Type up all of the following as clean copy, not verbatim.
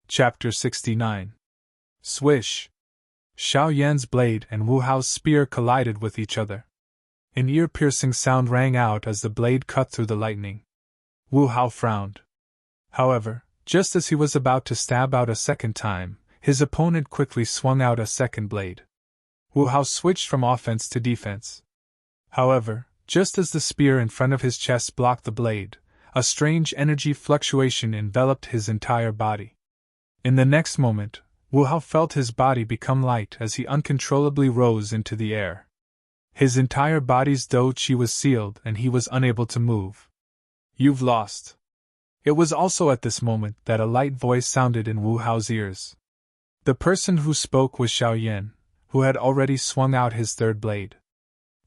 Chapter 69. Swish! Xiao Yan's blade and Wu Hao's spear collided with each other. An ear-piercing sound rang out as the blade cut through the lightning. Wu Hao frowned. However, just as he was about to stab out a second time, his opponent quickly swung out a second blade. Wu Hao switched from offense to defense. However, just as the spear in front of his chest blocked the blade, a strange energy fluctuation enveloped his entire body. In the next moment, Wu Hao felt his body become light as he uncontrollably rose into the air. His entire body's dou-qi was sealed and he was unable to move. "You've lost." It was also at this moment that a light voice sounded in Wu Hao's ears. The person who spoke was Xiao Yan, who had already swung out his third blade.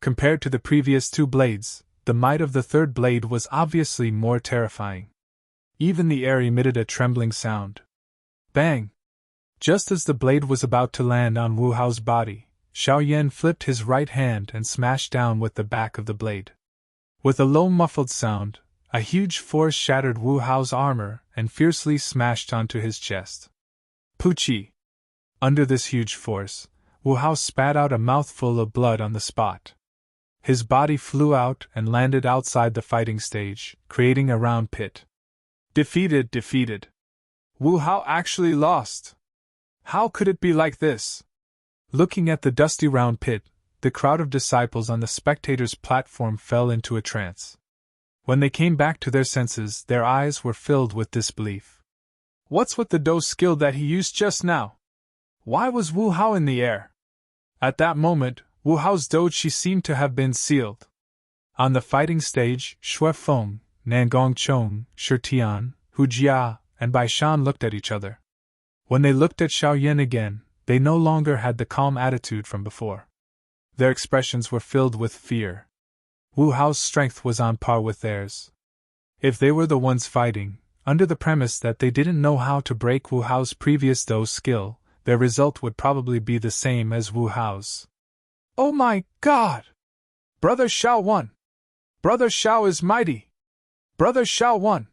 Compared to the previous two blades, the might of the third blade was obviously more terrifying. Even the air emitted a trembling sound. Bang! Just as the blade was about to land on Wu Hao's body, Xiao Yan flipped his right hand and smashed down with the back of the blade. With a low muffled sound, a huge force shattered Wu Hao's armor and fiercely smashed onto his chest. Poochie! Under this huge force, Wu Hao spat out a mouthful of blood on the spot. His body flew out and landed outside the fighting stage, creating a round pit. Defeated. Wu Hao actually lost. How could it be like this? Looking at the dusty round pit, the crowd of disciples on the spectators' platform fell into a trance. When they came back to their senses, their eyes were filled with disbelief. What's with the dou skill that he used just now? Why was Wu Hao in the air? At that moment, Wu Hao's dou-qi seemed to have been sealed. On the fighting stage, Xue Feng, Nangong Chong, Shi Tian, Hu Jia, and Bai Shan looked at each other. When they looked at Xiao Yan again, they no longer had the calm attitude from before. Their expressions were filled with fear. Wu Hao's strength was on par with theirs. If they were the ones fighting, under the premise that they didn't know how to break Wu Hao's previous dou skill, their result would probably be the same as Wu Hao's. "Oh my God! Brother Xiao won! Brother Xiao is mighty! Brother Xiao won!"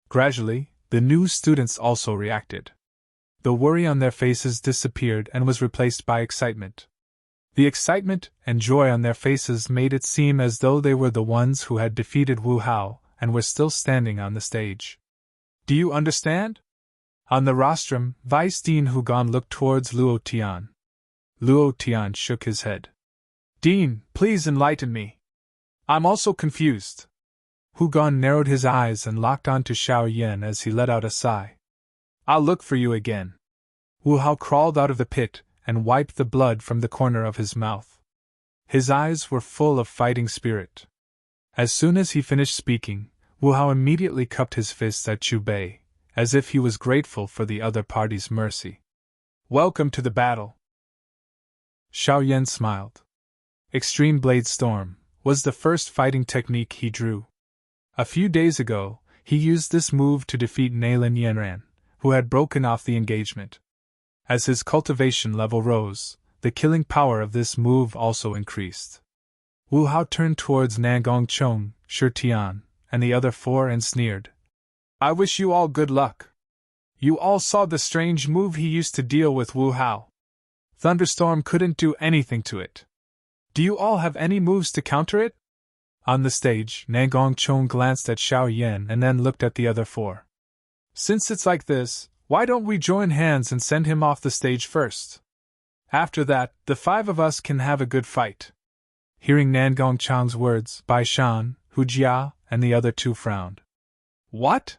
Gradually, the new students also reacted. The worry on their faces disappeared and was replaced by excitement. The excitement and joy on their faces made it seem as though they were the ones who had defeated Wu Hao and were still standing on the stage. "Do you understand?" On the rostrum, Vice Dean Hugon looked towards Luo Tian. Luo Tian shook his head. "Dean, please enlighten me. I'm also confused." Hugon narrowed his eyes and locked onto Xiao Yan as he let out a sigh. "I'll look for you again." Wu Hao crawled out of the pit and wiped the blood from the corner of his mouth. His eyes were full of fighting spirit. As soon as he finished speaking, Wu Hao immediately cupped his fists at Chu Bei, as if he was grateful for the other party's mercy. "Welcome to the battle." Xiao Yan smiled. Extreme Blade Storm was the first fighting technique he drew. A few days ago, he used this move to defeat Neilin Yanran, who had broken off the engagement. As his cultivation level rose, the killing power of this move also increased. Wu Hao turned towards Nangong Chong, Shi Tian, and the other four and sneered. "I wish you all good luck. You all saw the strange move he used to deal with Wu Hao. Thunderstorm couldn't do anything to it. Do you all have any moves to counter it?" On the stage, Nangong Chong glanced at Xiao Yan and then looked at the other four. "Since it's like this, why don't we join hands and send him off the stage first? After that, the five of us can have a good fight." Hearing Nangong Chong's words, Bai Shan, Hu Jia, and the other two frowned. "What?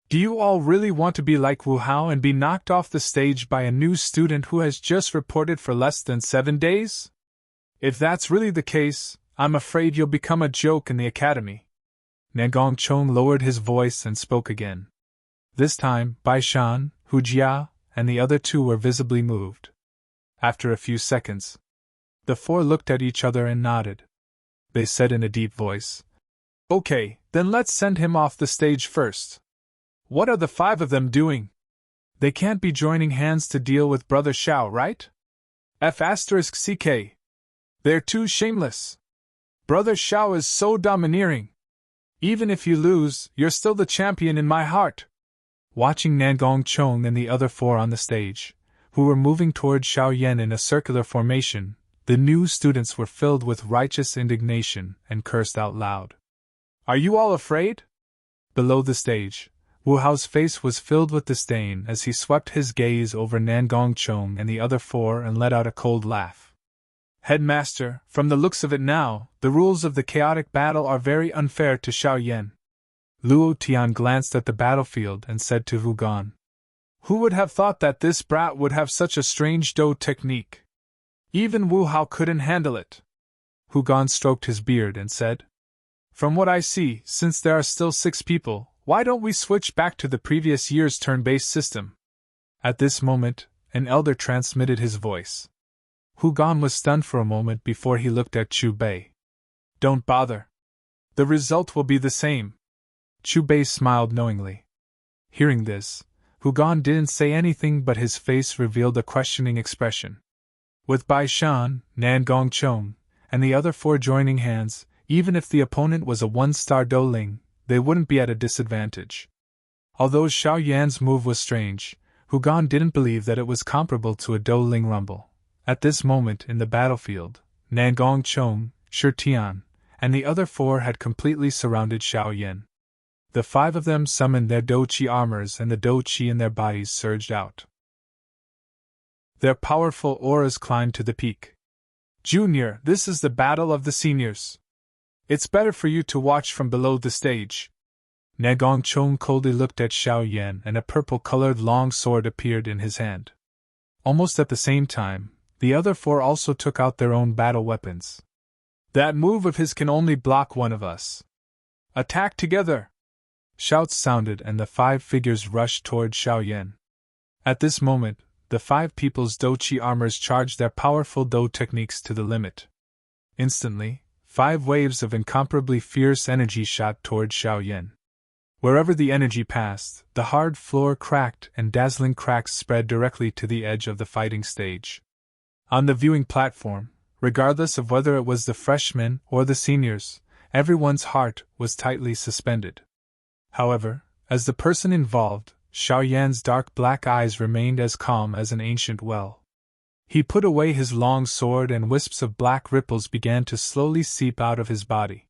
Do you all really want to be like Wu Hao and be knocked off the stage by a new student who has just reported for less than 7 days? If that's really the case, I'm afraid you'll become a joke in the academy." Nangong Chong lowered his voice and spoke again. This time, Bai Shan, Hu Jia, and the other two were visibly moved. After a few seconds, the four looked at each other and nodded. They said in a deep voice, "Okay, then let's send him off the stage first. What are the 5 of them doing? They can't be joining hands to deal with Brother Xiao, right? F***CK. They're too shameless. Brother Xiao is so domineering. Even if you lose, you're still the champion in my heart." watching Nangong Chong and the other four on the stage, who were moving toward Xiao Yan in a circular formation, the new students were filled with righteous indignation and cursed out loud. "Are you all afraid?" Below the stage, Wu Hao's face was filled with disdain as he swept his gaze over Nangong Chong and the other four and let out a cold laugh. "Headmaster, from the looks of it now, the rules of the chaotic battle are very unfair to Xiao Yan." Luo Tian glanced at the battlefield and said to Hu Gan, "Who would have thought that this brat would have such a strange do technique? Even Wu Hao couldn't handle it." Hu Gan stroked his beard and said, "From what I see, since there are still 6 people, why don't we switch back to the previous year's turn-based system?" At this moment, an elder transmitted his voice. Hu Gan was stunned for a moment before he looked at Chu Bei. "Don't bother. The result will be the same." Chu Bei smiled knowingly. Hearing this, Hu Gan didn't say anything, but his face revealed a questioning expression. With Bai Shan, Nangong Chong, and the other 4 joining hands, even if the opponent was a 1-star Do Ling, they wouldn't be at a disadvantage. Although Xiao Yan's move was strange, Hu Gan didn't believe that it was comparable to a Do Ling rumble. At this moment in the battlefield, Nangong Chong, Shi Tian, and the other 4 had completely surrounded Xiao Yan. The 5 of them summoned their Do Qi armors and the Do Qi in their bodies surged out. Their powerful auras climbed to the peak. "Junior, this is the battle of the seniors. It's better for you to watch from below the stage." Nangong Chong coldly looked at Xiao Yan and a purple-colored long sword appeared in his hand. Almost at the same time, the other 4 also took out their own battle weapons. "That move of his can only block one of us. Attack together!" Shouts sounded and the 5 figures rushed toward Xiao Yan. At this moment, the 5 people's Do Qi armors charged their powerful Do techniques to the limit. Instantly, 5 waves of incomparably fierce energy shot toward Xiao Yan. Wherever the energy passed, the hard floor cracked and dazzling cracks spread directly to the edge of the fighting stage. On the viewing platform, regardless of whether it was the freshmen or the seniors, everyone's heart was tightly suspended. However, as the person involved, Xiao Yan's dark black eyes remained as calm as an ancient well. He put away his long sword and wisps of black ripples began to slowly seep out of his body.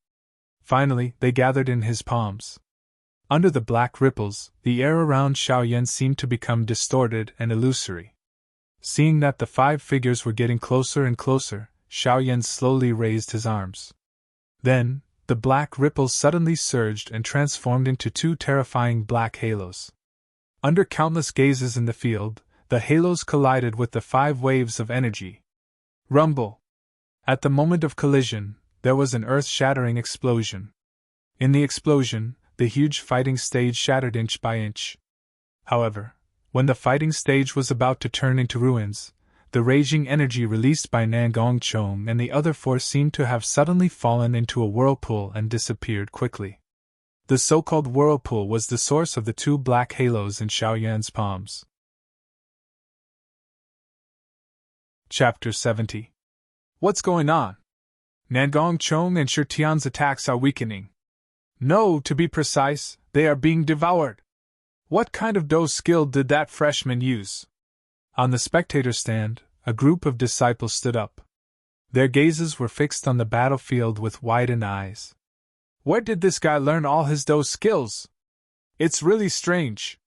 Finally, they gathered in his palms. Under the black ripples, the air around Xiao Yan seemed to become distorted and illusory. Seeing that the 5 figures were getting closer and closer, Xiao Yan slowly raised his arms. Then, the black ripples suddenly surged and transformed into 2 terrifying black halos. Under countless gazes in the field, the halos collided with the 5 waves of energy. Rumble! At the moment of collision, there was an earth-shattering explosion. In the explosion, the huge fighting stage shattered inch by inch. However, when the fighting stage was about to turn into ruins, the raging energy released by Nangong Chong and the other 4 seemed to have suddenly fallen into a whirlpool and disappeared quickly. The so-called whirlpool was the source of the 2 black halos in Xiao Yan's palms. Chapter 70. What's going on? Nangong Chong and Shi Tian's attacks are weakening. No, to be precise, they are being devoured. What kind of Do skill did that freshman use? On the spectator stand, a group of disciples stood up. Their gazes were fixed on the battlefield with widened eyes. Where did this guy learn all his Do skills? It's really strange.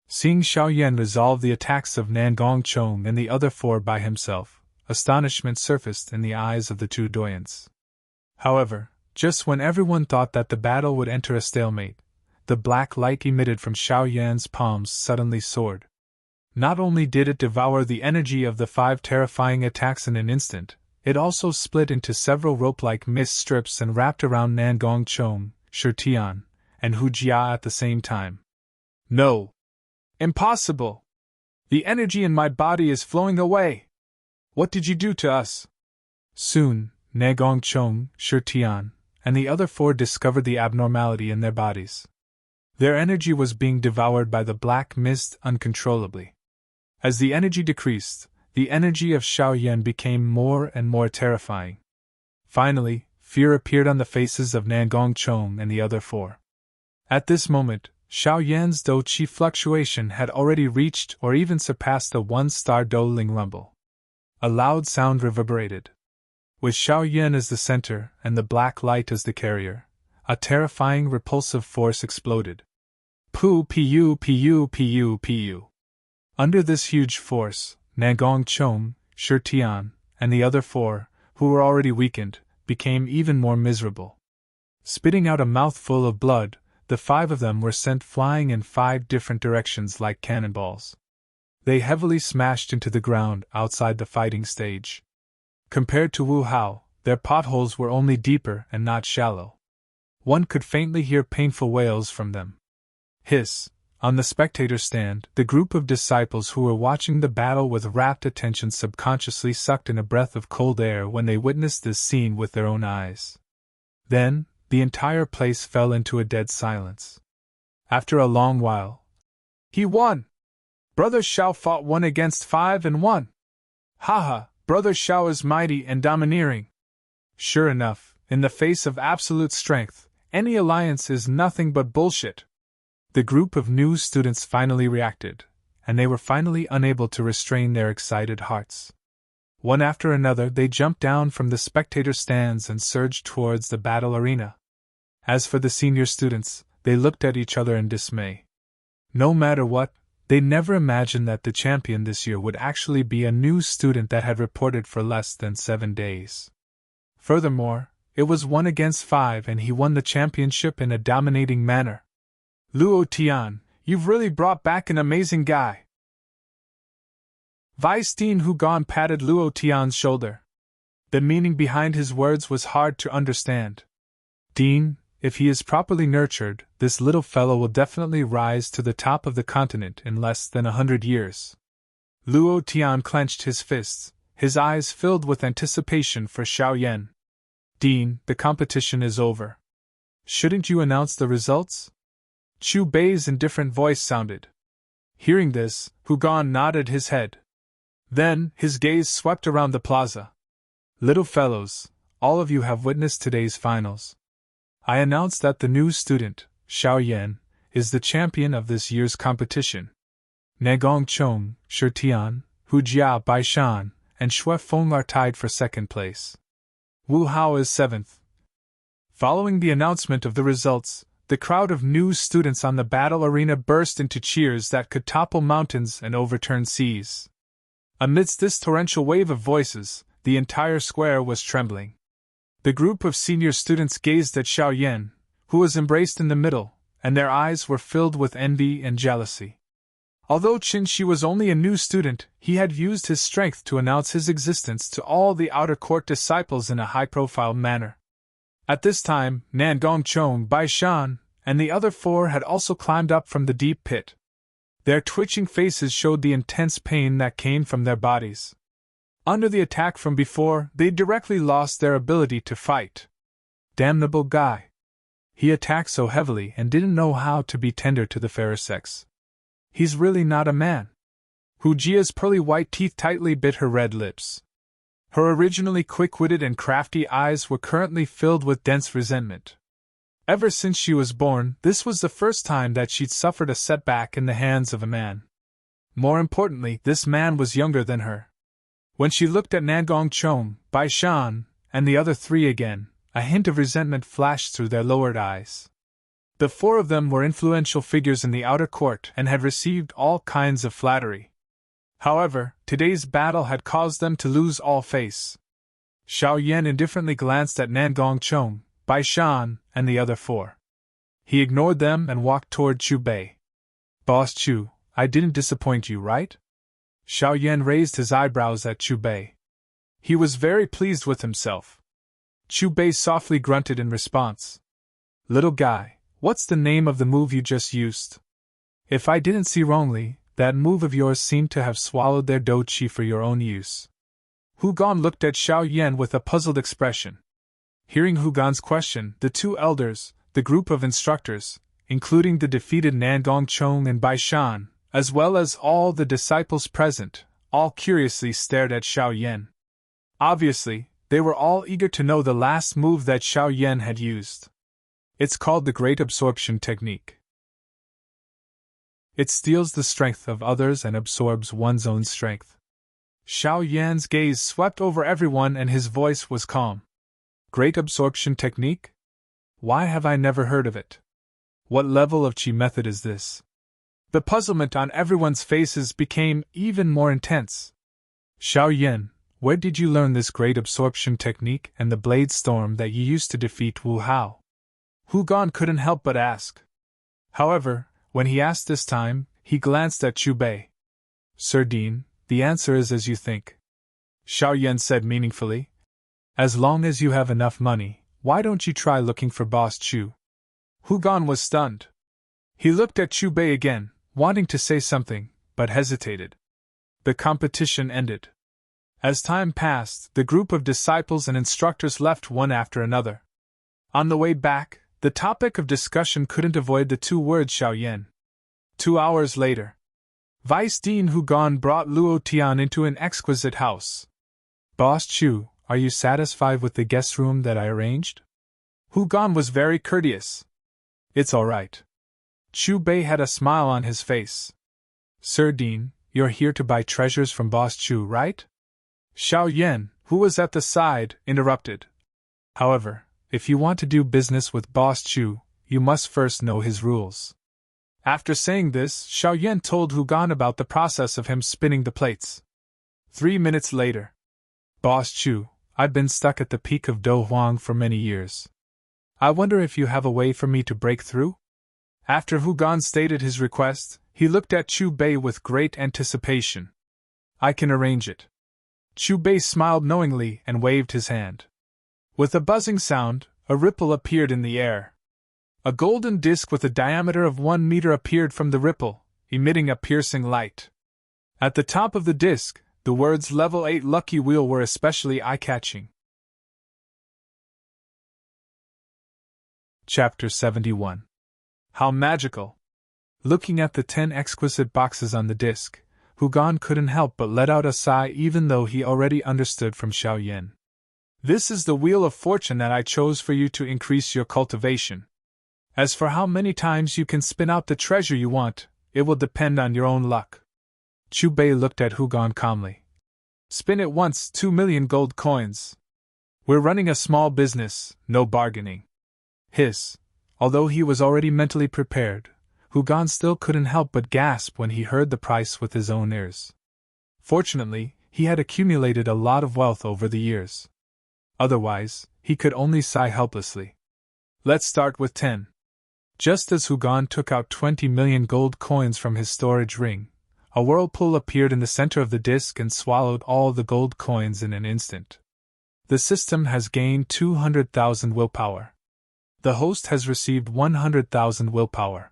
Seeing Xiao Yan resolve the attacks of Nangong Chong and the other 4 by himself, astonishment surfaced in the eyes of the 2 doyens. However, just when everyone thought that the battle would enter a stalemate, the black light emitted from Xiao Yan's palms suddenly soared. Not only did it devour the energy of the 5 terrifying attacks in an instant, it also split into several rope-like mist strips and wrapped around Nangong Chong, Shi Tian, and Hu Jia at the same time. No! Impossible! The energy in my body is flowing away! What did you do to us? Soon, Nangong Chong, Shi Tian, and the other 4 discovered the abnormality in their bodies. Their energy was being devoured by the black mist uncontrollably. As the energy decreased, the energy of Xiao Yan became more and more terrifying. Finally, fear appeared on the faces of Nangong Chong and the other 4. At this moment, Xiao Yan's dou qi fluctuation had already reached or even surpassed the one-star dou ling rumble. A loud sound reverberated. With Xiao Yan as the center and the black light as the carrier, a terrifying repulsive force exploded. Pu pu pu pu pu. Under this huge force, Nangong Chong, Shi Tian, and the other four, who were already weakened, became even more miserable. Spitting out a mouthful of blood, the five of them were sent flying in 5 different directions like cannonballs. They heavily smashed into the ground outside the fighting stage. Compared to Wu Hao, their potholes were only deeper and not shallow. One could faintly hear painful wails from them. Hiss! On the spectator stand, the group of disciples who were watching the battle with rapt attention subconsciously sucked in a breath of cold air when they witnessed this scene with their own eyes. Then, the entire place fell into a dead silence. After a long while, "He won! Brother Xiao fought 1 against 5 and won! Haha, Brother Xiao is mighty and domineering!" Sure enough, in the face of absolute strength, any alliance is nothing but bullshit. The group of new students finally reacted, and they were finally unable to restrain their excited hearts. One after another, they jumped down from the spectator stands and surged towards the battle arena. As for the senior students, they looked at each other in dismay. No matter what, they never imagined that the champion this year would actually be a new student that had reported for less than 7 days. Furthermore, it was 1 against 5 and he won the championship in a dominating manner. "Luo Tian, you've really brought back an amazing guy." Vice-Dean Hugon patted Luo Tian's shoulder. The meaning behind his words was hard to understand. "Dean, if he is properly nurtured, this little fellow will definitely rise to the top of the continent in less than 100 years. Luo Tian clenched his fists, his eyes filled with anticipation for Xiao Yan. "Dean, the competition is over. Shouldn't you announce the results?" Chu Bei's indifferent voice sounded. Hearing this, Hugon nodded his head. Then, his gaze swept around the plaza. "Little fellows, all of you have witnessed today's finals. I announce that the new student, Xiao Yan, is the champion of this year's competition. Nagong Chong, Shi Tian, Hu Jia Baishan, and Xue Feng are tied for 2nd place. Wu Hao is 7th. Following the announcement of the results, the crowd of new students on the battle arena burst into cheers that could topple mountains and overturn seas. Amidst this torrential wave of voices, the entire square was trembling. The group of senior students gazed at Xiao Yan, who was embraced in the middle, and their eyes were filled with envy and jealousy. Although Qin Shi was only a new student, he had used his strength to announce his existence to all the outer court disciples in a high-profile manner. At this time, Nangong Chong, Baishan, and the other 4 had also climbed up from the deep pit. Their twitching faces showed the intense pain that came from their bodies. Under the attack from before, they directly lost their ability to fight. Damnable guy. He attacked so heavily and didn't know how to be tender to the fairer sex. He's really not a man. Hu Jia's pearly white teeth tightly bit her red lips. Her originally quick-witted and crafty eyes were currently filled with dense resentment. Ever since she was born, this was the first time that she'd suffered a setback in the hands of a man. More importantly, this man was younger than her. When she looked at Nangong Chong, Baishan, and the other 3 again, a hint of resentment flashed through their lowered eyes. The 4 of them were influential figures in the outer court and had received all kinds of flattery. However, today's battle had caused them to lose all face. Xiao Yan indifferently glanced at Nangong Chong, Baishan, and the other 4. He ignored them and walked toward Chu Bei. "Boss Chu, I didn't disappoint you, right?" Xiao Yan raised his eyebrows at Chu Bei. He was very pleased with himself. Chu Bei softly grunted in response. "Little guy, what's the name of the move you just used? If I didn't see wrongly, that move of yours seemed to have swallowed their dou qi for your own use." Hugon looked at Xiao Yan with a puzzled expression. Hearing Hugon's question, the 2 elders, the group of instructors, including the defeated Nangong Chong and Baishan, as well as all the disciples present, all curiously stared at Xiao Yan. Obviously, they were all eager to know the last move that Xiao Yan had used. It's called the Great Absorption Technique. It steals the strength of others and absorbs one's own strength. Xiao Yan's gaze swept over everyone and his voice was calm. Great absorption technique? Why have I never heard of it? What level of qi method is this? The puzzlement on everyone's faces became even more intense. Xiao Yan, where did you learn this great absorption technique and the blade storm that you used to defeat Wu Hao? Hu Gan couldn't help but ask. However, when he asked this time, he glanced at Chu Bei. Sir Dean, the answer is as you think. Xiao Yan said meaningfully. As long as you have enough money, why don't you try looking for Boss Chu? Hu Gan was stunned. He looked at Chu Bei again, wanting to say something, but hesitated. The competition ended. As time passed, the group of disciples and instructors left one after another. On the way back, the topic of discussion couldn't avoid the two words Xiao Yan. 2 hours later, Vice Dean Hu Gan brought Luo Tian into an exquisite house. Boss Chu, are you satisfied with the guest room that I arranged? Hu Gan was very courteous. It's all right. Chu Bei had a smile on his face. Sir Dean, you're here to buy treasures from Boss Chu, right? Xiao Yan, who was at the side, interrupted. However, if you want to do business with Boss Chu, you must first know his rules. After saying this, Xiao Yan told Hu Gan about the process of him spinning the plates. 3 minutes later. Boss Chu, I've been stuck at the peak of Do Huang for many years. I wonder if you have a way for me to break through? After Hu Gan stated his request, he looked at Chu Bei with great anticipation. I can arrange it. Chu Bei smiled knowingly and waved his hand. With a buzzing sound, a ripple appeared in the air. A golden disc with a diameter of 1 meter appeared from the ripple, emitting a piercing light. At the top of the disc, the words Level 8 Lucky Wheel were especially eye-catching. Chapter 71. How magical! Looking at the 10 exquisite boxes on the disc, Hu Gan couldn't help but let out a sigh even though he already understood from Xiao Yan. This is the wheel of fortune that I chose for you to increase your cultivation. As for how many times you can spin out the treasure you want, it will depend on your own luck. Chu Bei looked at Hu Gan calmly. Spin it once, 2 million gold coins. We're running a small business, no bargaining. Although he was already mentally prepared, Hu Gan still couldn't help but gasp when he heard the price with his own ears. Fortunately, he had accumulated a lot of wealth over the years. Otherwise, he could only sigh helplessly. Let's start with 10. Just as Hu Gan took out 20 million gold coins from his storage ring, a whirlpool appeared in the center of the disc and swallowed all the gold coins in an instant. The system has gained 200,000 willpower. The host has received 100,000 willpower.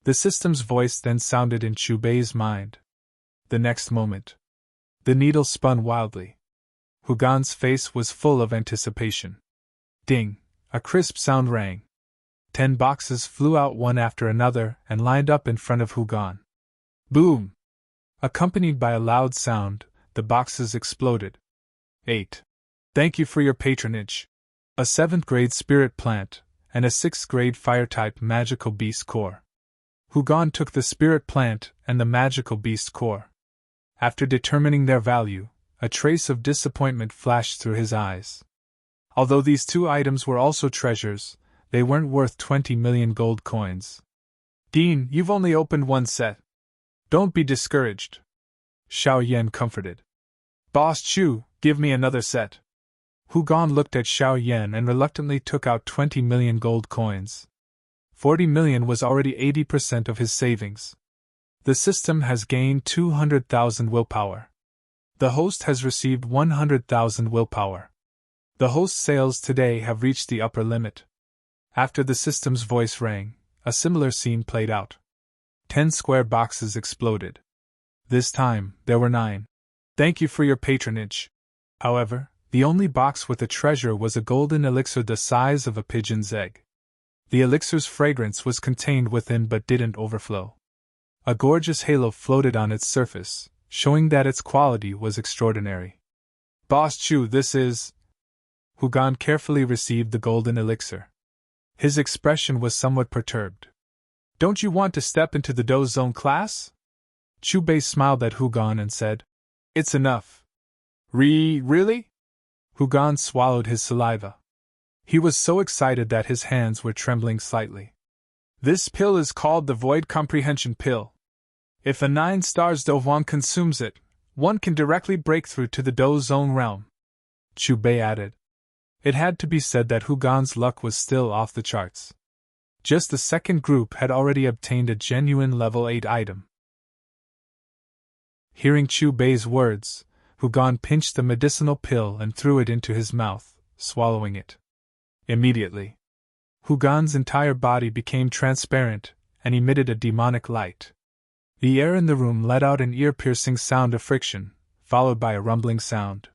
The system's voice then sounded in Chu Bei's mind. The next moment, the needle spun wildly. Hu Gan's face was full of anticipation. Ding! A crisp sound rang. 10 boxes flew out one after another and lined up in front of Hu Gan. Boom! Accompanied by a loud sound, the boxes exploded. 8. Thank you for your patronage. A 7th grade spirit plant, and a 6th grade fire-type magical beast core. Hu Gan took the spirit plant and the magical beast core. After determining their value, a trace of disappointment flashed through his eyes. Although these 2 items were also treasures, they weren't worth 20 million gold coins. Dean, you've only opened 1 set. Don't be discouraged. Xiao Yan comforted. Boss Chu, give me another set. Hu Gan looked at Xiao Yan and reluctantly took out 20 million gold coins. 40 million was already 80% of his savings. The system has gained 200,000 willpower. The host has received 100,000 willpower. The host's sales today have reached the upper limit. After the system's voice rang, a similar scene played out. 10 square boxes exploded. This time, there were 9. Thank you for your patronage. However, the only box with a treasure was a golden elixir the size of a pigeon's egg. The elixir's fragrance was contained within but didn't overflow. A gorgeous halo floated on its surface, showing that its quality was extraordinary. Boss Chu, this is... Hu Gan carefully received the golden elixir. His expression was somewhat perturbed. Don't you want to step into the Do Zone class? Chubei smiled at Hugon and said, It's enough. Really? Hugon swallowed his saliva. He was so excited that his hands were trembling slightly. This pill is called the Void Comprehension Pill. If a 9-star Do Huang consumes it, one can directly break through to the Do Zone realm. Chubei added. It had to be said that Hugon's luck was still off the charts. Just the second group had already obtained a genuine level 8 item. Hearing Chubei's words, Hugon pinched the medicinal pill and threw it into his mouth, swallowing it. Immediately, Hugon's entire body became transparent and emitted a demonic light. The air in the room let out an ear-piercing sound of friction, followed by a rumbling sound.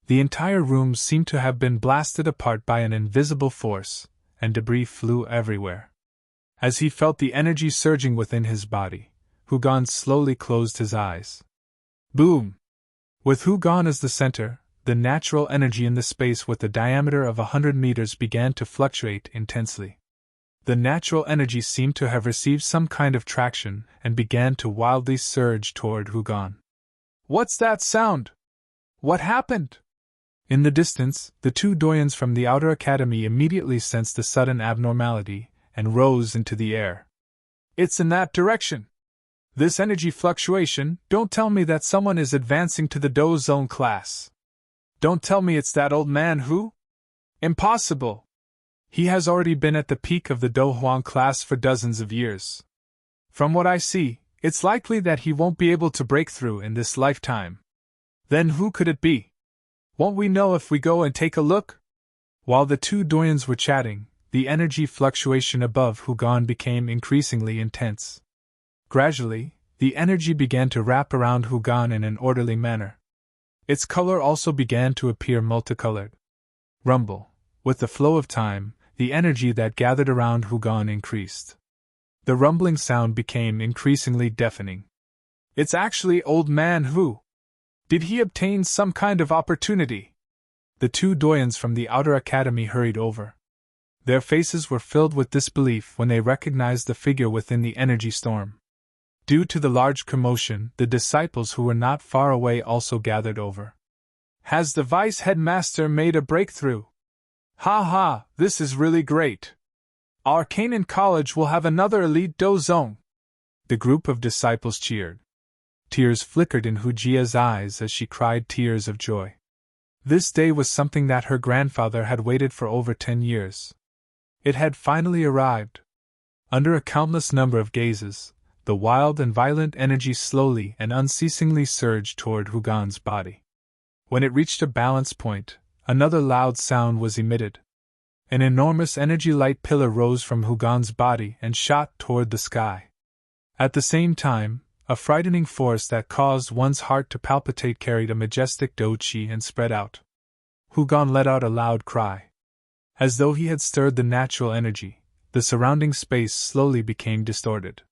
The entire room seemed to have been blasted apart by an invisible force, and debris flew everywhere. As he felt the energy surging within his body, Hugon slowly closed his eyes. Boom! With Hugon as the center, the natural energy in the space with a diameter of 100 meters began to fluctuate intensely. The natural energy seemed to have received some kind of traction and began to wildly surge toward Hugon. What's that sound? What happened? In the distance, the two doyens from the outer academy immediately sensed the sudden abnormality and rose into the air. It's in that direction. This energy fluctuation, don't tell me that someone is advancing to the Do Zone class. Don't tell me it's that old man who? Impossible! He has already been at the peak of the Do Huang class for dozens of years. From what I see, it's likely that he won't be able to break through in this lifetime. Then who could it be? Won't we know if we go and take a look? While the two doyens were chatting, the energy fluctuation above Hugon became increasingly intense. Gradually, the energy began to wrap around Hugon in an orderly manner. Its color also began to appear multicolored. Rumble. With the flow of time, the energy that gathered around Hugon increased. The rumbling sound became increasingly deafening. It's actually old man who? Did he obtain some kind of opportunity? The two doyens from the outer academy hurried over. Their faces were filled with disbelief when they recognized the figure within the energy storm. Due to the large commotion, the disciples who were not far away also gathered over. Has the vice headmaster made a breakthrough? Ha ha, this is really great. Our Canaan College will have another elite Do Zone. The group of disciples cheered. Tears flickered in Hujia's eyes as she cried tears of joy. This day was something that her grandfather had waited for over 10 years. It had finally arrived. Under a countless number of gazes, the wild and violent energy slowly and unceasingly surged toward Hugon's body. When it reached a balance point, another loud sound was emitted. An enormous energy light pillar rose from Hugon's body and shot toward the sky. At the same time, a frightening force that caused one's heart to palpitate carried a majestic dochi and spread out. Hugon let out a loud cry. As though he had stirred the natural energy, the surrounding space slowly became distorted.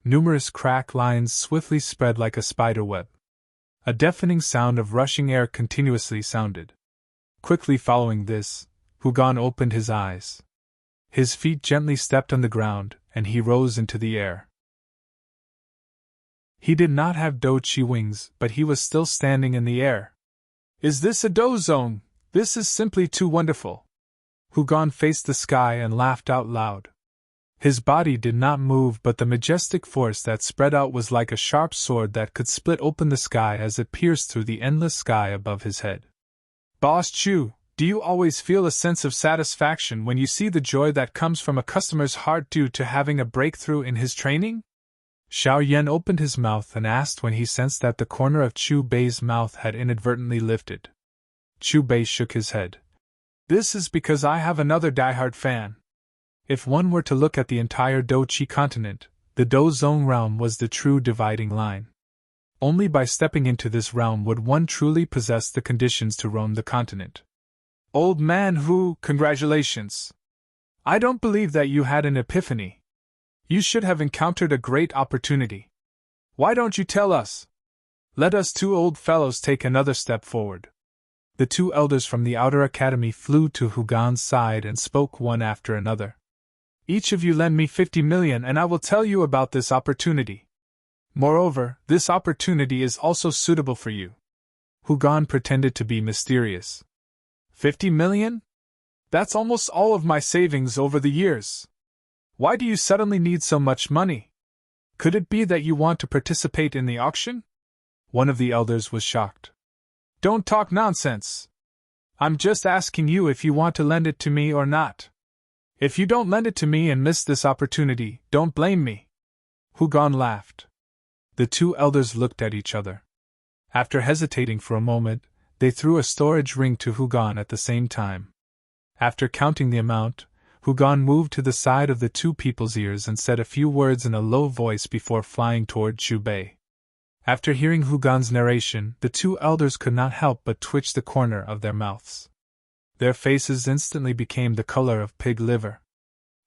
Numerous crack lines swiftly spread like a spider web. A deafening sound of rushing air continuously sounded. Quickly following this, Hugon opened his eyes. His feet gently stepped on the ground, and he rose into the air. He did not have dochi wings, but he was still standing in the air. Is this a Do Zone? This is simply too wonderful. Hugon faced the sky and laughed out loud. His body did not move, but the majestic force that spread out was like a sharp sword that could split open the sky as it pierced through the endless sky above his head. Boss Chu, do you always feel a sense of satisfaction when you see the joy that comes from a customer's heart due to having a breakthrough in his training? Xiao Yan opened his mouth and asked when he sensed that the corner of Chu Bei's mouth had inadvertently lifted. Chu Bei shook his head. This is because I have another diehard fan. If one were to look at the entire Do-Chi continent, the Do Zone realm was the true dividing line. Only by stepping into this realm would one truly possess the conditions to roam the continent. Old man who, congratulations! I don't believe that you had an epiphany. You should have encountered a great opportunity. Why don't you tell us? Let us two old fellows take another step forward. The two elders from the outer academy flew to Hugon's side and spoke one after another. Each of you lend me 50 million and I will tell you about this opportunity. Moreover, this opportunity is also suitable for you. Hugon pretended to be mysterious. 50 million? That's almost all of my savings over the years. Why do you suddenly need so much money? Could it be that you want to participate in the auction? One of the elders was shocked. Don't talk nonsense. I'm just asking you if you want to lend it to me or not. If you don't lend it to me and miss this opportunity, don't blame me. Hugon laughed. The two elders looked at each other. After hesitating for a moment, they threw a storage ring to Hugon at the same time. After counting the amount, Hugon moved to the side of the two people's ears and said a few words in a low voice before flying toward Chubei. After hearing Hugon's narration, the two elders could not help but twitch the corner of their mouths. Their faces instantly became the color of pig liver.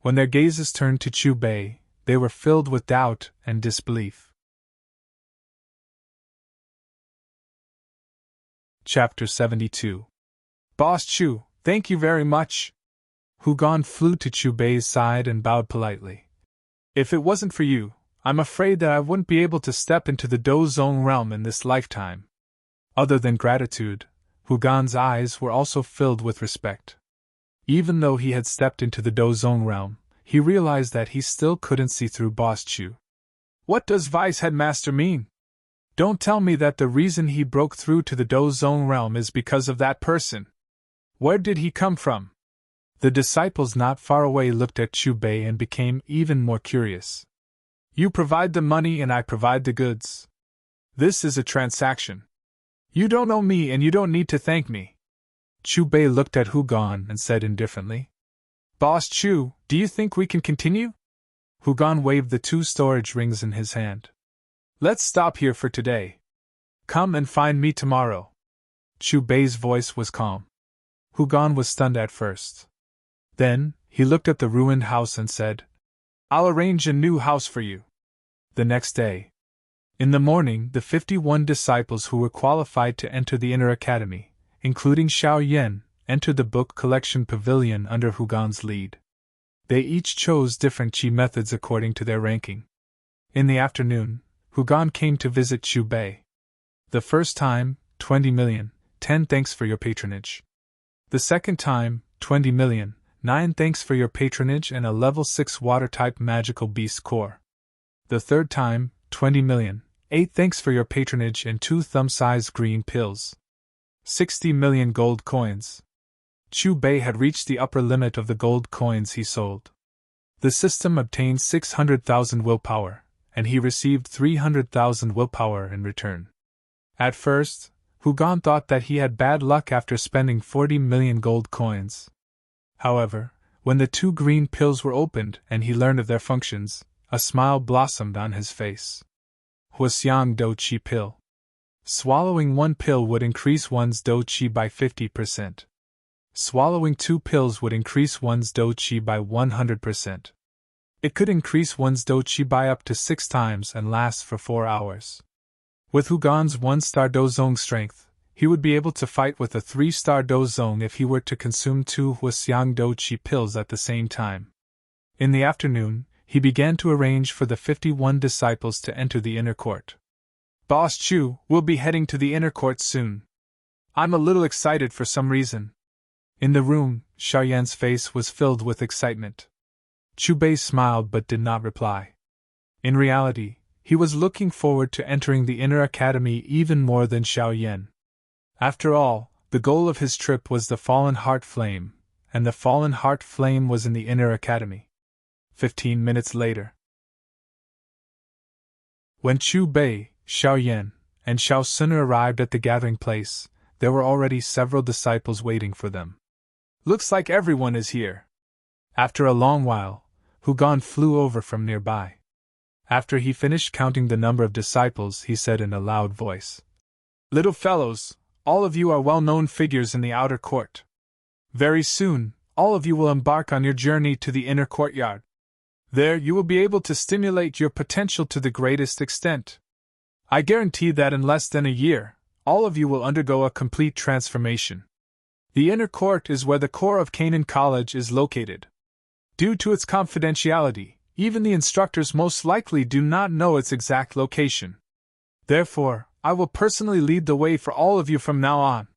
When their gazes turned to Chubei, they were filled with doubt and disbelief. Chapter 72. Boss Chu, thank you very much. Hugon flew to Chubei's side and bowed politely. If it wasn't for you, I'm afraid that I wouldn't be able to step into the Dozong realm in this lifetime. Other than gratitude, Hugon's eyes were also filled with respect. Even though he had stepped into the Dozong realm, he realized that he still couldn't see through Boss Chu. What does Vice Headmaster mean? Don't tell me that the reason he broke through to the Dozong realm is because of that person. Where did he come from? The disciples not far away looked at Chubei and became even more curious. You provide the money and I provide the goods. This is a transaction. You don't know me and you don't need to thank me. Chubei looked at Hugon and said indifferently. Boss Chu, do you think we can continue? Hugon waved the two storage rings in his hand. Let's stop here for today. Come and find me tomorrow. Chubei's voice was calm. Hugon was stunned at first. Then, he looked at the ruined house and said, I'll arrange a new house for you. The next day. In the morning, the 51 disciples who were qualified to enter the inner academy, including Xiao Yan, entered the book collection pavilion under Hugon's lead. They each chose different qi methods according to their ranking. In the afternoon, Hugon came to visit Chubei. The first time, 20 million, 10 thanks for your patronage. The second time, 20 million, 9 thanks for your patronage and a level 6 water-type magical beast core. The third time, 20 million, 8 thanks for your patronage and 2 thumb-sized green pills. 60 million gold coins. Chubei had reached the upper limit of the gold coins he sold. The system obtained 600,000 willpower, and he received 300,000 willpower in return. At first, Hugon thought that he had bad luck after spending 40 million gold coins. However, when the 2 green pills were opened and he learned of their functions, a smile blossomed on his face. Huaxiang Do Qi Pill. Swallowing 1 pill would increase one's Do Qi by 50%. Swallowing 2 pills would increase one's Do Qi by 100%. It could increase one's Do Qi by up to 6 times and last for 4 hours. With Hugon's 1-star Dozong strength, he would be able to fight with a 3-star Dozong if he were to consume 2 Huaxiang Do Qi pills at the same time. In the afternoon, he began to arrange for the 51 disciples to enter the inner court. Boss Chu, we'll be heading to the inner court soon. I'm a little excited for some reason. In the room, Xiaoyan's face was filled with excitement. Chubei smiled but did not reply. In reality, he was looking forward to entering the inner academy even more than Xiaoyan. After all, the goal of his trip was the Fallen Heart Flame, and the Fallen Heart Flame was in the inner academy. 15 minutes later. When Chubei, Xiaoyan, and Xiao Sun arrived at the gathering place, there were already several disciples waiting for them. Looks like everyone is here. After a long while, Hugon flew over from nearby. After he finished counting the number of disciples, he said in a loud voice, Little fellows, all of you are well-known figures in the outer court. Very soon, all of you will embark on your journey to the inner courtyard. There you will be able to stimulate your potential to the greatest extent. I guarantee that in less than a year, all of you will undergo a complete transformation. The inner court is where the core of Canaan College is located. Due to its confidentiality, even the instructors most likely do not know its exact location. Therefore, I will personally lead the way for all of you from now on.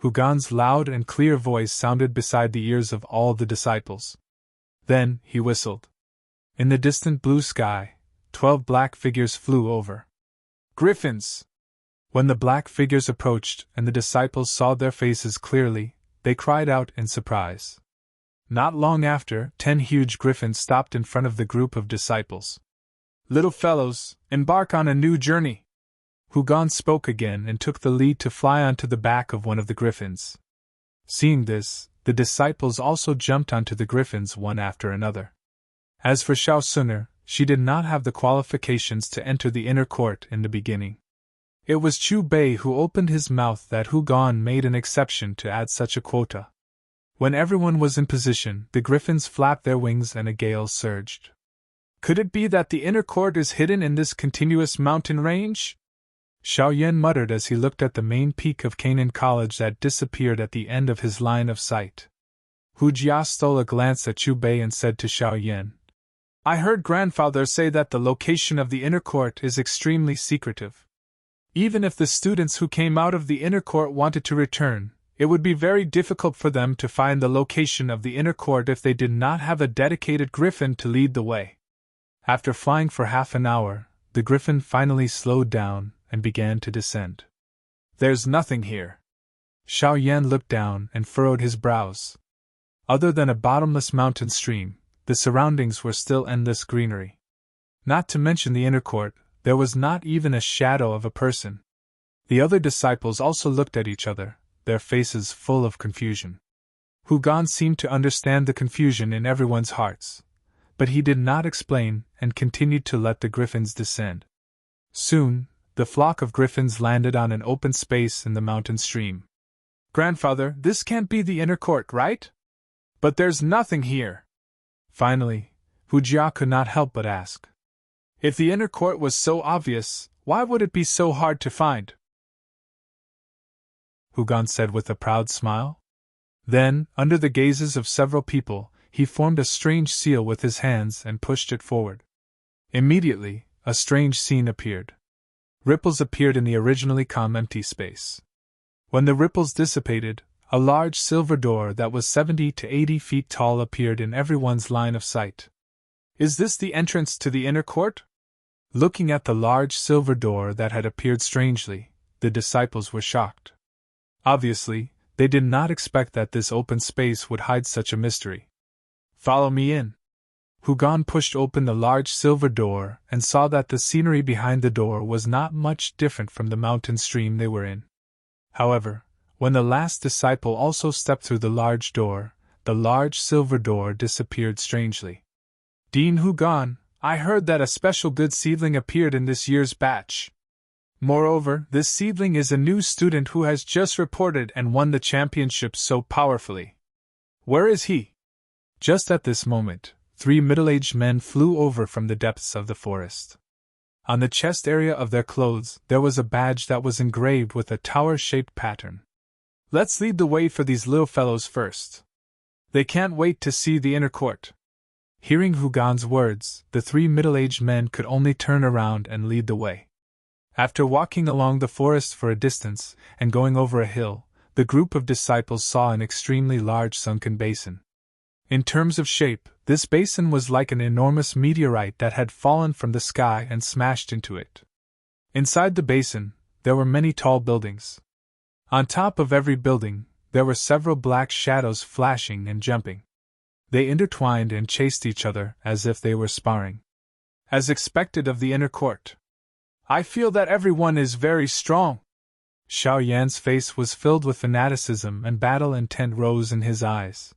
Hugon's loud and clear voice sounded beside the ears of all the disciples. Then, he whistled. In the distant blue sky, 12 black figures flew over. Griffins! When the black figures approached and the disciples saw their faces clearly, they cried out in surprise. Not long after, 10 huge griffins stopped in front of the group of disciples. Little fellows, embark on a new journey. Hugon spoke again and took the lead to fly onto the back of one of the griffins. Seeing this, the disciples also jumped onto the griffins one after another. As for Xiao Suner, she did not have the qualifications to enter the inner court in the beginning. It was Chu Bei who opened his mouth that Hugon made an exception to add such a quota. When everyone was in position, the griffins flapped their wings and a gale surged. Could it be that the inner court is hidden in this continuous mountain range? Xiao Yan muttered as he looked at the main peak of Canaan College that disappeared at the end of his line of sight. Hu Jia stole a glance at Chu Bei and said to Xiao Yan, I heard grandfather say that the location of the inner court is extremely secretive. Even if the students who came out of the inner court wanted to return, it would be very difficult for them to find the location of the inner court if they did not have a dedicated griffin to lead the way. After flying for half an hour, the griffin finally slowed down and began to descend. There's nothing here. Xiao Yan looked down and furrowed his brows. Other than a bottomless mountain stream, the surroundings were still endless greenery. Not to mention the inner court, there was not even a shadow of a person. The other disciples also looked at each other, their faces full of confusion. Hugon seemed to understand the confusion in everyone's hearts, but he did not explain and continued to let the griffins descend. Soon, the flock of griffins landed on an open space in the mountain stream. Grandfather, this can't be the inner court, right? But there's nothing here. Finally, Hu Jia could not help but ask. If the inner court was so obvious, why would it be so hard to find? Hugon said with a proud smile. Then, under the gazes of several people, he formed a strange seal with his hands and pushed it forward. Immediately, a strange scene appeared. Ripples appeared in the originally calm empty space. When the ripples dissipated, a large silver door that was 70 to 80 feet tall appeared in everyone's line of sight. Is this the entrance to the inner court? Looking at the large silver door that had appeared strangely, the disciples were shocked. Obviously, they did not expect that this open space would hide such a mystery. Follow me in. Hugon pushed open the large silver door and saw that the scenery behind the door was not much different from the mountain stream they were in. However, when the last disciple also stepped through the large silver door disappeared strangely. Dean Hugon, I heard that a special good seedling appeared in this year's batch. Moreover, this seedling is a new student who has just reported and won the championship so powerfully. Where is he? Just at this moment, 3 middle-aged men flew over from the depths of the forest. On the chest area of their clothes, there was a badge that was engraved with a tower-shaped pattern. Let's lead the way for these little fellows first. They can't wait to see the inner court. Hearing Hugon's words, the 3 middle-aged men could only turn around and lead the way. After walking along the forest for a distance and going over a hill, the group of disciples saw an extremely large sunken basin. In terms of shape, this basin was like an enormous meteorite that had fallen from the sky and smashed into it. Inside the basin, there were many tall buildings. On top of every building, there were several black shadows flashing and jumping. They intertwined and chased each other as if they were sparring. As expected of the inner court. I feel that everyone is very strong. Xiao Yan's face was filled with fanaticism and battle intent rose in his eyes.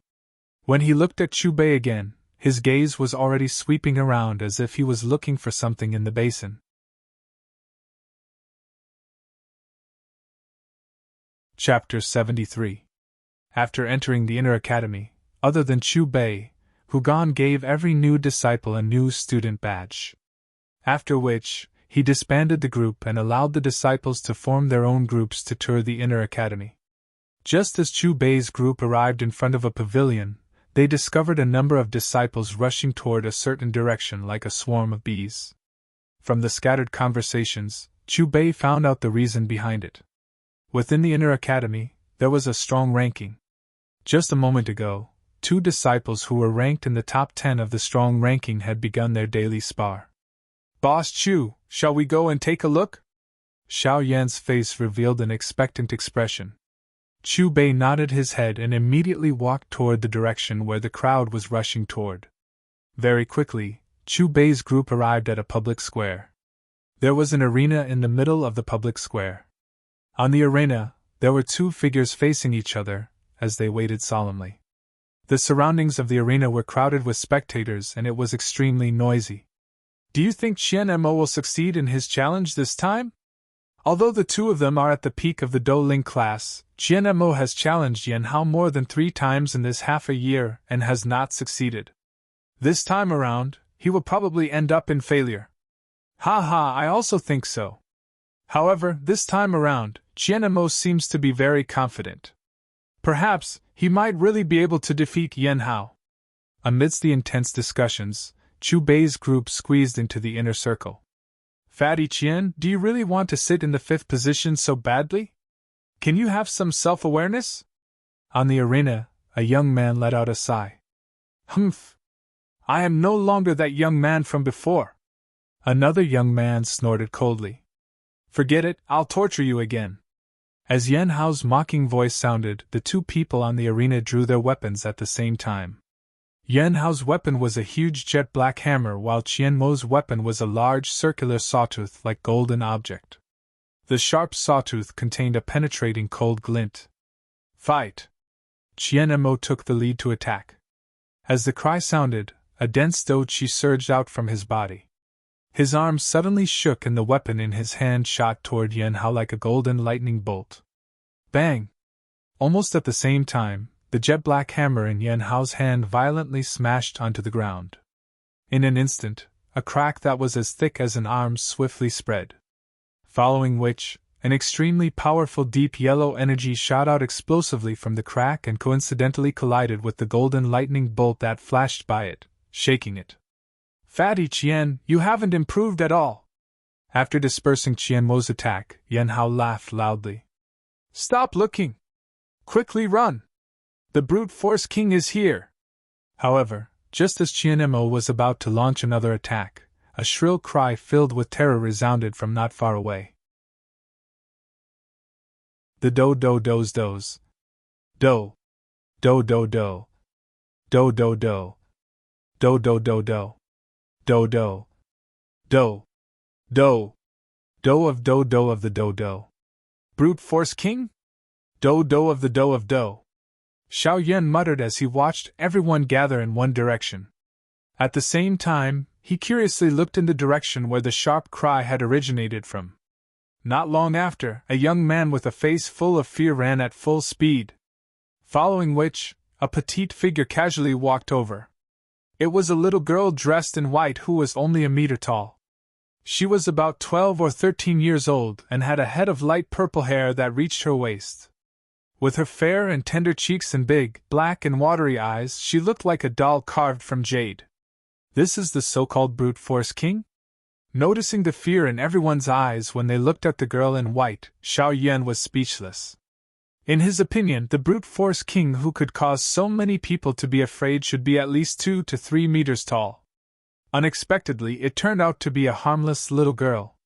When he looked at Chu Bei again, his gaze was already sweeping around as if he was looking for something in the basin. Chapter 73. After entering the inner academy, other than Chu Bei, Hugon gave every new disciple a new student badge. After which, he disbanded the group and allowed the disciples to form their own groups to tour the inner academy. Just as Chu Bei's group arrived in front of a pavilion, they discovered a number of disciples rushing toward a certain direction like a swarm of bees. From the scattered conversations, Chu Bei found out the reason behind it. Within the inner academy, there was a strong ranking. Just a moment ago, 2 disciples who were ranked in the top 10 of the strong ranking had begun their daily spar. "Boss Chu, shall we go and take a look?" Xiao Yan's face revealed an expectant expression. Chu Bei nodded his head and immediately walked toward the direction where the crowd was rushing toward. Very quickly, Chu Bei's group arrived at a public square. There was an arena in the middle of the public square. On the arena, there were 2 figures facing each other, as they waited solemnly. The surroundings of the arena were crowded with spectators and it was extremely noisy. "Do you think Qian Mo will succeed in his challenge this time? Although the 2 of them are at the peak of the Douling class, Qian Mo has challenged Yan Hao more than 3 times in this half a year and has not succeeded. This time around, he will probably end up in failure." "Ha ha, I also think so. However, this time around, Qian Mo seems to be very confident. Perhaps, he might really be able to defeat Yan Hao." Amidst the intense discussions, Chu Bei's group squeezed into the inner circle. "Fatty Qian, do you really want to sit in the 5th position so badly? Can you have some self-awareness?" On the arena, a young man let out a sigh. "Humph! I am no longer that young man from before." Another young man snorted coldly. "Forget it, I'll torture you again." As Yan Hao's mocking voice sounded, the 2 people on the arena drew their weapons at the same time. Yan Hao's weapon was a huge jet black hammer while Qian Mo's weapon was a large circular sawtooth-like golden object. The sharp sawtooth contained a penetrating cold glint. "Fight!" Qian Mo took the lead to attack. As the cry sounded, a dense doji surged out from his body. His arm suddenly shook and the weapon in his hand shot toward Yan Hao like a golden lightning bolt. Bang! Almost at the same time, the jet-black hammer in Yan Hao's hand violently smashed onto the ground. In an instant, a crack that was as thick as an arm swiftly spread. Following which, an extremely powerful deep yellow energy shot out explosively from the crack and coincidentally collided with the golden lightning bolt that flashed by it, shaking it. "Fatty Qian, you haven't improved at all." After dispersing Qian Mo's attack, Yan Hao laughed loudly. "Stop looking! Quickly run! The brute force king is here!" However, just as Qian Mo was about to launch another attack, a shrill cry filled with terror resounded from not far away. The do-do-dos does. Do. Do-do-do. Do-do-do. Do-do-do-do. Do-do. Do. Do. Do of do-do of the do-do. Brute force king? Do-do of the do of do. Xiao Yan muttered as he watched everyone gather in one direction. At the same time, he curiously looked in the direction where the sharp cry had originated from. Not long after, a young man with a face full of fear ran at full speed. Following which, a petite figure casually walked over. It was a little girl dressed in white who was only a meter tall. She was about 12 or 13 years old and had a head of light purple hair that reached her waist. With her fair and tender cheeks and big, black and watery eyes, she looked like a doll carved from jade. This is the so-called brute force king? Noticing the fear in everyone's eyes when they looked at the girl in white, Xiao Yan was speechless. In his opinion, the brute force king who could cause so many people to be afraid should be at least 2 to 3 meters tall. Unexpectedly, it turned out to be a harmless little girl.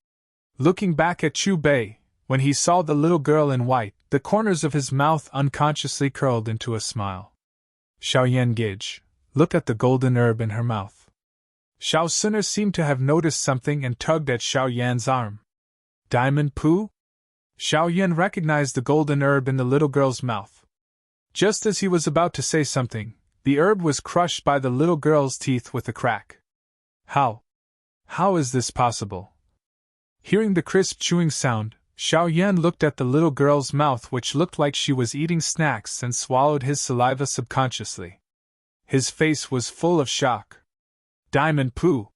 Looking back at Chu Bei, when he saw the little girl in white, the corners of his mouth unconsciously curled into a smile. Xiao Yan Gage looked at the golden herb in her mouth. Xiao Sunner seemed to have noticed something and tugged at Xiao Yan's arm. Diamond Poo? Xiao Yan recognized the golden herb in the little girl's mouth. Just as he was about to say something, the herb was crushed by the little girl's teeth with a crack. How? How is this possible? Hearing the crisp chewing sound, Xiao Yan looked at the little girl's mouth, which looked like she was eating snacks, and swallowed his saliva subconsciously. His face was full of shock. Diamond Poo.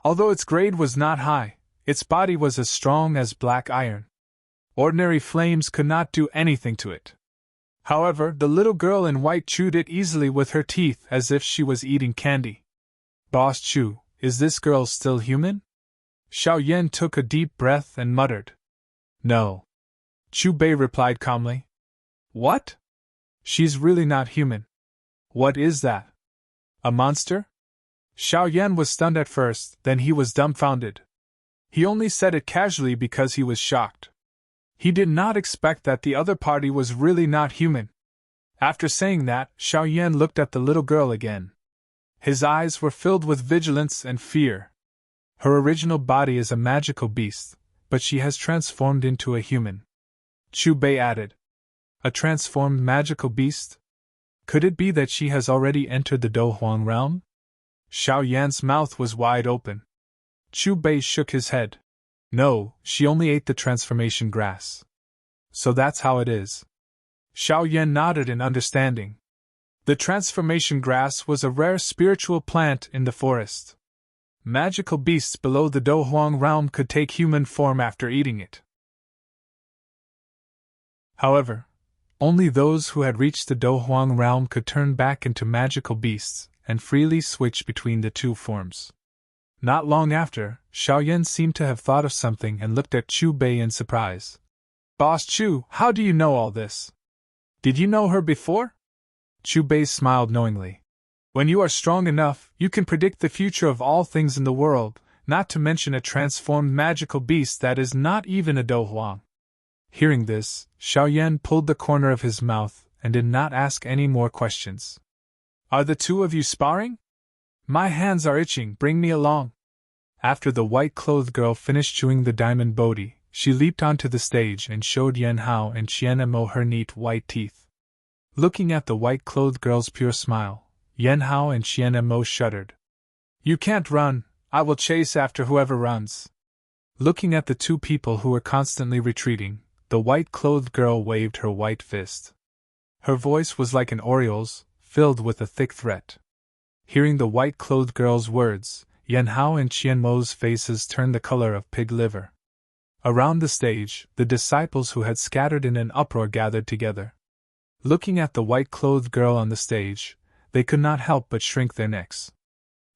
Although its grade was not high, its body was as strong as black iron. Ordinary flames could not do anything to it. However, the little girl in white chewed it easily with her teeth as if she was eating candy. Boss Chu, is this girl still human? Xiao Yan took a deep breath and muttered. No. Chu Bei replied calmly. What? She's really not human. What is that? A monster? Xiao Yan was stunned at first, then he was dumbfounded. He only said it casually because he was shocked. He did not expect that the other party was really not human. After saying that, Xiao Yan looked at the little girl again. His eyes were filled with vigilance and fear. Her original body is a magical beast, but she has transformed into a human. Chu Bei added. A transformed magical beast? Could it be that she has already entered the Do Huang realm? Xiao Yan's mouth was wide open. Chu Bei shook his head. No, she only ate the transformation grass. So that's how it is. Xiao Yan nodded in understanding. The transformation grass was a rare spiritual plant in the forest. Magical beasts below the Do Huang realm could take human form after eating it. However, only those who had reached the Do Huang realm could turn back into magical beasts and freely switch between the two forms. Not long after, Xiao Yan seemed to have thought of something and looked at Chu Bei in surprise. Boss Chu, how do you know all this? Did you know her before? Chu Bei smiled knowingly. When you are strong enough, you can predict the future of all things in the world, not to mention a transformed magical beast that is not even a Do Huang. Hearing this, Xiao Yan pulled the corner of his mouth and did not ask any more questions. Are the two of you sparring? My hands are itching, bring me along. After the white-clothed girl finished chewing the diamond bodhi, she leaped onto the stage and showed Yan Hao and Qian Mo her neat white teeth. Looking at the white-clothed girl's pure smile, Yan Hao and Qian Mo shuddered. You can't run, I will chase after whoever runs. Looking at the two people who were constantly retreating, the white-clothed girl waved her white fist. Her voice was like an oriole's, filled with a thick threat. Hearing the white-clothed girl's words, Yan Hao and Qian Mo's faces turned the color of pig liver. Around the stage, the disciples who had scattered in an uproar gathered together. Looking at the white-clothed girl on the stage, they could not help but shrink their necks.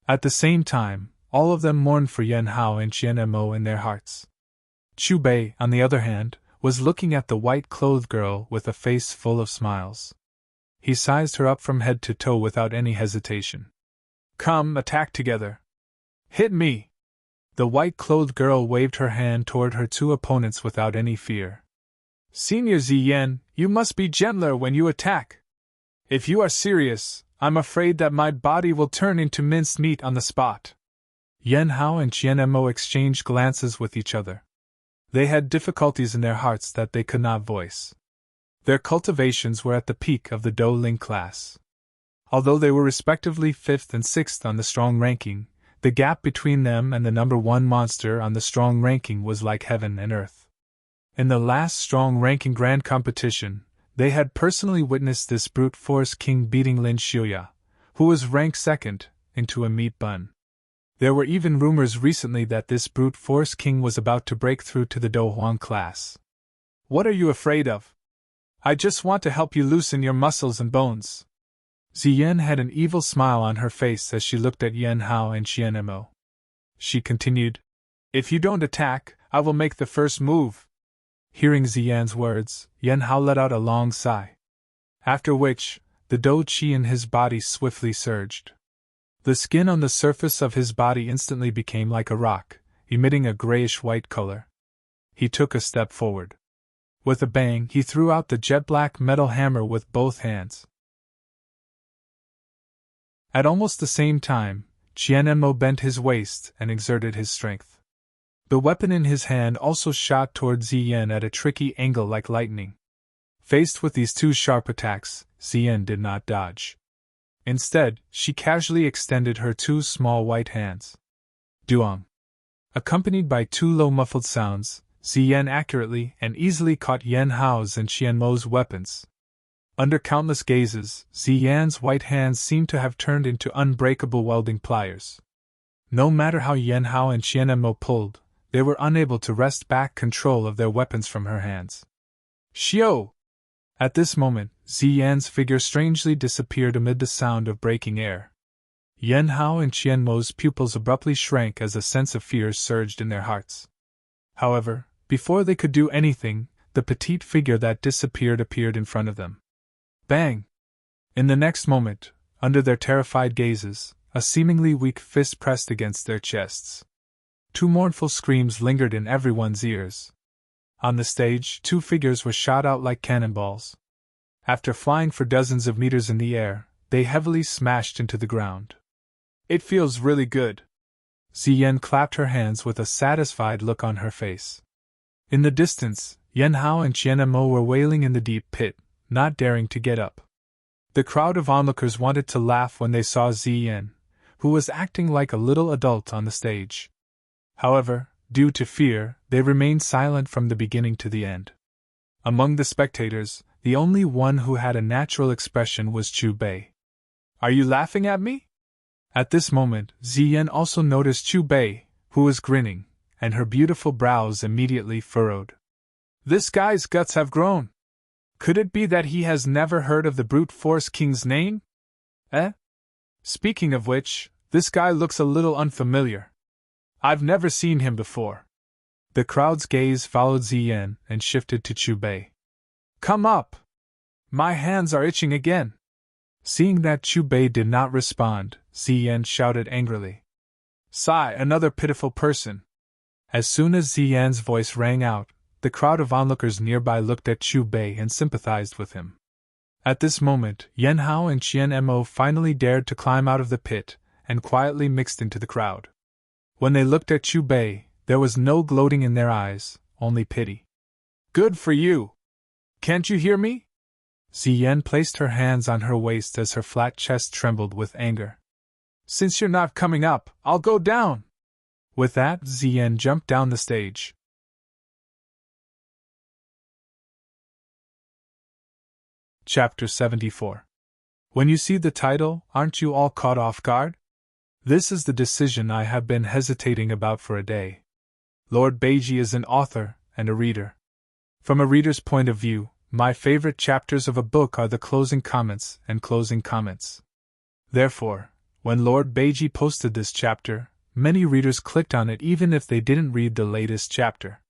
At the same time, all of them mourned for Yan Hao and Qian Mo in their hearts. Chu Bei, on the other hand, was looking at the white-clothed girl with a face full of smiles. He sized her up from head to toe without any hesitation. Come, attack together. Hit me! The white-clothed girl waved her hand toward her two opponents without any fear. Senior Ziyan, you must be gentler when you attack. If you are serious, I'm afraid that my body will turn into minced meat on the spot. Yan Hao and Qian Mo exchanged glances with each other. They had difficulties in their hearts that they could not voice. Their cultivations were at the peak of the Do Ling class. Although they were respectively 5th and 6th on the strong ranking, the gap between them and the number 1 monster on the strong ranking was like heaven and earth. In the last strong ranking grand competition, they had personally witnessed this brute force king beating Lin Xiuya, who was ranked 2nd, into a meat bun. There were even rumors recently that this brute force king was about to break through to the Do Huang class. What are you afraid of? I just want to help you loosen your muscles and bones. Ziyan had an evil smile on her face as she looked at Yan Hao and Qian Mo. She continued, If you don't attack, I will make the first move. Hearing Ziyan's words, Yan Hao let out a long sigh. After which, the Do Qi in his body swiftly surged. The skin on the surface of his body instantly became like a rock, emitting a grayish-white color. He took a step forward. With a bang, he threw out the jet-black metal hammer with both hands. At almost the same time, Qian Mo bent his waist and exerted his strength. The weapon in his hand also shot toward Ziyan at a tricky angle like lightning. Faced with these two sharp attacks, Ziyan did not dodge. Instead, she casually extended her two small white hands. Duong. Accompanied by two low muffled sounds, Ziyan accurately and easily caught Yan Hao's and Qian Mo's weapons. Under countless gazes, Ziyan's white hands seemed to have turned into unbreakable welding pliers. No matter how Yan Hao and Qian Mo pulled, they were unable to wrest back control of their weapons from her hands. Xiao! At this moment, Ziyan's figure strangely disappeared amid the sound of breaking air. Yen Hao and Qian Mo's pupils abruptly shrank as a sense of fear surged in their hearts. However, before they could do anything, the petite figure that disappeared appeared in front of them. Bang! In the next moment, under their terrified gazes, a seemingly weak fist pressed against their chests. Two mournful screams lingered in everyone's ears. On the stage, two figures were shot out like cannonballs. After flying for dozens of meters in the air, they heavily smashed into the ground. It feels really good. Ziyan clapped her hands with a satisfied look on her face. In the distance, Yen Hao and Qian Mo were wailing in the deep pit, not daring to get up. The crowd of onlookers wanted to laugh when they saw Ziyan, who was acting like a little adult on the stage. However, due to fear, they remained silent from the beginning to the end. Among the spectators, the only one who had a natural expression was Chu Bei. Are you laughing at me? At this moment, Ziyan also noticed Chu Bei, who was grinning, and her beautiful brows immediately furrowed. This guy's guts have grown. Could it be that he has never heard of the brute force king's name? Speaking of which, this guy looks a little unfamiliar. I've never seen him before. The crowd's gaze followed Ziyan and shifted to Chu Bei. Come up! My hands are itching again. Seeing that Chu Bei did not respond, Ziyan shouted angrily. Sigh, another pitiful person. As soon as Ziyan's voice rang out, the crowd of onlookers nearby looked at Chu Bei and sympathized with him. At this moment, Yen Hao and Qian Mo finally dared to climb out of the pit and quietly mixed into the crowd. When they looked at Chu Bei, there was no gloating in their eyes, only pity. Good for you! Can't you hear me? Ziyan placed her hands on her waist as her flat chest trembled with anger. Since you're not coming up, I'll go down! With that, Ziyan jumped down the stage. Chapter 74. When you see the title, aren't you all caught off guard? This is the decision I have been hesitating about for a day. Lord Beiji is an author and a reader. From a reader's point of view, my favorite chapters of a book are the closing comments and closing comments. Therefore, when Lord Beiji posted this chapter, many readers clicked on it even if they didn't read the latest chapter.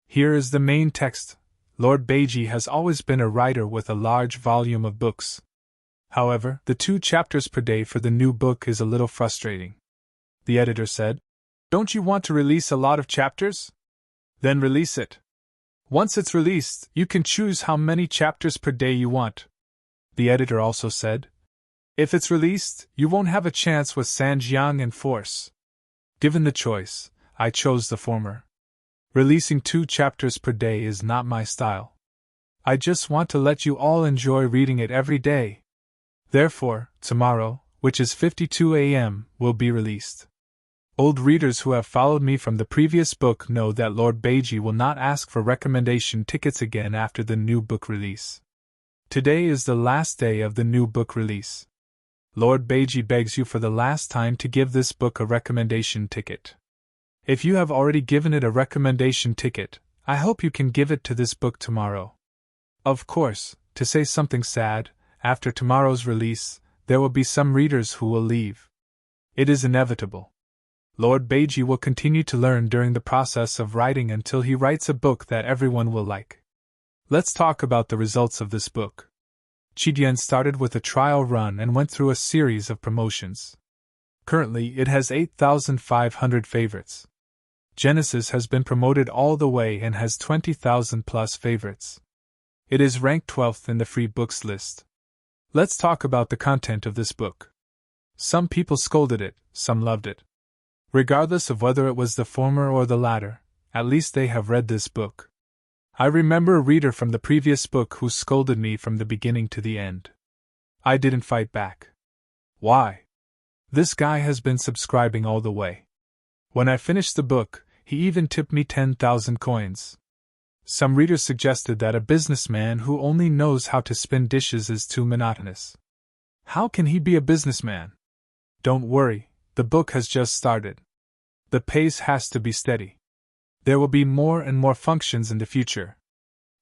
Here is the main text. Lord Beiji has always been a writer with a large volume of books. However, the 2 chapters per day for the new book is a little frustrating. The editor said, Don't you want to release a lot of chapters? Then release it. Once it's released, you can choose how many chapters per day you want. The editor also said, If it's released, you won't have a chance with Sanjiang and Force. Given the choice, I chose the former. Releasing 2 chapters per day is not my style. I just want to let you all enjoy reading it every day. Therefore, tomorrow, which is 52 a.m., will be released. Old readers who have followed me from the previous book know that Lord Beiji will not ask for recommendation tickets again after the new book release. Today is the last day of the new book release. Lord Beiji begs you for the last time to give this book a recommendation ticket. If you have already given it a recommendation ticket, I hope you can give it to this book tomorrow. Of course, to say something sad, after tomorrow's release, there will be some readers who will leave. It is inevitable. Lord Beiji will continue to learn during the process of writing until he writes a book that everyone will like. Let's talk about the results of this book. Qidian started with a trial run and went through a series of promotions. Currently, it has 8,500 favorites. Genesis has been promoted all the way and has 20,000 plus favorites. It is ranked 12th in the free books list. Let's talk about the content of this book. Some people scolded it, some loved it. Regardless of whether it was the former or the latter, at least they have read this book. I remember a reader from the previous book who scolded me from the beginning to the end. I didn't fight back. Why? This guy has been subscribing all the way. When I finished the book, he even tipped me 10,000 coins. Some readers suggested that a businessman who only knows how to spin dishes is too monotonous. How can he be a businessman? Don't worry, the book has just started. The pace has to be steady. There will be more and more functions in the future.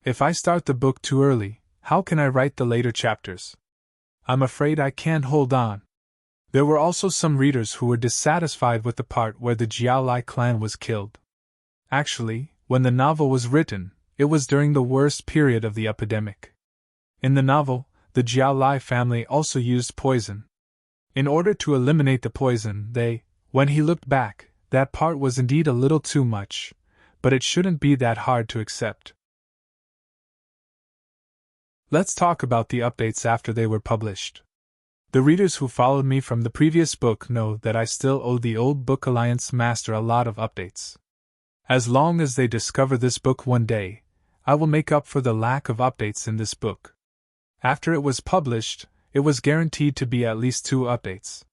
If I start the book too early, How can I write the later chapters? I'm afraid I can't hold on. There were also some readers who were dissatisfied with the part where the Jiaolai clan was killed. Actually, when the novel was written, it was during the worst period of the epidemic. In the novel, the Jiaolai family also used poison. In order to eliminate the poison, when he looked back, that part was indeed a little too much, but it shouldn't be that hard to accept. Let's talk about the updates after they were published. The readers who followed me from the previous book know that I still owe the Old Book Alliance Master a lot of updates. As long as they discover this book one day, I will make up for the lack of updates in this book. After it was published, it was guaranteed to be at least 2 updates.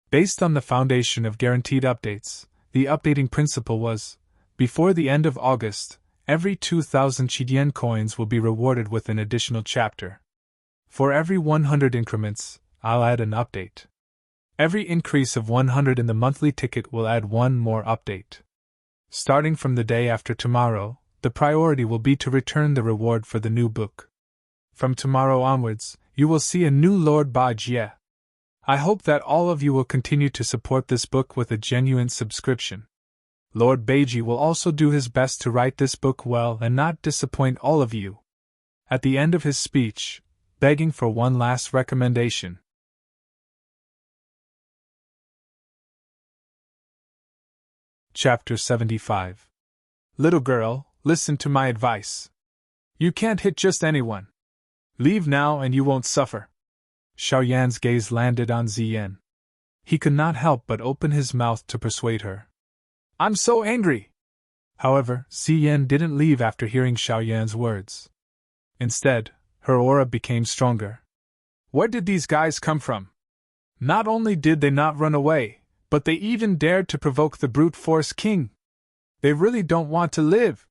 Based on the foundation of guaranteed updates, the updating principle was, before the end of August, every 2,000 Qidian coins will be rewarded with an additional chapter. For every 100 increments, I'll add an update. Every increase of 100 in the monthly ticket will add 1 more update. Starting from the day after tomorrow, the priority will be to return the reward for the new book. From tomorrow onwards, you will see a new Lord Ba Jie. I hope that all of you will continue to support this book with a genuine subscription. Lord Beiji will also do his best to write this book well and not disappoint all of you. At the end of his speech, begging for one last recommendation. Chapter 75. Little girl, listen to my advice. You can't hit just anyone. Leave now and you won't suffer. Xiaoyan's gaze landed on Ziyan. He could not help but open his mouth to persuade her. I'm so angry! However, Ziyan didn't leave after hearing Xiaoyan's words. Instead, her aura became stronger. Where did these guys come from? Not only did they not run away, but they even dared to provoke the brute force king. They really don't want to live.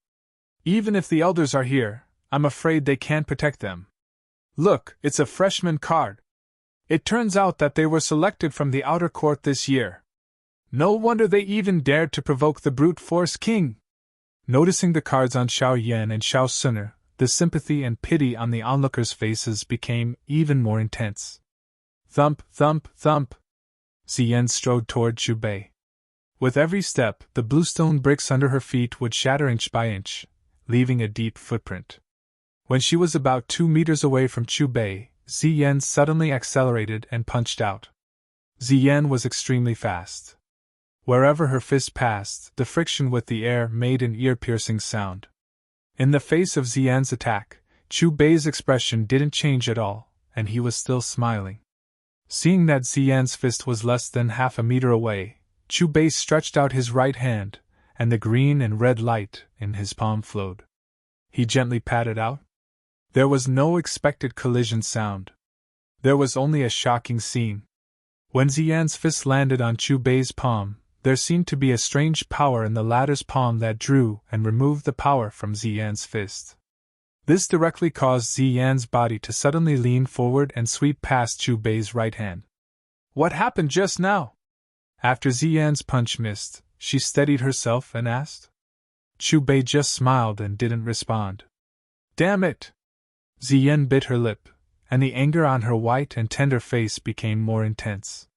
Even if the elders are here, I'm afraid they can't protect them. Look, it's a freshman card. It turns out that they were selected from the outer court this year. No wonder they even dared to provoke the brute force king. Noticing the cards on Xiao Yan and Xiao Suner, the sympathy and pity on the onlookers' faces became even more intense. Thump, thump, thump. Ziyan strode toward Chu Bei. With every step, the bluestone bricks under her feet would shatter inch by inch, leaving a deep footprint. When she was about 2 meters away from Chu Bei, Ziyan suddenly accelerated and punched out. Ziyan was extremely fast. Wherever her fist passed, the friction with the air made an ear-piercing sound. In the face of Ziyan's attack, Chu Bei's expression didn't change at all, and he was still smiling. Seeing that Ziyan's fist was less than half a meter away, Chu Bei stretched out his right hand, and the green and red light in his palm flowed. He gently patted out. There was no expected collision sound. There was only a shocking scene. When Ziyan's fist landed on Chu Bei's palm, there seemed to be a strange power in the latter's palm that drew and removed the power from Ziyan's fist. This directly caused Ziyan's body to suddenly lean forward and sweep past Chu Bei's right hand. What happened just now? After Ziyan's punch missed, she steadied herself and asked. Chu Bei just smiled and didn't respond. Damn it! Ziyan bit her lip, and the anger on her white and tender face became more intense.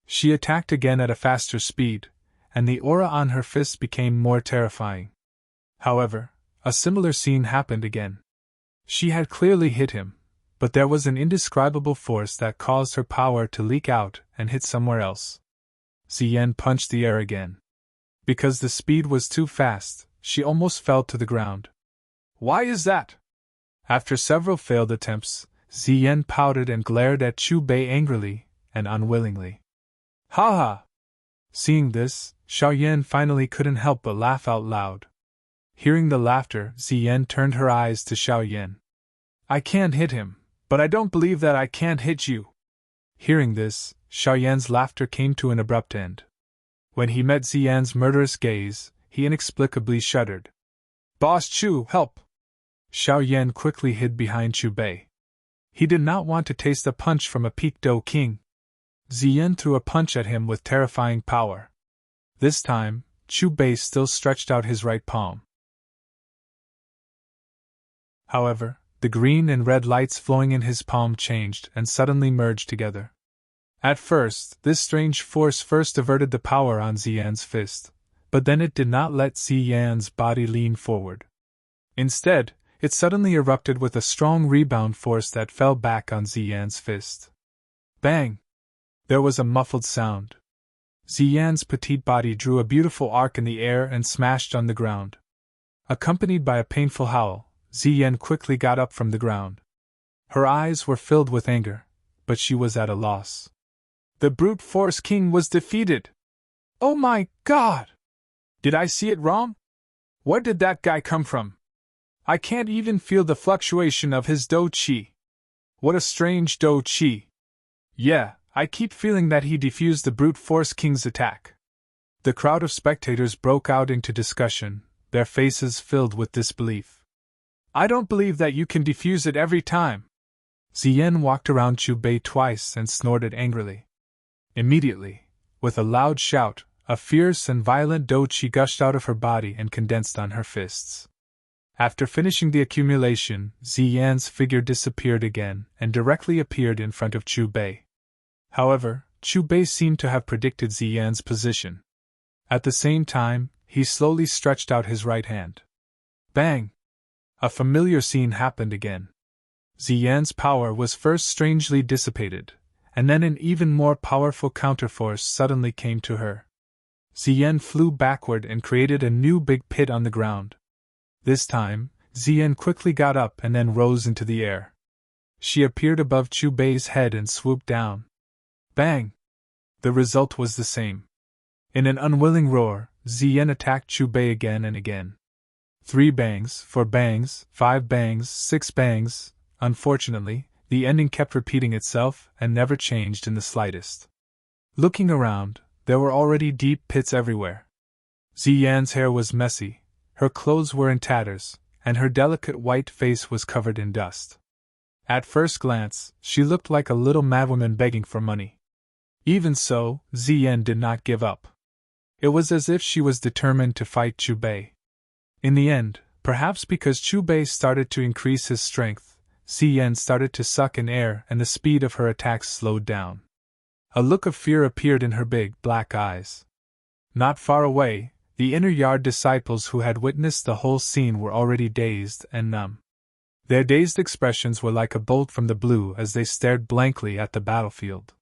She attacked again at a faster speed, and the aura on her fist became more terrifying. However, a similar scene happened again. She had clearly hit him, but there was an indescribable force that caused her power to leak out and hit somewhere else. Ziyan punched the air again. Because the speed was too fast, she almost fell to the ground. Why is that? After several failed attempts, Ziyan pouted and glared at Chu Bei angrily and unwillingly. Ha ha! Seeing this, Xiaoyan finally couldn't help but laugh out loud. Hearing the laughter, Ziyan turned her eyes to Xiaoyan. I can't hit him, but I don't believe that I can't hit you. Hearing this, Xiaoyan's laughter came to an abrupt end. When he met Ziyan's murderous gaze, he inexplicably shuddered. Boss Chu, help! Xiaoyan quickly hid behind Chu Bei. He did not want to taste a punch from a Pekdo king. Ziyan threw a punch at him with terrifying power. This time, Chu Bei still stretched out his right palm. However, the green and red lights flowing in his palm changed and suddenly merged together. At first, this strange force first averted the power on Ziyan's fist, but then it did not let Ziyan's body lean forward. Instead, it suddenly erupted with a strong rebound force that fell back on Ziyan's fist. Bang! There was a muffled sound. Ziyan's petite body drew a beautiful arc in the air and smashed on the ground. Accompanied by a painful howl, Ziyan quickly got up from the ground. Her eyes were filled with anger, but she was at a loss. The brute force king was defeated! Oh my God! Did I see it wrong? Where did that guy come from? I can't even feel the fluctuation of his do chi. What a strange do chi. Yeah, I keep feeling that he defused the brute force king's attack. The crowd of spectators broke out into discussion, their faces filled with disbelief. I don't believe that you can defuse it every time. Ziyan walked around Chu Bei twice and snorted angrily. Immediately, with a loud shout, a fierce and violent do chi gushed out of her body and condensed on her fists. After finishing the accumulation, Ziyan's figure disappeared again and directly appeared in front of Chu Bei. However, Chu Bei seemed to have predicted Ziyan's position. At the same time, he slowly stretched out his right hand. Bang! A familiar scene happened again. Ziyan's power was first strangely dissipated, and then an even more powerful counterforce suddenly came to her. Ziyan flew backward and created a new big pit on the ground. This time, Ziyan quickly got up and then rose into the air. She appeared above Chu Bei's head and swooped down. Bang! The result was the same. In an unwilling roar, Ziyan attacked Chu Bei again and again. 3 bangs, 4 bangs, 5 bangs, 6 bangs. Unfortunately, the ending kept repeating itself and never changed in the slightest. Looking around, there were already deep pits everywhere. Ziyan's hair was messy, her clothes were in tatters, and her delicate white face was covered in dust. At first glance, she looked like a little madwoman begging for money. Even so, Ziyan did not give up. It was as if she was determined to fight Chu Bei. In the end, perhaps because Chu Bei started to increase his strength, Ziyan started to suck in air and the speed of her attacks slowed down. A look of fear appeared in her big, black eyes. Not far away, the inner yard disciples who had witnessed the whole scene were already dazed and numb. Their dazed expressions were like a bolt from the blue as they stared blankly at the battlefield.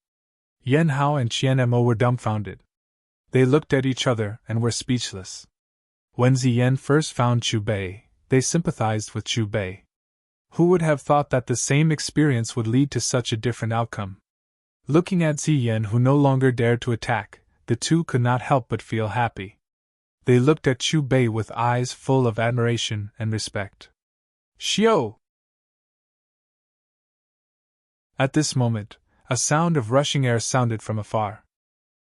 Yen Hao and Qian Mo were dumbfounded. They looked at each other and were speechless. When Ziyan first found Chu Bei, they sympathized with Chu Bei. Who would have thought that the same experience would lead to such a different outcome? Looking at Ziyan, who no longer dared to attack, the two could not help but feel happy. They looked at Chu Bei with eyes full of admiration and respect. Xiao! At this moment, a sound of rushing air sounded from afar.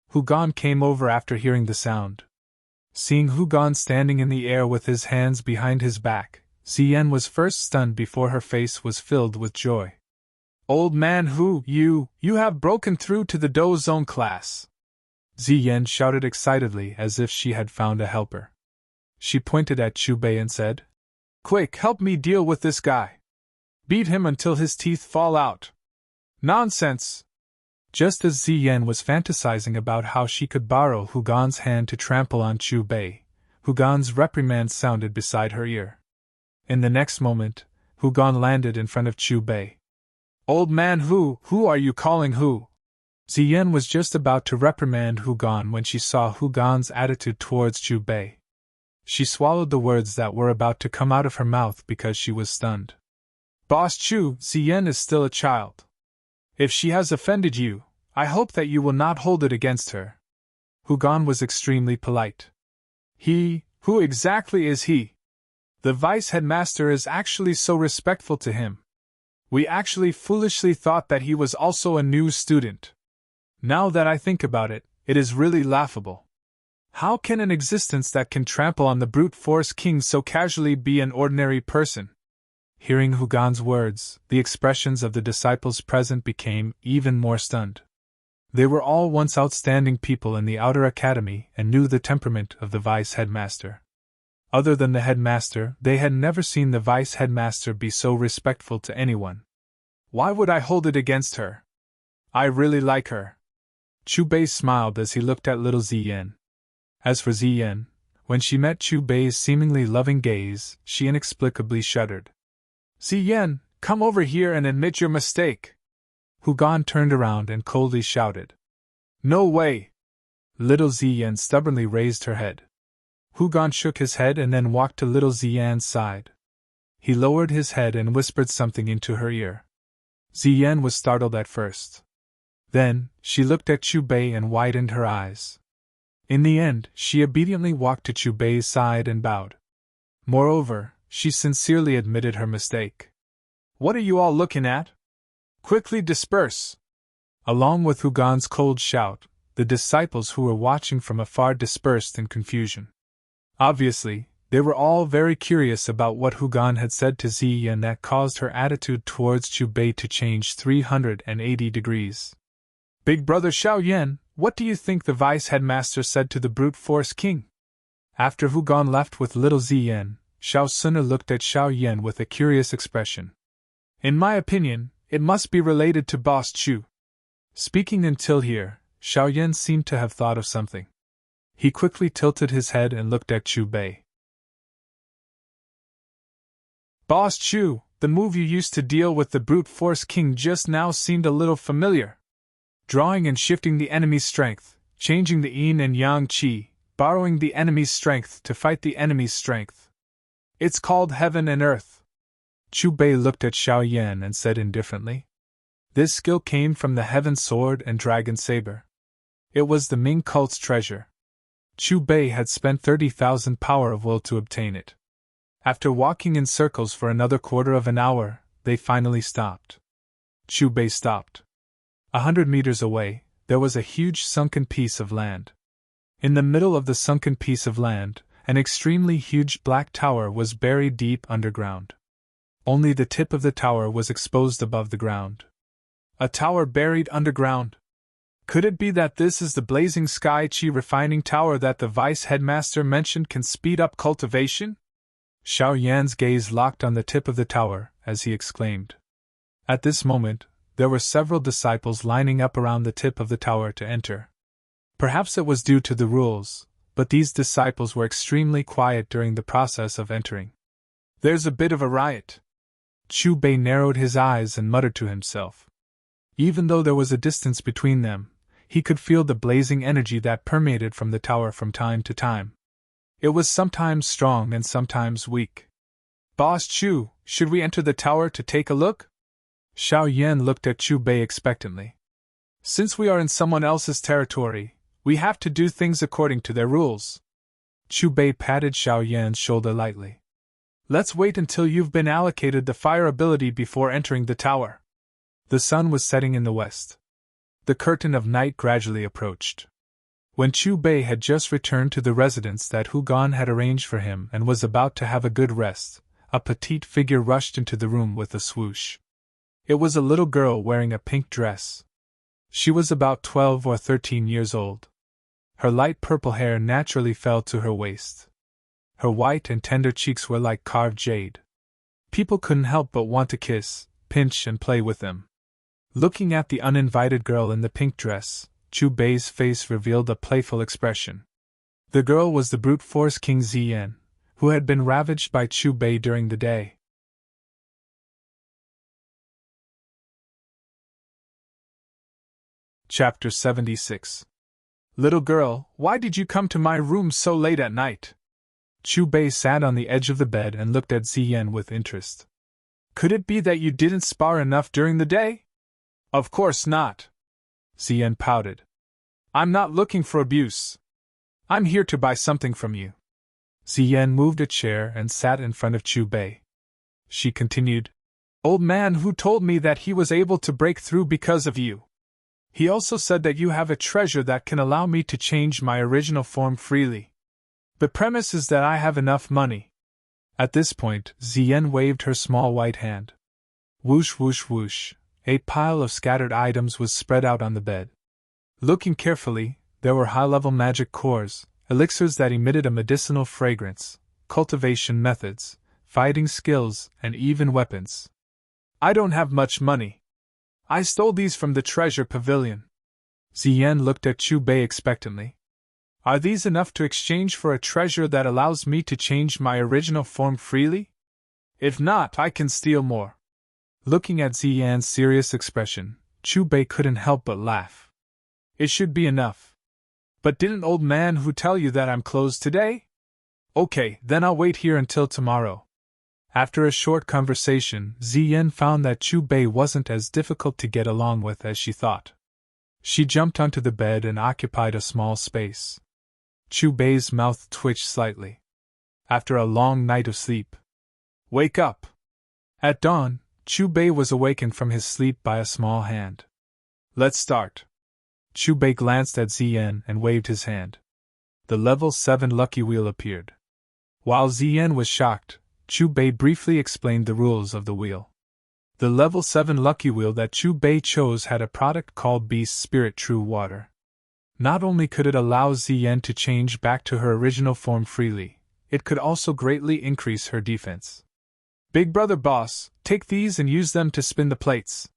Hu Gan came over after hearing the sound. Seeing Hu Gan standing in the air with his hands behind his back, Ziyan was first stunned before her face was filled with joy. Old man Hu, you have broken through to the Do Zone class! Ziyan shouted excitedly as if she had found a helper. She pointed at Chu Bei and said, Quick, help me deal with this guy. Beat him until his teeth fall out. Nonsense! Just as Ziyan was fantasizing about how she could borrow Hu Gan's hand to trample on Chu Bei, Hu Gan's reprimand sounded beside her ear. In the next moment, Hu Gan landed in front of Chu Bei. Old man who are you calling who? Ziyan was just about to reprimand Hu Gan when she saw Hu Gan's attitude towards Chu Bei. She swallowed the words that were about to come out of her mouth because she was stunned. Boss Chu, Ziyan is still a child. If she has offended you, I hope that you will not hold it against her. Hu Gan was extremely polite. Who exactly is he? The vice headmaster is actually so respectful to him. We actually foolishly thought that he was also a new student. Now that I think about it, it is really laughable. How can an existence that can trample on the brute force king so casually be an ordinary person? Hearing Hu Gan's words, the expressions of the disciples present became even more stunned. They were all once outstanding people in the outer academy and knew the temperament of the vice headmaster. Other than the headmaster, they had never seen the vice headmaster be so respectful to anyone. Why would I hold it against her? I really like her. Chu Bei smiled as he looked at little Ziyan. As for Ziyan, when she met Chu Bei's seemingly loving gaze, she inexplicably shuddered. Ziyan, come over here and admit your mistake. Hu Gan turned around and coldly shouted. No way! Little Ziyan stubbornly raised her head. Hu Gan shook his head and then walked to little Ziyan's side. He lowered his head and whispered something into her ear. Ziyan was startled at first. Then, she looked at Chu Bei and widened her eyes. In the end, she obediently walked to Chu Bei's side and bowed. Moreover, she sincerely admitted her mistake. What are you all looking at? Quickly disperse! Along with Hu Gan's cold shout, the disciples who were watching from afar dispersed in confusion. Obviously, they were all very curious about what Hu Gan had said to Ziyan that caused her attitude towards Chu Bei to change 380 degrees. Big brother Xiaoyan, what do you think the vice headmaster said to the brute force king? After Hu Gan left with little Ziyan, Xiao Suna looked at Xiaoyan with a curious expression. In my opinion, it must be related to Boss Chu. Speaking until here, Xiaoyan seemed to have thought of something. He quickly tilted his head and looked at Chu Bei. Boss Chu, the move you used to deal with the brute force king just now seemed a little familiar. Drawing and shifting the enemy's strength, changing the yin and yang qi, borrowing the enemy's strength to fight the enemy's strength. It's called heaven and earth. Chu Bei looked at Xiaoyan and said indifferently. This skill came from the heaven sword and dragon saber. It was the Ming cult's treasure. Chu Bei had spent 30,000 power of will to obtain it. After walking in circles for another quarter of an hour, they finally stopped. Chu Bei stopped. 100 meters away, there was a huge sunken piece of land. In the middle of the sunken piece of land, an extremely huge black tower was buried deep underground. Only the tip of the tower was exposed above the ground. A tower buried underground? Could it be that this is the blazing sky qi refining tower that the vice headmaster mentioned can speed up cultivation? Xiaoyan's gaze locked on the tip of the tower, as he exclaimed. At this moment, there were several disciples lining up around the tip of the tower to enter. Perhaps it was due to the rules, but these disciples were extremely quiet during the process of entering. There's a bit of a riot. Chu Bei narrowed his eyes and muttered to himself. Even though there was a distance between them, he could feel the blazing energy that permeated from the tower from time to time. It was sometimes strong and sometimes weak. Boss Chu, should we enter the tower to take a look? Xiaoyan looked at Chu Bei expectantly. Since we are in someone else's territory, we have to do things according to their rules. Chu Bei patted Xiaoyan's shoulder lightly. Let's wait until you've been allocated the fire ability before entering the tower. The sun was setting in the west. The curtain of night gradually approached. When Chu Bei had just returned to the residence that Hu Gan had arranged for him and was about to have a good rest, a petite figure rushed into the room with a swoosh. It was a little girl wearing a pink dress. She was about 12 or 13 years old. Her light purple hair naturally fell to her waist. Her white and tender cheeks were like carved jade. People couldn't help but want to kiss, pinch, and play with them. Looking at the uninvited girl in the pink dress, Chu Bei's face revealed a playful expression. The girl was the brute force King Ziyan, who had been ravaged by Chu Bei during the day. Chapter 76. Little girl, why did you come to my room so late at night? Chu Bei sat on the edge of the bed and looked at Ziyan with interest. Could it be that you didn't spar enough during the day? Of course not. Ziyan pouted. I'm not looking for abuse. I'm here to buy something from you. Ziyan moved a chair and sat in front of Chu Bei. She continued, Old man who told me that he was able to break through because of you. He also said that you have a treasure that can allow me to change my original form freely. The premise is that I have enough money. At this point, Ziyan waved her small white hand. Whoosh whoosh whoosh. A pile of scattered items was spread out on the bed. Looking carefully, there were high-level magic cores, elixirs that emitted a medicinal fragrance, cultivation methods, fighting skills, and even weapons. I don't have much money. I stole these from the treasure pavilion. Ziyan looked at Chu Bei expectantly. Are these enough to exchange for a treasure that allows me to change my original form freely? If not, I can steal more. Looking at Ziyan's serious expression, Chu Bei couldn't help but laugh. It should be enough. But didn't old man who tell you that I'm closed today? Okay, then I'll wait here until tomorrow. After a short conversation, Ziyan found that Chu Bei wasn't as difficult to get along with as she thought. She jumped onto the bed and occupied a small space. Chu Bei's mouth twitched slightly. After a long night of sleep. Wake up! At dawn, Chu Bei was awakened from his sleep by a small hand. Let's start. Chu Bei glanced at Ziyan and waved his hand. The level 7 lucky wheel appeared. While Ziyan was shocked, Chu Bei briefly explained the rules of the wheel. The level 7 lucky wheel that Chu Bei chose had a product called Beast Spirit True Water. Not only could it allow Ziyan to change back to her original form freely, it could also greatly increase her defense. Big brother boss, take these and use them to spin the plates.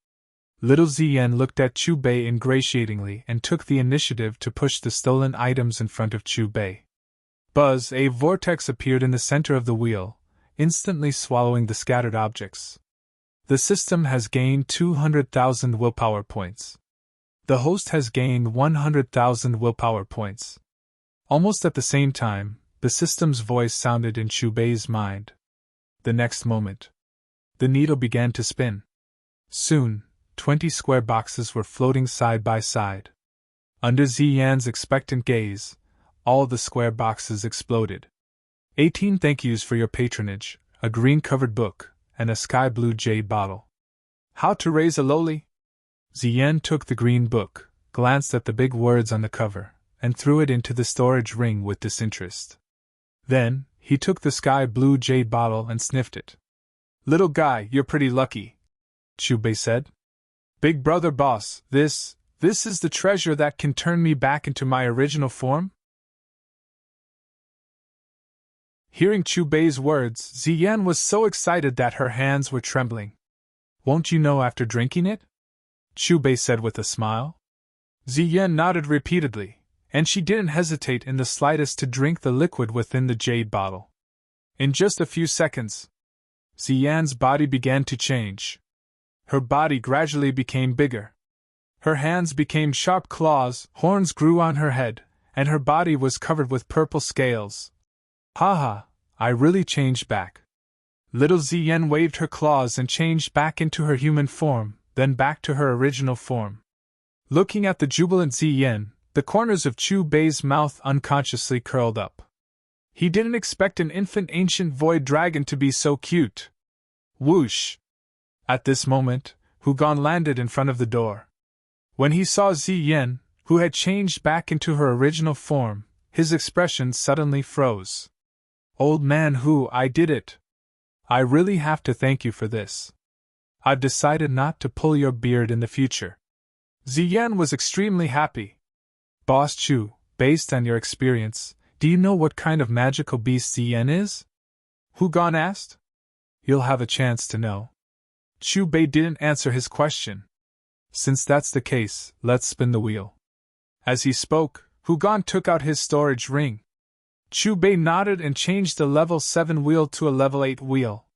Little Ziyan looked at Chu Bei ingratiatingly and took the initiative to push the stolen items in front of Chu Bei. Buzz, a vortex appeared in the center of the wheel, instantly swallowing the scattered objects. The system has gained 200,000 willpower points. The host has gained 100,000 willpower points. Almost at the same time, the system's voice sounded in Chu Bei's mind. The next moment, the needle began to spin. Soon, 20 square boxes were floating side by side. Under Ziyan's expectant gaze, all the square boxes exploded. 18 thank yous for your patronage, a green-covered book, and a sky-blue jade bottle. How to raise a loli? Ziyan took the green book, glanced at the big words on the cover, and threw it into the storage ring with disinterest. Then, he took the sky-blue jade bottle and sniffed it. Little guy, you're pretty lucky, Chu Bei said. Big brother boss, this is the treasure that can turn me back into my original form? Hearing Chu Bei's words, Ziyan was so excited that her hands were trembling. Won't you know after drinking it? Chu Bei said with a smile. Ziyan nodded repeatedly, and she didn't hesitate in the slightest to drink the liquid within the jade bottle. In just a few seconds, Ziyan's body began to change. Her body gradually became bigger. Her hands became sharp claws, horns grew on her head, and her body was covered with purple scales. Haha, I really changed back. Little Ziyan waved her claws and changed back into her human form, then back to her original form. Looking at the jubilant Ziyan, the corners of Chu Bei's mouth unconsciously curled up. He didn't expect an infant ancient void dragon to be so cute. Whoosh! At this moment, Hugon landed in front of the door. When he saw Ziyan, who had changed back into her original form, his expression suddenly froze. Old man Hu, I did it. I really have to thank you for this. I've decided not to pull your beard in the future. Ziyan was extremely happy. Boss Chu, based on your experience, do you know what kind of magical beast Ziyan is? Hugon asked. You'll have a chance to know. Chu Bei didn't answer his question. Since that's the case, let's spin the wheel. As he spoke, Hugon took out his storage ring. Chu Bei nodded and changed the level 7 wheel to a level 8 wheel.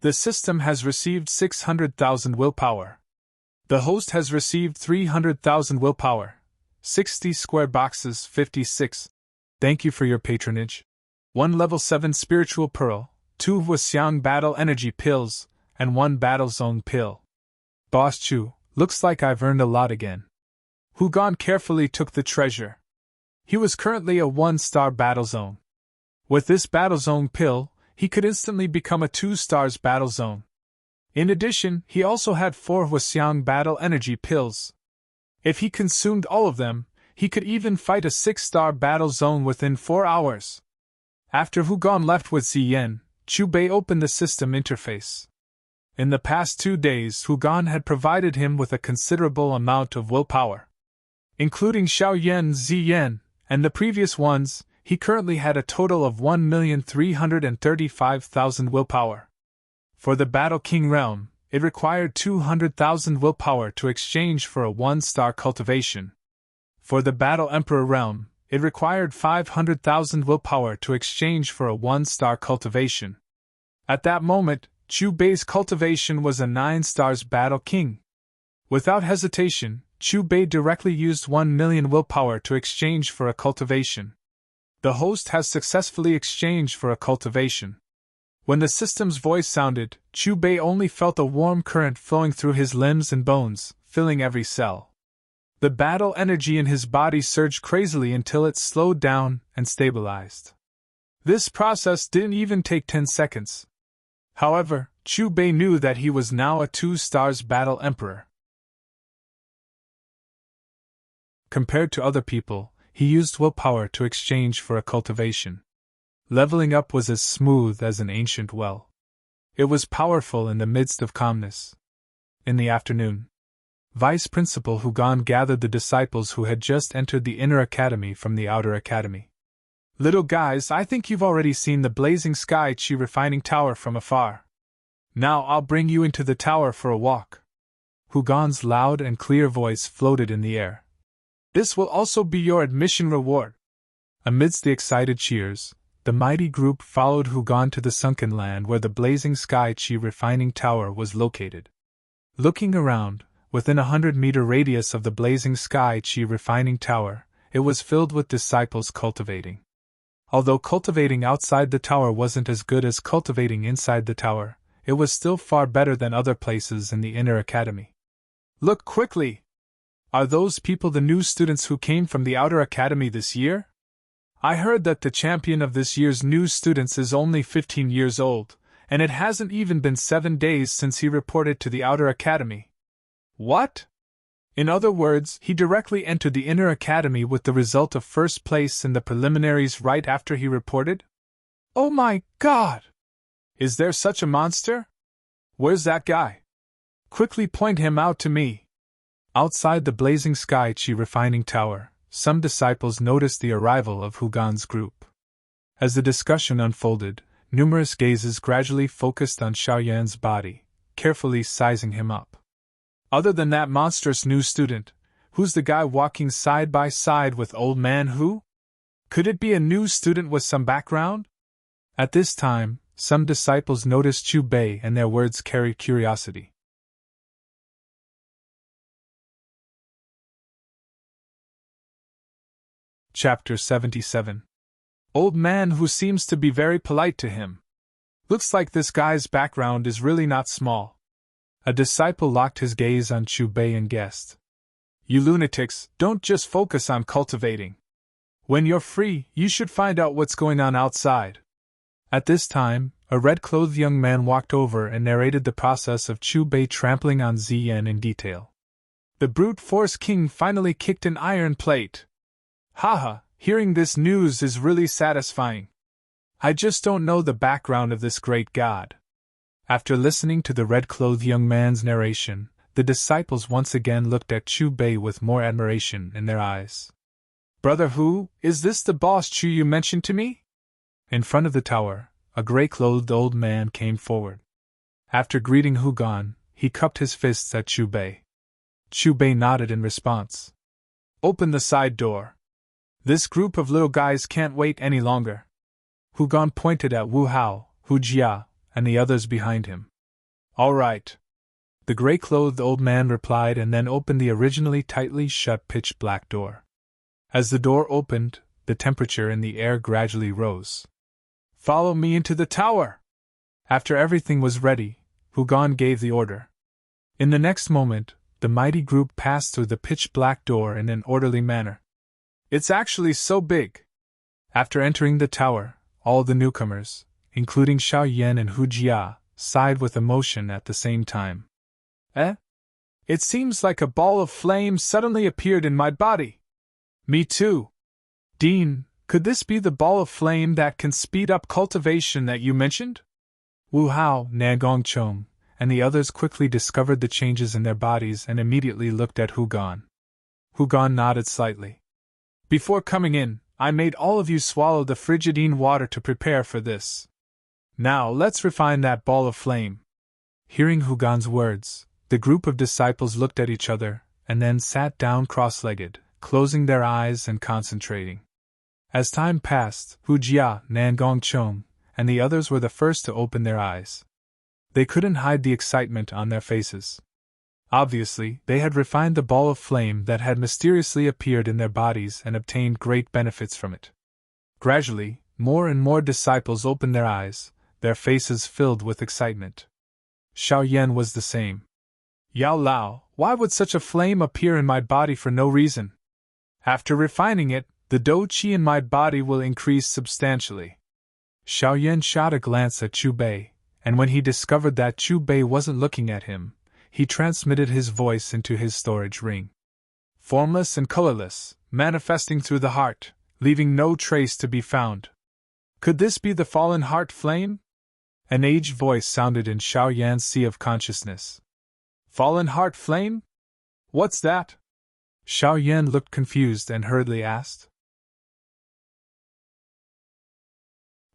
The system has received 600,000 willpower. The host has received 300,000 willpower. 60 square boxes, 56. Thank you for your patronage. 1 level 7 spiritual pearl, 2 Wuxiang battle energy pills, and 1 battle zone pill. Boss Chu, looks like I've earned a lot again. Hugon carefully took the treasure. He was currently a 1-star battle zone. With this battle zone pill, he could instantly become a 2 stars battle zone. In addition, he also had 4 Wuxiang battle energy pills. If he consumed all of them, he could even fight a 6-star battle zone within 4 hours. After Hugon left with Ziyan, Chu Bei opened the system interface. In the past 2 days, Hugon had provided him with a considerable amount of willpower. Including Xiaoyan, Ziyan, and the previous ones, he currently had a total of 1,335,000 willpower. For the Battle King realm, it required 200,000 willpower to exchange for a 1-star cultivation. For the Battle Emperor realm, it required 500,000 willpower to exchange for a 1-star cultivation. At that moment, Chu Bei's cultivation was a 9 stars Battle King. Without hesitation, Chu Bei directly used 1 million willpower to exchange for a cultivation. The host has successfully exchanged for a cultivation. When the system's voice sounded, Chu Bei only felt a warm current flowing through his limbs and bones, filling every cell. The battle energy in his body surged crazily until it slowed down and stabilized. This process didn't even take 10 seconds. However, Chu Bei knew that he was now a 2 stars Battle Emperor. Compared to other people, he used willpower to exchange for a cultivation. Leveling up was as smooth as an ancient well. It was powerful in the midst of calmness. In the afternoon, Vice Principal Hugon gathered the disciples who had just entered the inner academy from the outer academy. Little guys, I think you've already seen the blazing sky Qi refining tower from afar. Now I'll bring you into the tower for a walk. Hugon's loud and clear voice floated in the air. This will also be your admission reward. Amidst the excited cheers, the mighty group followed Hugon to the sunken land where the blazing sky Qi refining tower was located. Looking around, within a 100-meter radius of the blazing sky Qi refining tower, it was filled with disciples cultivating. Although cultivating outside the tower wasn't as good as cultivating inside the tower, it was still far better than other places in the inner academy. Look quickly! Are those people the new students who came from the outer academy this year? I heard that the champion of this year's new students is only 15 years old, and it hasn't even been 7 days since he reported to the outer academy. What? In other words, he directly entered the inner academy with the result of first place in the preliminaries right after he reported? Oh my God! Is there such a monster? Where's that guy? Quickly point him out to me. Outside the blazing sky Qi refining tower, some disciples noticed the arrival of Hugon's group. As the discussion unfolded, numerous gazes gradually focused on Xiaoyan's body, carefully sizing him up. Other than that monstrous new student, who's the guy walking side by side with old man Hu? Could it be a new student with some background? At this time, some disciples noticed Chu Bei and their words carried curiosity. Chapter 77. Old man who seems to be very polite to him. Looks like this guy's background is really not small. A disciple locked his gaze on Chu Bei and guessed. You lunatics, don't just focus on cultivating. When you're free, you should find out what's going on outside. At this time, a red-clothed young man walked over and narrated the process of Chu Bei trampling on Ziyan in detail. The brute force king finally kicked an iron plate. Haha, hearing this news is really satisfying. I just don't know the background of this great god. After listening to the red-clothed young man's narration, the disciples once again looked at Chu Bei with more admiration in their eyes. Brother Hu, is this the boss Chu you mentioned to me? In front of the tower, a gray-clothed old man came forward. After greeting Hugon, he cupped his fists at Chu Bei. Chu Bei nodded in response. Open the side door. This group of little guys can't wait any longer. Hugon pointed at Wu Hao, Hu Jia, and the others behind him. All right. The gray-clothed old man replied and then opened the originally tightly shut pitch-black door. As the door opened, the temperature in the air gradually rose. Follow me into the tower! After everything was ready, Hugon gave the order. In the next moment, the mighty group passed through the pitch-black door in an orderly manner. It's actually so big. After entering the tower, all the newcomers, including Xiaoyan and Hu Jia, sighed with emotion at the same time. It seems like a ball of flame suddenly appeared in my body. Me too. Dean, could this be the ball of flame that can speed up cultivation that you mentioned? Wu Hao, Nagong Chong, and the others quickly discovered the changes in their bodies and immediately looked at Hugon. Hugon nodded slightly. Before coming in, I made all of you swallow the frigidine water to prepare for this. Now let's refine that ball of flame. Hearing Hugon's words, the group of disciples looked at each other, and then sat down cross-legged, closing their eyes and concentrating. As time passed, Hu Jia, Nan Gongcheng, and the others were the first to open their eyes. They couldn't hide the excitement on their faces. Obviously, they had refined the ball of flame that had mysteriously appeared in their bodies and obtained great benefits from it. Gradually, more and more disciples opened their eyes, their faces filled with excitement. Xiao Yan was the same. Yao Lao, why would such a flame appear in my body for no reason? After refining it, the dou qi in my body will increase substantially. Xiao Yan shot a glance at Chu Bei, and when he discovered that Chu Bei wasn't looking at him, he transmitted his voice into his storage ring. Formless and colorless, manifesting through the heart, leaving no trace to be found. Could this be the fallen heart flame? An aged voice sounded in Xiao Yan's sea of consciousness. Fallen heart flame? What's that? Xiao Yan looked confused and hurriedly asked.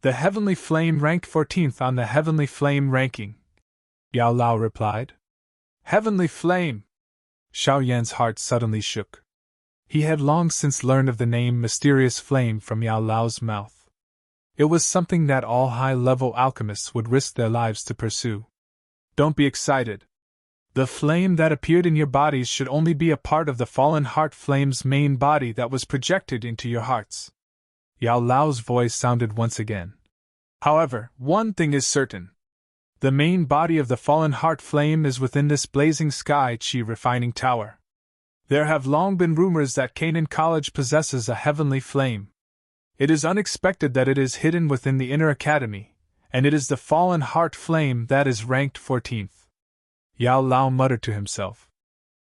The heavenly flame ranked 14th on the heavenly flame ranking, Yao Lao replied. Heavenly flame! Xiao Yan's heart suddenly shook. He had long since learned of the name Mysterious Flame from Yao Lao's mouth. It was something that all high-level alchemists would risk their lives to pursue. Don't be excited. The flame that appeared in your bodies should only be a part of the fallen heart flame's main body that was projected into your hearts. Yao Lao's voice sounded once again. However, one thing is certain. The main body of the fallen heart flame is within this blazing sky qi refining tower. There have long been rumors that Canaan College possesses a heavenly flame. It is unexpected that it is hidden within the inner academy, and it is the fallen heart flame that is ranked 14th. Yao Lao muttered to himself.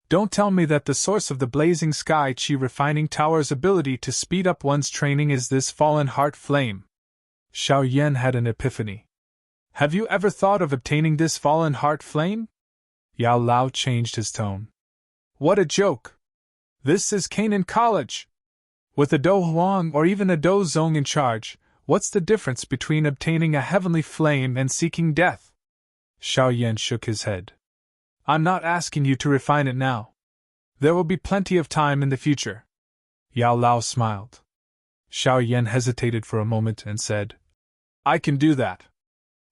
Don't tell me that the source of the blazing sky qi refining tower's ability to speed up one's training is this fallen heart flame. Xiao Yan had an epiphany. Have you ever thought of obtaining this fallen heart flame? Yao Lao changed his tone. What a joke! This is Canaan College! With a Do Huang or even a Do Zong in charge, what's the difference between obtaining a heavenly flame and seeking death? Xiao Yan shook his head. I'm not asking you to refine it now. There will be plenty of time in the future. Yao Lao smiled. Xiao Yan hesitated for a moment and said, I can do that.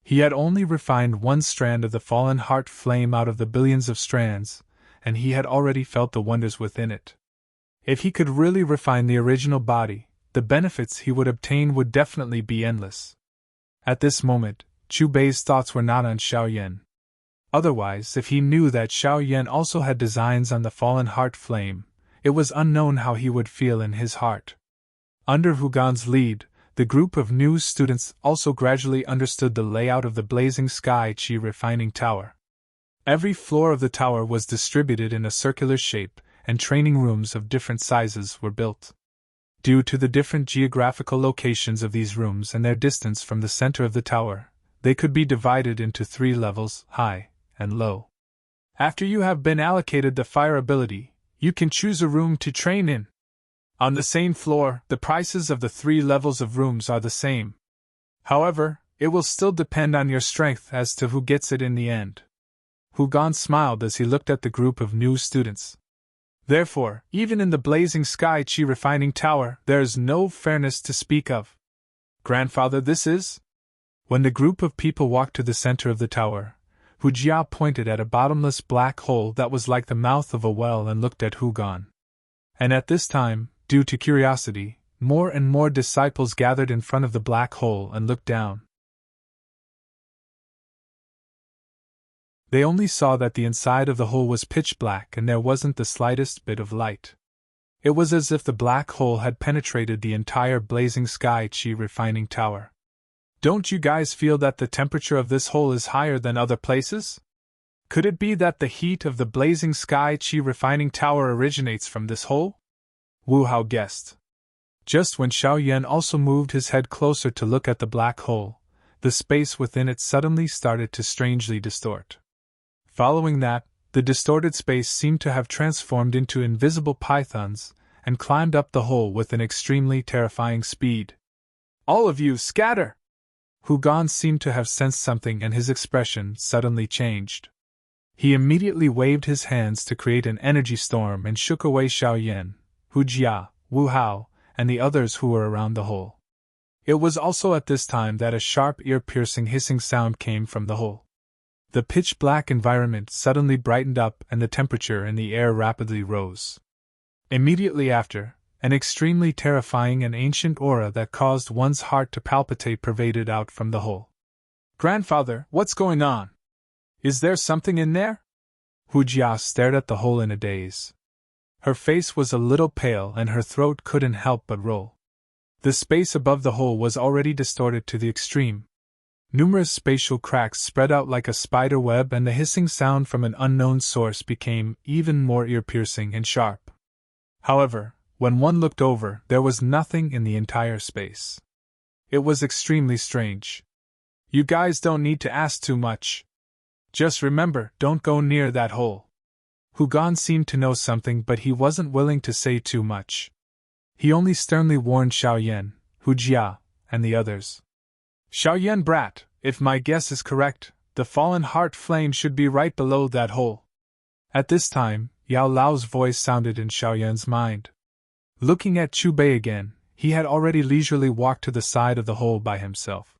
He had only refined one strand of the fallen heart flame out of the billions of strands, and he had already felt the wonders within it. If he could really refine the original body, the benefits he would obtain would definitely be endless. At this moment, Chu Bei's thoughts were not on Xiao Yan. Otherwise, if he knew that Xiao Yan also had designs on the fallen heart flame, it was unknown how he would feel in his heart. Under Hugon's lead, the group of new students also gradually understood the layout of the blazing sky qi refining tower. Every floor of the tower was distributed in a circular shape, and training rooms of different sizes were built. Due to the different geographical locations of these rooms and their distance from the center of the tower, they could be divided into 3 levels, high and low. After you have been allocated the fire ability, you can choose a room to train in. On the same floor, the prices of the 3 levels of rooms are the same. However, it will still depend on your strength as to who gets it in the end. Hugon smiled as he looked at the group of new students. Therefore, even in the blazing sky qi refining tower, there is no fairness to speak of. Grandfather, this is? When the group of people walked to the center of the tower, Hu Jia pointed at a bottomless black hole that was like the mouth of a well and looked at Hugon. And at this time, due to curiosity, more and more disciples gathered in front of the black hole and looked down. They only saw that the inside of the hole was pitch black and there wasn't the slightest bit of light. It was as if the black hole had penetrated the entire blazing sky qi refining tower. Don't you guys feel that the temperature of this hole is higher than other places? Could it be that the heat of the blazing sky qi refining tower originates from this hole? Wu Hao guessed. Just when Xiao Yan also moved his head closer to look at the black hole, the space within it suddenly started to strangely distort. Following that, the distorted space seemed to have transformed into invisible pythons, and climbed up the hole with an extremely terrifying speed. "All of you, scatter!" Hugon seemed to have sensed something and his expression suddenly changed. He immediately waved his hands to create an energy storm and shook away Xiaoyan, Hu Jia, Wu Hao, and the others who were around the hole. It was also at this time that a sharp ear-piercing hissing sound came from the hole. The pitch-black environment suddenly brightened up and the temperature in the air rapidly rose. Immediately after, an extremely terrifying and ancient aura that caused one's heart to palpitate pervaded out from the hole. "Grandfather, what's going on? Is there something in there?" Hu Jia stared at the hole in a daze. Her face was a little pale and her throat couldn't help but roll. The space above the hole was already distorted to the extreme. Numerous spatial cracks spread out like a spider web, and the hissing sound from an unknown source became even more ear-piercing and sharp. However, when one looked over, there was nothing in the entire space. It was extremely strange. "You guys don't need to ask too much. Just remember, don't go near that hole." Hugon seemed to know something, but he wasn't willing to say too much. He only sternly warned Xiaoyan, Hu Jia, and the others. "Xiaoyan brat, if my guess is correct, the fallen heart flame should be right below that hole." At this time, Yao Lao's voice sounded in Xiaoyan's mind. Looking at Chu Bei again, he had already leisurely walked to the side of the hole by himself.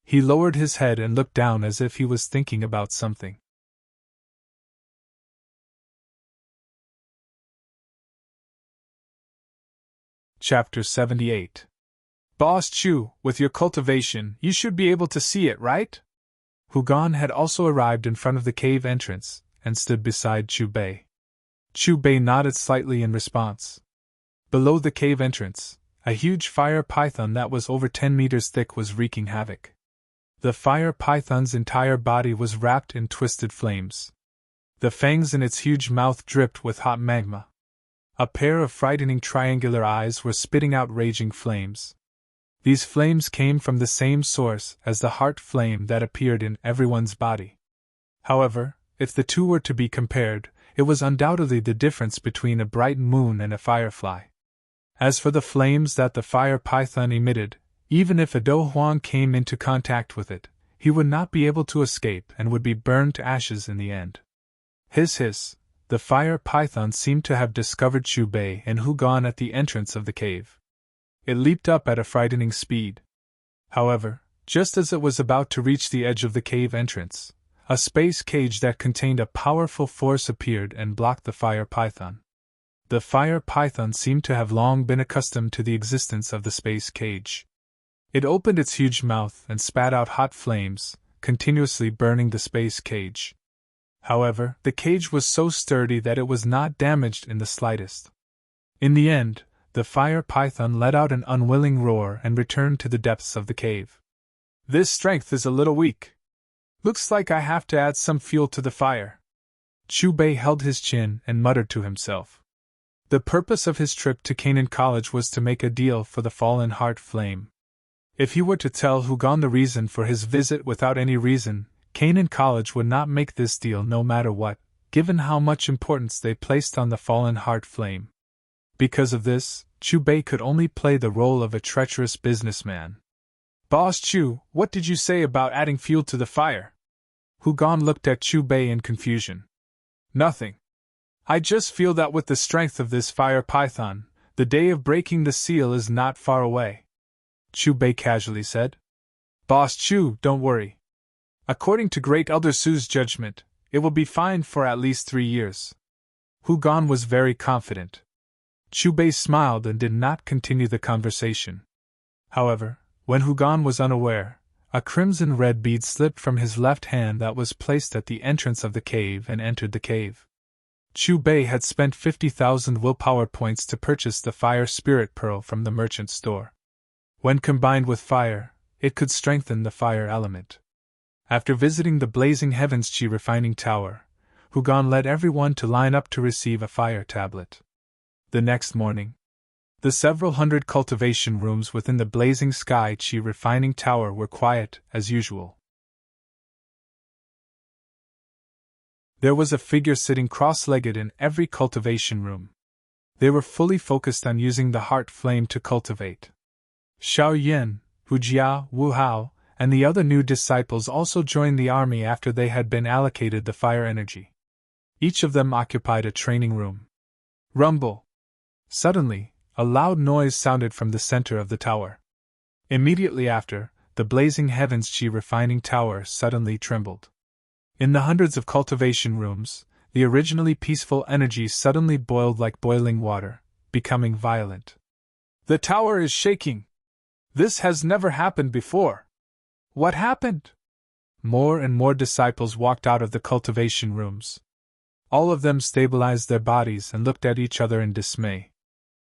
He lowered his head and looked down as if he was thinking about something. Chapter 78. "Boss Chu, with your cultivation, you should be able to see it, right?" Hugon had also arrived in front of the cave entrance, and stood beside Chu Bei. Chu Bei nodded slightly in response. Below the cave entrance, a huge fire python that was over 10 meters thick was wreaking havoc. The fire python's entire body was wrapped in twisted flames. The fangs in its huge mouth dripped with hot magma. A pair of frightening triangular eyes were spitting out raging flames. These flames came from the same source as the heart flame that appeared in everyone's body. However, if the two were to be compared, it was undoubtedly the difference between a bright moon and a firefly. As for the flames that the fire python emitted, even if a Do Huang came into contact with it, he would not be able to escape and would be burned to ashes in the end. Hiss hiss, the fire python seemed to have discovered Chu Bei and Hugon at the entrance of the cave. It leaped up at a frightening speed. However, just as it was about to reach the edge of the cave entrance, a space cage that contained a powerful force appeared and blocked the fire python. The fire python seemed to have long been accustomed to the existence of the space cage. It opened its huge mouth and spat out hot flames, continuously burning the space cage. However, the cage was so sturdy that it was not damaged in the slightest. In the end, the fire python let out an unwilling roar and returned to the depths of the cave. "This strength is a little weak. Looks like I have to add some fuel to the fire." Chu Bei held his chin and muttered to himself. The purpose of his trip to Canaan College was to make a deal for the fallen heart flame. If he were to tell Hugon the reason for his visit without any reason, Canaan College would not make this deal no matter what, given how much importance they placed on the fallen heart flame. Because of this, Chu Bei could only play the role of a treacherous businessman. "Boss Chu, what did you say about adding fuel to the fire?" Hugon looked at Chu Bei in confusion. "Nothing. I just feel that with the strength of this fire python, the day of breaking the seal is not far away," Chu Bei casually said. "Boss Chu, don't worry. According to Great Elder Su's judgment, it will be fine for at least 3 years." Hugon was very confident. Chu Bei smiled and did not continue the conversation. However, when Hugon was unaware, a crimson-red bead slipped from his left hand that was placed at the entrance of the cave and entered the cave. Chu Bei had spent 50,000 willpower points to purchase the fire spirit pearl from the merchant store. When combined with fire, it could strengthen the fire element. After visiting the Blazing Heavens Chi refining tower, Hugon led everyone to line up to receive a fire tablet. The next morning, the several hundred cultivation rooms within the Blazing Sky Chi refining tower were quiet as usual. There was a figure sitting cross-legged in every cultivation room. They were fully focused on using the heart flame to cultivate. Xiao Yan, Hu Jia, Wu Hao, and the other new disciples also joined the army after they had been allocated the fire energy. Each of them occupied a training room. Rumble! Suddenly, a loud noise sounded from the center of the tower. Immediately after, the blazing heavens Qi refining tower suddenly trembled. In the hundreds of cultivation rooms, the originally peaceful energy suddenly boiled like boiling water, becoming violent. The tower is shaking! This has never happened before! What happened? More and more disciples walked out of the cultivation rooms. All of them stabilized their bodies and looked at each other in dismay.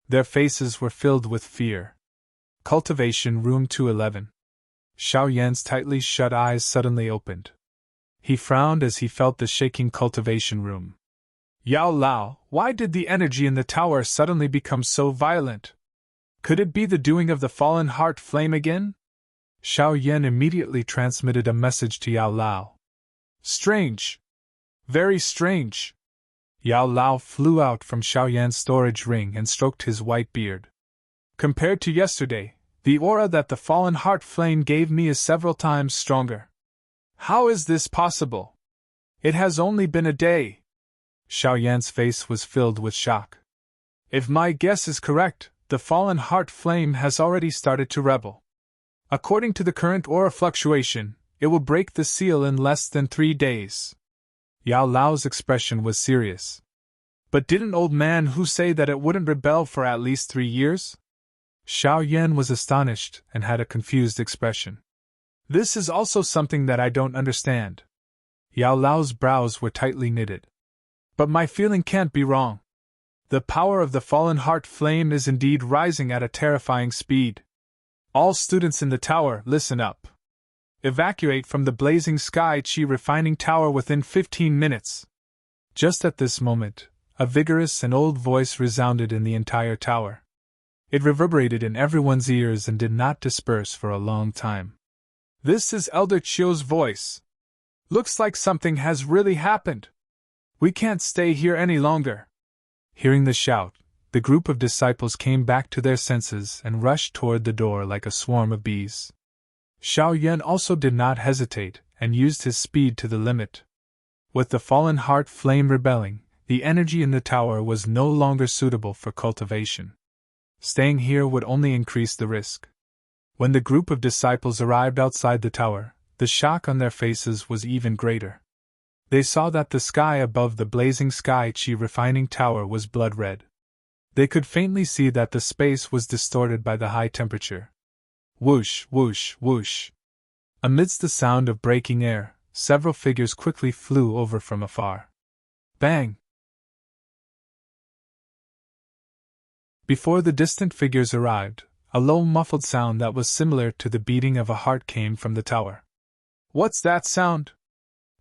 Their faces were filled with fear. Cultivation Room 211. Xiao Yan's tightly shut eyes suddenly opened. He frowned as he felt the shaking cultivation room. Yao Lao, why did the energy in the tower suddenly become so violent? Could it be the doing of the fallen heart flame again? Xiao Yan immediately transmitted a message to Yao Lao. Strange! Very strange! Yao Lao flew out from Xiao Yan's storage ring and stroked his white beard. Compared to yesterday, the aura that the fallen heart flame gave me is several times stronger. How is this possible? It has only been a day. Xiao Yan's face was filled with shock. If my guess is correct, the fallen heart flame has already started to rebel. According to the current aura fluctuation, it will break the seal in less than 3 days. Yao Lao's expression was serious. But didn't old man Hu say that it wouldn't rebel for at least 3 years? Xiao Yan was astonished and had a confused expression. This is also something that I don't understand. Yao Lao's brows were tightly knitted. But my feeling can't be wrong. The power of the fallen heart flame is indeed rising at a terrifying speed. All students in the tower, listen up. Evacuate from the blazing sky Qi refining tower within 15 minutes. Just at this moment, a vigorous and old voice resounded in the entire tower. It reverberated in everyone's ears and did not disperse for a long time. This is Elder Chio's voice. Looks like something has really happened. We can't stay here any longer. Hearing the shout, the group of disciples came back to their senses and rushed toward the door like a swarm of bees. Xiao Yan also did not hesitate and used his speed to the limit. With the fallen heart flame rebelling, the energy in the tower was no longer suitable for cultivation. Staying here would only increase the risk. When the group of disciples arrived outside the tower, the shock on their faces was even greater. They saw that the sky above the blazing sky Qi refining tower was blood red. They could faintly see that the space was distorted by the high temperature. Whoosh, whoosh, whoosh. Amidst the sound of breaking air, several figures quickly flew over from afar. Bang! Before the distant figures arrived, a low muffled sound that was similar to the beating of a heart came from the tower. What's that sound?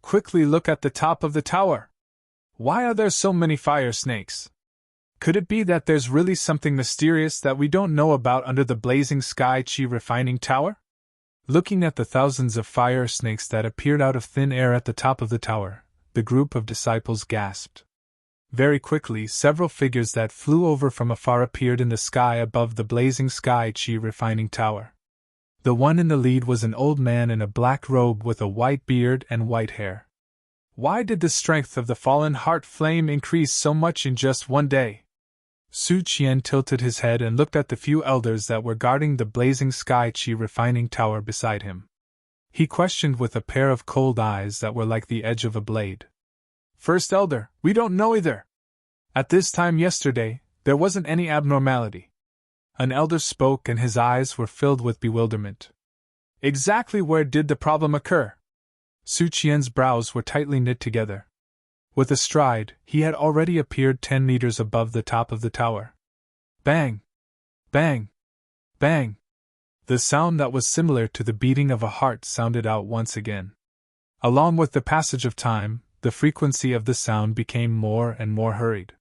Quickly look at the top of the tower. Why are there so many fire snakes? Could it be that there's really something mysterious that we don't know about under the blazing sky Qi refining tower? Looking at the thousands of fire snakes that appeared out of thin air at the top of the tower, the group of disciples gasped. Very quickly, several figures that flew over from afar appeared in the sky above the blazing sky Qi refining tower. The one in the lead was an old man in a black robe with a white beard and white hair. Why did the strength of the fallen heart flame increase so much in just 1 day? Su Qian tilted his head and looked at the few elders that were guarding the blazing sky Qi refining tower beside him. He questioned with a pair of cold eyes that were like the edge of a blade. First elder, we don't know either. At this time yesterday, there wasn't any abnormality. An elder spoke and his eyes were filled with bewilderment. Exactly where did the problem occur? Su Qian's brows were tightly knit together. With a stride, he had already appeared 10 meters above the top of the tower. Bang! Bang! Bang! The sound that was similar to the beating of a heart sounded out once again. Along with the passage of time, the frequency of the sound became more and more hurried.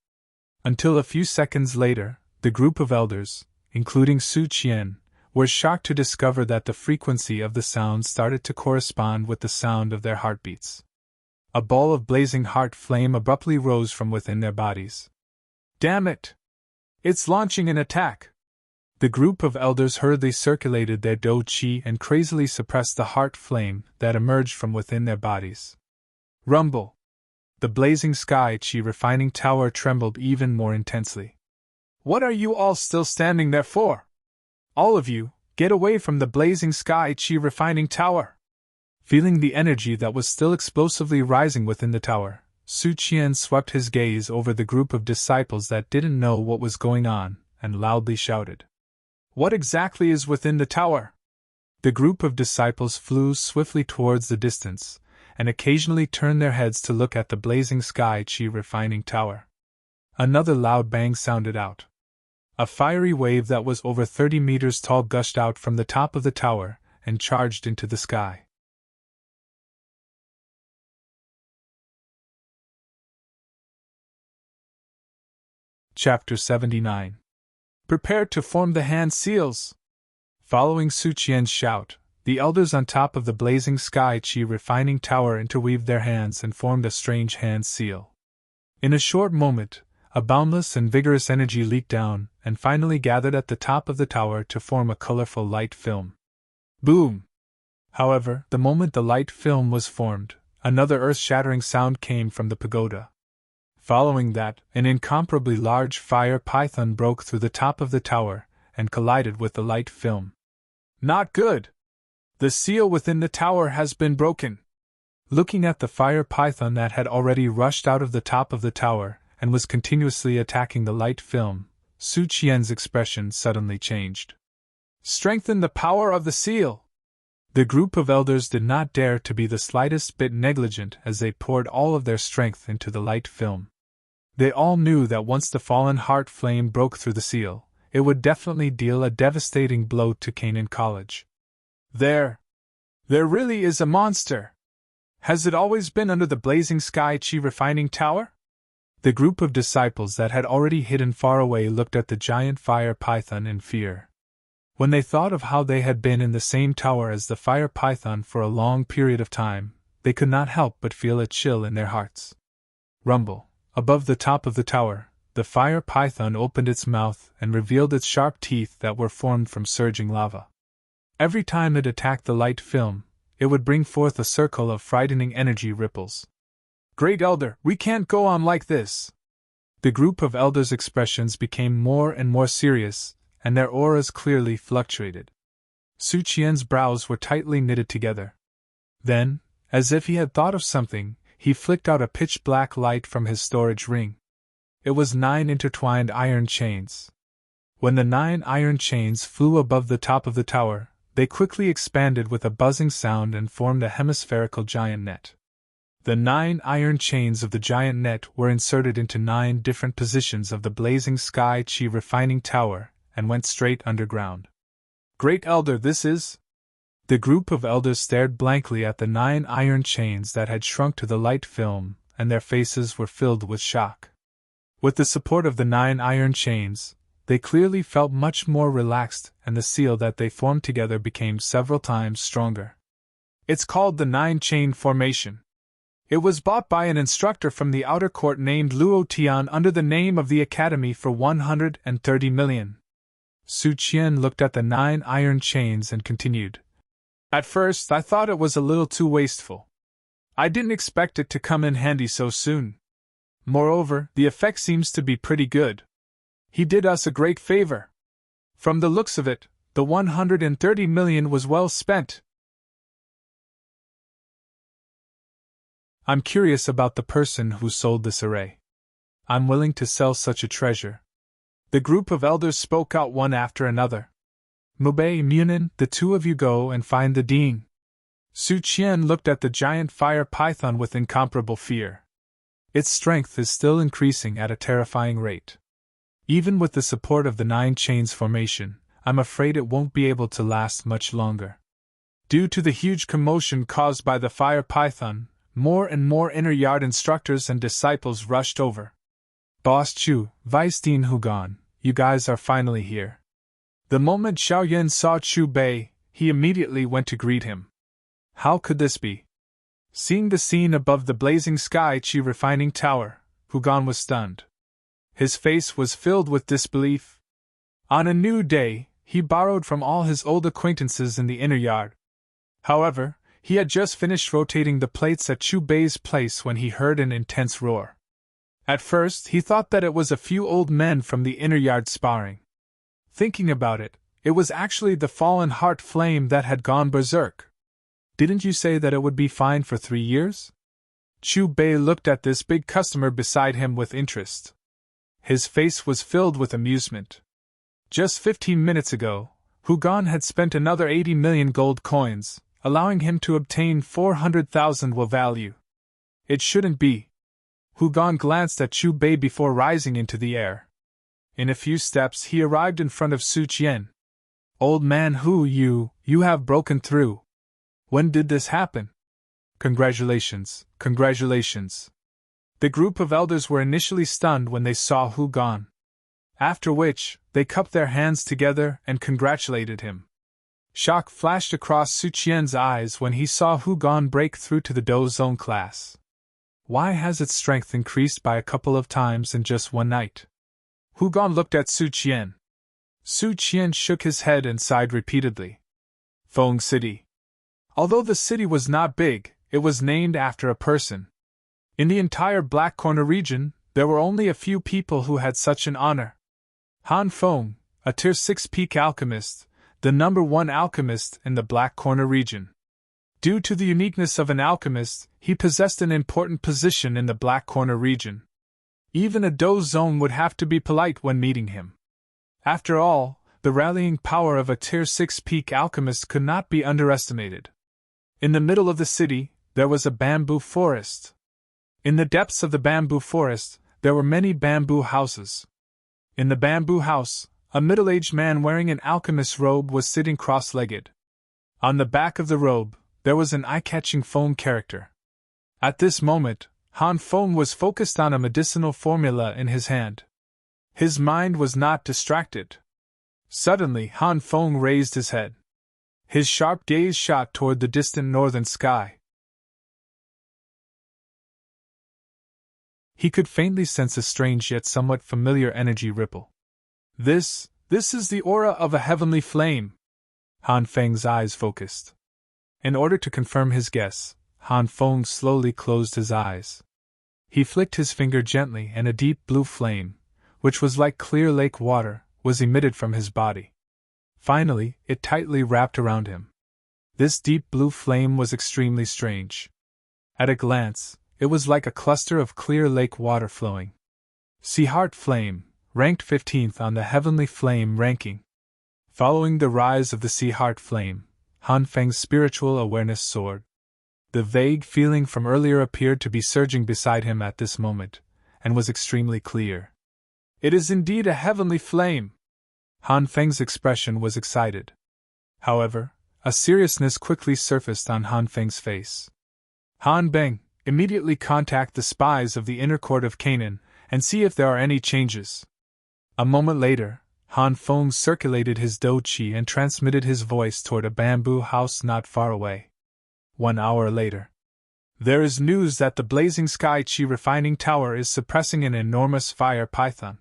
Until a few seconds later, the group of elders, including Su Qian, were shocked to discover that the frequency of the sound started to correspond with the sound of their heartbeats. A ball of blazing heart flame abruptly rose from within their bodies. Damn it! It's launching an attack! The group of elders hurriedly circulated their do qi and crazily suppressed the heart flame that emerged from within their bodies. Rumble! The blazing sky qi refining tower trembled even more intensely. What are you all still standing there for? All of you, get away from the blazing sky qi refining tower! Feeling the energy that was still explosively rising within the tower, Su Qian swept his gaze over the group of disciples that didn't know what was going on, and loudly shouted. What exactly is within the tower? The group of disciples flew swiftly towards the distance, and occasionally turned their heads to look at the blazing sky qi refining tower. Another loud bang sounded out. A fiery wave that was over 30 meters tall gushed out from the top of the tower and charged into the sky. Chapter 79. Prepare to form the hand seals! Following Su Qian's shout, the elders on top of the blazing sky qi refining tower interweaved their hands and formed a strange hand seal. In a short moment, a boundless and vigorous energy leaked down and finally gathered at the top of the tower to form a colorful light film. Boom! However, the moment the light film was formed, another earth-shattering sound came from the pagoda. Following that, an incomparably large fire python broke through the top of the tower and collided with the light film. Not good! The seal within the tower has been broken! Looking at the fire python that had already rushed out of the top of the tower and was continuously attacking the light film, Su Qian's expression suddenly changed. Strengthen the power of the seal! The group of elders did not dare to be the slightest bit negligent as they poured all of their strength into the light film. They all knew that once the fallen heart flame broke through the seal, it would definitely deal a devastating blow to Canaan College. There really is a monster! Has it always been under the blazing sky qi refining tower? The group of disciples that had already hidden far away looked at the giant fire python in fear. When they thought of how they had been in the same tower as the fire python for a long period of time, they could not help but feel a chill in their hearts. Rumble! Above the top of the tower, the fire python opened its mouth and revealed its sharp teeth that were formed from surging lava. Every time it attacked the light film, it would bring forth a circle of frightening energy ripples. Great Elder, we can't go on like this! The group of elders' expressions became more and more serious, and their auras clearly fluctuated. Su Qian's brows were tightly knitted together. Then, as if he had thought of something, he flicked out a pitch-black light from his storage ring. It was 9 intertwined iron chains. When the 9 iron chains flew above the top of the tower, they quickly expanded with a buzzing sound and formed a hemispherical giant net. The 9 iron chains of the giant net were inserted into 9 different positions of the blazing sky qi refining tower and went straight underground. Great Elder, this is... The group of elders stared blankly at the 9 iron chains that had shrunk to the light film, and their faces were filled with shock. With the support of the 9 iron chains, they clearly felt much more relaxed, and the seal that they formed together became several times stronger. It's called the 9-chain formation. It was bought by an instructor from the outer court named Luo Tian under the name of the Academy for 130 million. Su Qian looked at the 9 iron chains and continued. At first, I thought it was a little too wasteful. I didn't expect it to come in handy so soon. Moreover, the effect seems to be pretty good. He did us a great favor. From the looks of it, the 130 million was well spent. I'm curious about the person who sold this array. I'm willing to sell such a treasure. The group of elders spoke out one after another. Mubei, Munin, the two of you go and find the dean. Su Qian looked at the giant fire python with incomparable fear. Its strength is still increasing at a terrifying rate. Even with the support of the 9 chains formation, I'm afraid it won't be able to last much longer. Due to the huge commotion caused by the fire python, more and more inner yard instructors and disciples rushed over. Boss Chu, Vice Dean Hugon, you guys are finally here. The moment Xiaoyan saw Chu Bei, he immediately went to greet him. How could this be? Seeing the scene above the blazing sky qi refining tower, Hugon was stunned. His face was filled with disbelief. On a new day, he borrowed from all his old acquaintances in the inner yard. However, he had just finished rotating the plates at Chu Bei's place when he heard an intense roar. At first, he thought that it was a few old men from the inner yard sparring. Thinking about it, it was actually the fallen heart flame that had gone berserk. Didn't you say that it would be fine for 3 years? Chu Bei looked at this big customer beside him with interest. His face was filled with amusement. Just 15 minutes ago, Hu Gan had spent another 80 million gold coins, allowing him to obtain 400,000 Wu value. It shouldn't be. Hu Gan glanced at Chu Bei before rising into the air. In a few steps he arrived in front of Su Qian. Old man Hu, you have broken through. When did this happen? Congratulations, congratulations. The group of elders were initially stunned when they saw Hu Gan. After which, they cupped their hands together and congratulated him. Shock flashed across Su Qian's eyes when he saw Hu Gan break through to the Do Zone class. Why has its strength increased by a couple of times in just one night? Hu Gan looked at Su Qian. Su Qian shook his head and sighed repeatedly. Feng City. Although the city was not big, it was named after a person. In the entire Black Corner region, there were only a few people who had such an honor. Han Feng, a Tier 6 peak alchemist, the #1 alchemist in the Black Corner region. Due to the uniqueness of an alchemist, he possessed an important position in the Black Corner region. Even a Do Zone would have to be polite when meeting him. After all, the rallying power of a Tier 6 peak alchemist could not be underestimated. In the middle of the city, there was a bamboo forest. In the depths of the bamboo forest, there were many bamboo houses. In the bamboo house, a middle-aged man wearing an alchemist's robe was sitting cross-legged. On the back of the robe, there was an eye-catching foam character. At this moment, Han Feng was focused on a medicinal formula in his hand. His mind was not distracted. Suddenly, Han Feng raised his head. His sharp gaze shot toward the distant northern sky. He could faintly sense a strange yet somewhat familiar energy ripple. This is the aura of a heavenly flame. Han Feng's eyes focused. In order to confirm his guess, Han Feng slowly closed his eyes. He flicked his finger gently and a deep blue flame, which was like clear lake water, was emitted from his body. Finally, it tightly wrapped around him. This deep blue flame was extremely strange. At a glance, it was like a cluster of clear lake water flowing. Sea Heart Flame, ranked 15th on the Heavenly Flame ranking. Following the rise of the Sea Heart Flame, Han Feng's spiritual awareness soared. The vague feeling from earlier appeared to be surging beside him at this moment, and was extremely clear. It is indeed a heavenly flame! Han Feng's expression was excited. However, a seriousness quickly surfaced on Han Feng's face. Han Beng, immediately contact the spies of the inner court of Canaan, and see if there are any changes. A moment later, Han Feng circulated his Do Qi and transmitted his voice toward a bamboo house not far away. 1 hour later. There is news that the Blazing Sky Qi refining tower is suppressing an enormous fire python.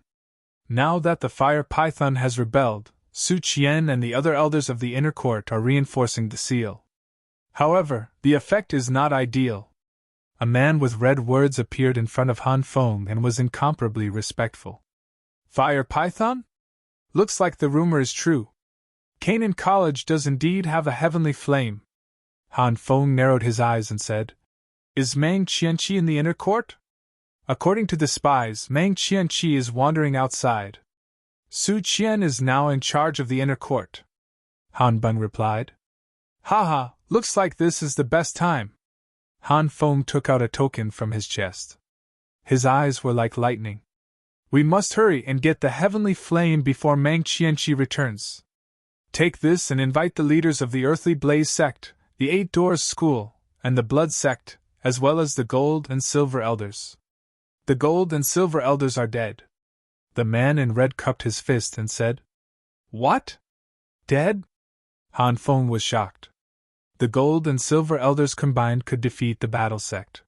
Now that the fire python has rebelled, Su Qian and the other elders of the inner court are reinforcing the seal. However, the effect is not ideal. A man with red words appeared in front of Han Feng and was incomparably respectful. Fire python? Looks like the rumor is true. Canaan College does indeed have a heavenly flame. Han Feng narrowed his eyes and said, Is Mang Qianqi in the inner court? According to the spies, Mang Qianqi is wandering outside. Su Qian is now in charge of the inner court. Han Beng replied. Haha, looks like this is the best time. Han Feng took out a token from his chest. His eyes were like lightning. We must hurry and get the heavenly flame before Mang Qianqi returns. Take this and invite the leaders of the Earthly Blaze sect, the 8 Doors School, and the Blood sect, as well as the Gold and Silver Elders. The Gold and Silver Elders are dead. The man in red cupped his fist and said, What? Dead? Han Feng was shocked. The Gold and Silver Elders combined could defeat the Battle sect.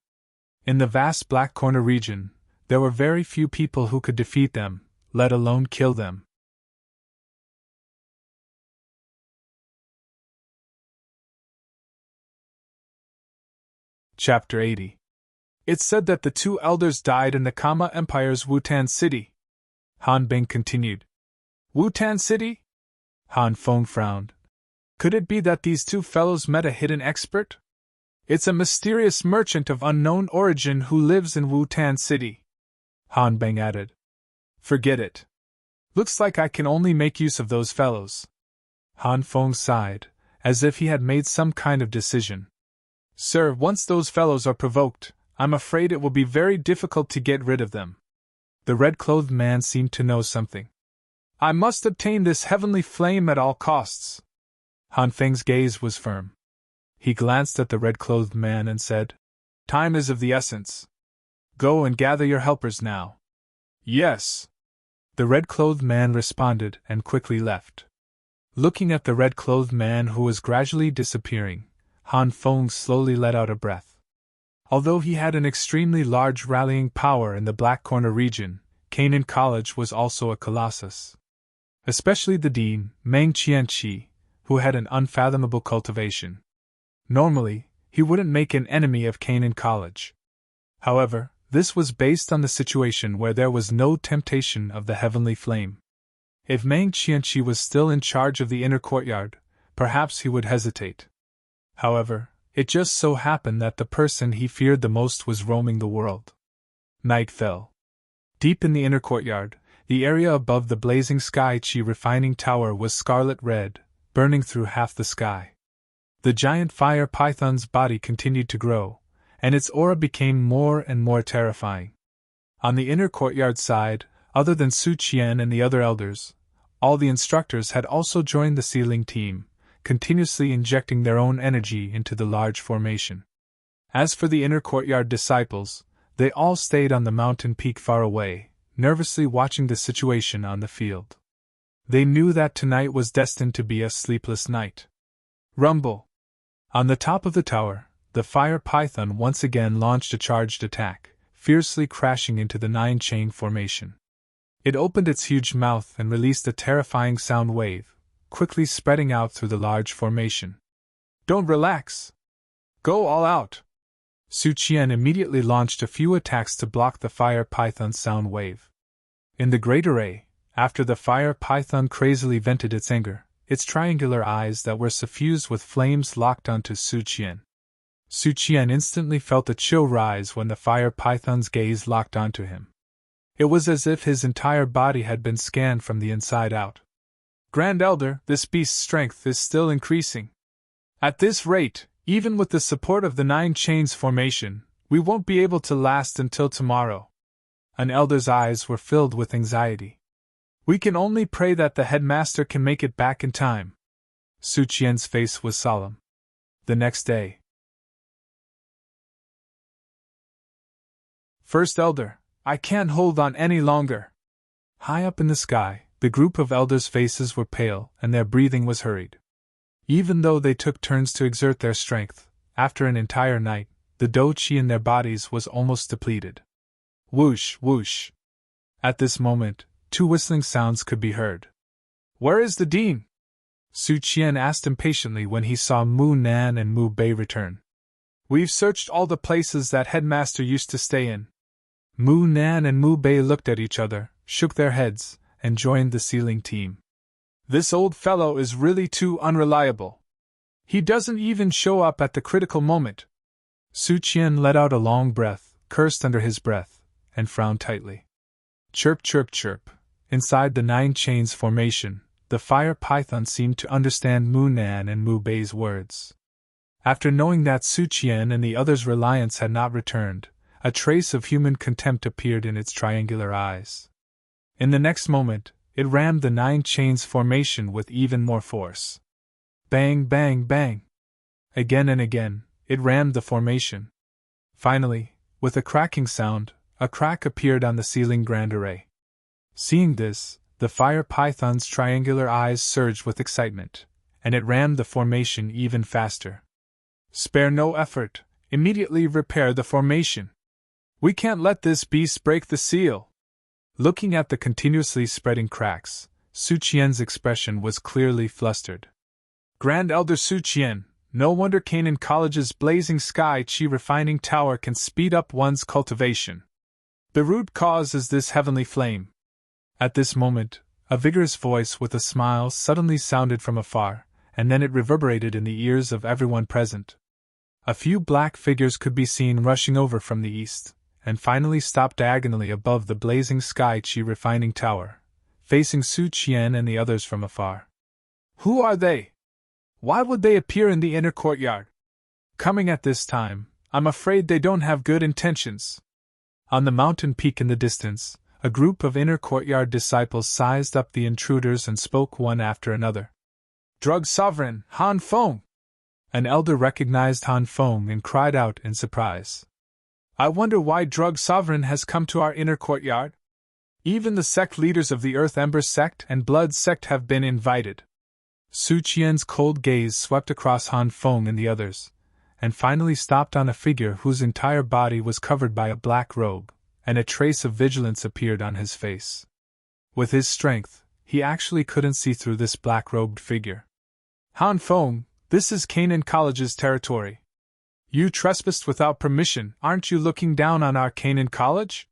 In the vast Black Corner region, There were very few people who could defeat them, let alone kill them. Chapter 80. It's said that the two elders died in the Kama Empire's Wutan city. Han Bing continued. Wutan city? Han Feng frowned. Could it be that these two fellows met a hidden expert? It's a mysterious merchant of unknown origin who lives in Wutan city. Han Bing added. Forget it. Looks like I can only make use of those fellows. Han Feng sighed, as if he had made some kind of decision. Sir, once those fellows are provoked, I'm afraid it will be very difficult to get rid of them. The red-clothed man seemed to know something. I must obtain this heavenly flame at all costs. Han Feng's gaze was firm. He glanced at the red-clothed man and said, Time is of the essence. Go and gather your helpers now. Yes. The red-clothed man responded and quickly left. Looking at the red-clothed man who was gradually disappearing, Han Feng slowly let out a breath. Although he had an extremely large rallying power in the Black Corner region, Canaan College was also a colossus. Especially the dean, Meng Qianqi, who had an unfathomable cultivation. Normally, he wouldn't make an enemy of Canaan College. However, this was based on the situation where there was no temptation of the heavenly flame. If Meng Qianqi was still in charge of the inner courtyard, perhaps he would hesitate. However, it just so happened that the person he feared the most was roaming the world. Night fell. Deep in the inner courtyard, the area above the blazing Sky Chi refining tower was scarlet red, burning through half the sky. The giant fire python's body continued to grow, and its aura became more and more terrifying. On the inner courtyard side, other than Su Qian and the other elders, all the instructors had also joined the sealing team, continuously injecting their own energy into the large formation. As for the inner courtyard disciples, they all stayed on the mountain peak far away, nervously watching the situation on the field. They knew that tonight was destined to be a sleepless night. Rumble! On the top of the tower, the fire python once again launched a charged attack, fiercely crashing into the 9-chain formation. It opened its huge mouth and released a terrifying sound wave, quickly spreading out through the large formation. Don't relax! Go all out! Su Qian immediately launched a few attacks to block the fire python's sound wave. In the great array, after the fire python crazily vented its anger, its triangular eyes that were suffused with flames locked onto Su Qian. Su Qian instantly felt a chill rise when the fire python's gaze locked onto him. It was as if his entire body had been scanned from the inside out. Grand Elder, this beast's strength is still increasing. At this rate, even with the support of the 9 chains formation, we won't be able to last until tomorrow. An elder's eyes were filled with anxiety. We can only pray that the headmaster can make it back in time. Su Qian's face was solemn. The next day. First Elder, I can't hold on any longer. High up in the sky, the group of elders' faces were pale and their breathing was hurried. Even though they took turns to exert their strength, after an entire night, the dou qi in their bodies was almost depleted. Whoosh, whoosh. At this moment, 2 whistling sounds could be heard. Where is the dean? Su Qian asked impatiently when he saw Mu Nan and Mu Bei return. We've searched all the places that headmaster used to stay in. Mu Nan and Mu Bei looked at each other, shook their heads, and joined the sealing team. This old fellow is really too unreliable. He doesn't even show up at the critical moment. Su Qian let out a long breath, cursed under his breath, and frowned tightly. Chirp, chirp, chirp. Inside the 9 chains formation, the fire python seemed to understand Mu Nan and Mu Bei's words. After knowing that Su Qian and the others' reliance had not returned, a trace of human contempt appeared in its triangular eyes. In the next moment, it rammed the 9 chains formation with even more force. Bang, bang, bang. Again and again, it rammed the formation. Finally, with a cracking sound, a crack appeared on the ceiling grand array. Seeing this, the fire python's triangular eyes surged with excitement, and it rammed the formation even faster. Spare no effort, immediately repair the formation. We can't let this beast break the seal. Looking at the continuously spreading cracks, Su Qian's expression was clearly flustered. Grand Elder Su Qian, no wonder Canaan College's blazing sky chi refining tower can speed up one's cultivation. The root cause is this heavenly flame. At this moment, a vigorous voice with a smile suddenly sounded from afar, and then it reverberated in the ears of everyone present. A few black figures could be seen rushing over from the east, and finally stopped diagonally above the blazing sky chi refining tower, facing Su Qian and the others from afar. Who are they? Why would they appear in the inner courtyard? Coming at this time, I'm afraid they don't have good intentions. On the mountain peak in the distance, a group of inner courtyard disciples sized up the intruders and spoke one after another. Drug Sovereign, Han Feng! An elder recognized Han Feng and cried out in surprise. I wonder why Drug Sovereign has come to our inner courtyard? Even the sect leaders of the Earth Ember sect and Blood sect have been invited. Su Qian's cold gaze swept across Han Feng and the others, and finally stopped on a figure whose entire body was covered by a black robe, and a trace of vigilance appeared on his face. With his strength, he actually couldn't see through this black-robed figure. Han Feng, this is Canaan College's territory. You trespassed without permission, aren't you looking down on our Canaan College?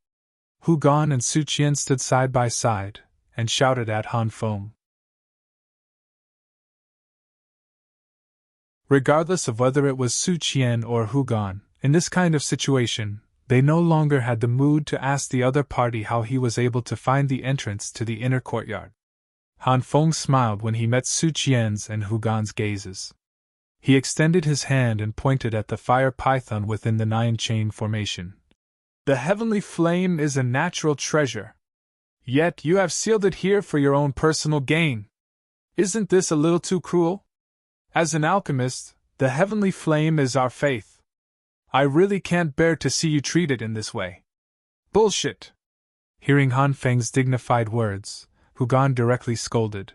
Hu Gan and Su Qian stood side by side, and shouted at Han Feng. Regardless of whether it was Su Qian or Hu Gan, in this kind of situation, they no longer had the mood to ask the other party how he was able to find the entrance to the inner courtyard. Han Feng smiled when he met Su Qian's and Hu Gan's gazes. He extended his hand and pointed at the fire python within the 9-chain formation. The heavenly flame is a natural treasure. Yet you have sealed it here for your own personal gain. Isn't this a little too cruel? As an alchemist, the heavenly flame is our faith. I really can't bear to see you treat it in this way. Bullshit! Hearing Han Feng's dignified words, Hu Gan directly scolded.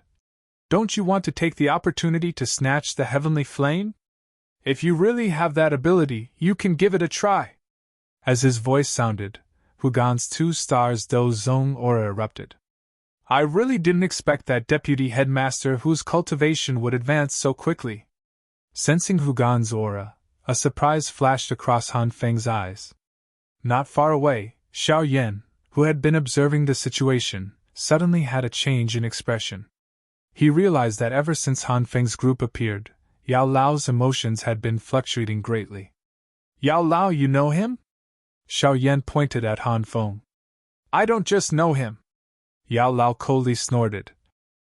Don't you want to take the opportunity to snatch the heavenly flame? If you really have that ability, you can give it a try. As his voice sounded, Hu Gan's 2 stars Do Zong aura erupted. I really didn't expect that deputy headmaster whose cultivation would advance so quickly. Sensing Hu Gan's aura, a surprise flashed across Han Feng's eyes. Not far away, Xiao Yan, who had been observing the situation, suddenly had a change in expression. He realized that ever since Han Feng's group appeared, Yao Lao's emotions had been fluctuating greatly. Yao Lao, you know him? Xiao Yan pointed at Han Feng. I don't just know him. Yao Lao coldly snorted.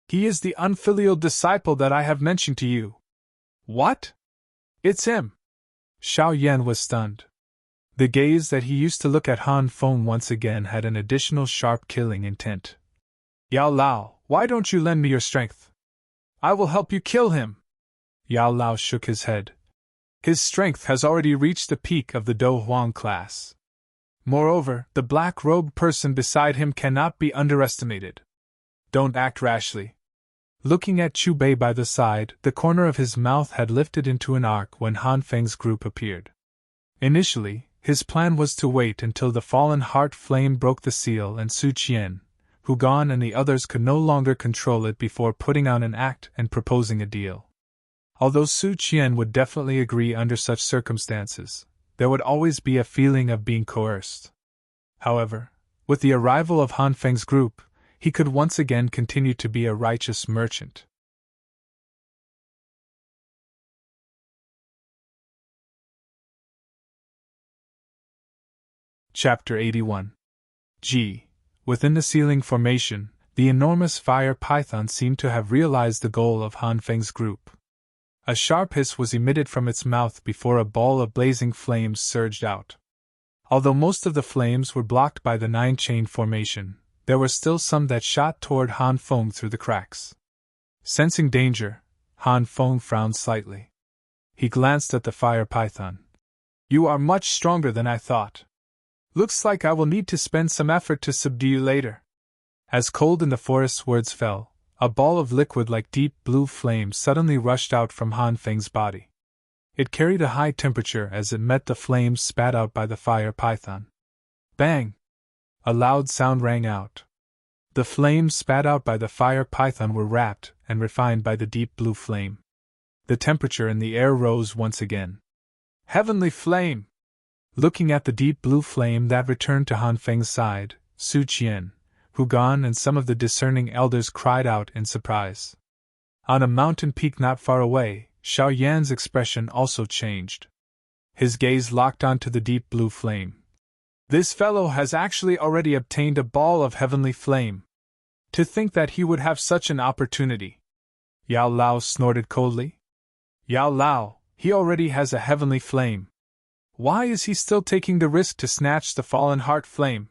He is the unfilial disciple that I have mentioned to you. What? It's him. Xiao Yan was stunned. The gaze that he used to look at Han Feng once again had an additional sharp killing intent. Yao Lao, why don't you lend me your strength? I will help you kill him. Yao Lao shook his head. His strength has already reached the peak of the Do Huang class. Moreover, the black-robed person beside him cannot be underestimated. Don't act rashly. Looking at Chu Bei by the side, the corner of his mouth had lifted into an arc when Han Feng's group appeared. Initially, his plan was to wait until the fallen heart flame broke the seal and Su Qian, Hu Gan and the others could no longer control it before putting on an act and proposing a deal. Although Su Qian would definitely agree under such circumstances, there would always be a feeling of being coerced. However, with the arrival of Han Feng's group, he could once again continue to be a righteous merchant. Chapter 81. G. Within the ceiling formation, the enormous fire python seemed to have realized the goal of Han Feng's group. A sharp hiss was emitted from its mouth before a ball of blazing flames surged out. Although most of the flames were blocked by the 9-chain formation, there were still some that shot toward Han Feng through the cracks. Sensing danger, Han Feng frowned slightly. He glanced at the fire python. You are much stronger than I thought. Looks like I will need to spend some effort to subdue you later. As Cold in the Forest's words fell, a ball of liquid like deep blue flame suddenly rushed out from Han Feng's body. It carried a high temperature as it met the flames spat out by the fire python. Bang! A loud sound rang out. The flames spat out by the fire python were wrapped and refined by the deep blue flame. The temperature in the air rose once again. Heavenly flame! Looking at the deep blue flame that returned to Han Feng's side, Su Qian, Hu Gan, and some of the discerning elders cried out in surprise. On a mountain peak not far away, Xiao Yan's expression also changed. His gaze locked onto the deep blue flame. This fellow has actually already obtained a ball of heavenly flame. To think that he would have such an opportunity! Yao Lao snorted coldly. Yao Lao, he already has a heavenly flame. Why is he still taking the risk to snatch the fallen heart flame?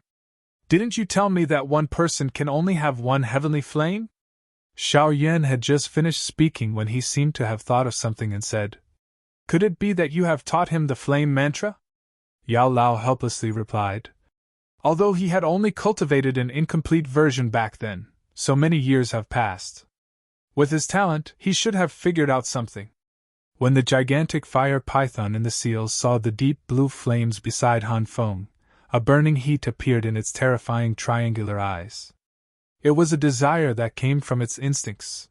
Didn't you tell me that one person can only have one heavenly flame? Xiao Yan had just finished speaking when he seemed to have thought of something and said, Could it be that you have taught him the flame mantra? Yao Lao helplessly replied. Although he had only cultivated an incomplete version back then, so many years have passed. With his talent, he should have figured out something. When the gigantic fire python and the seals saw the deep blue flames beside Han Feng, a burning heat appeared in its terrifying triangular eyes. It was a desire that came from its instincts.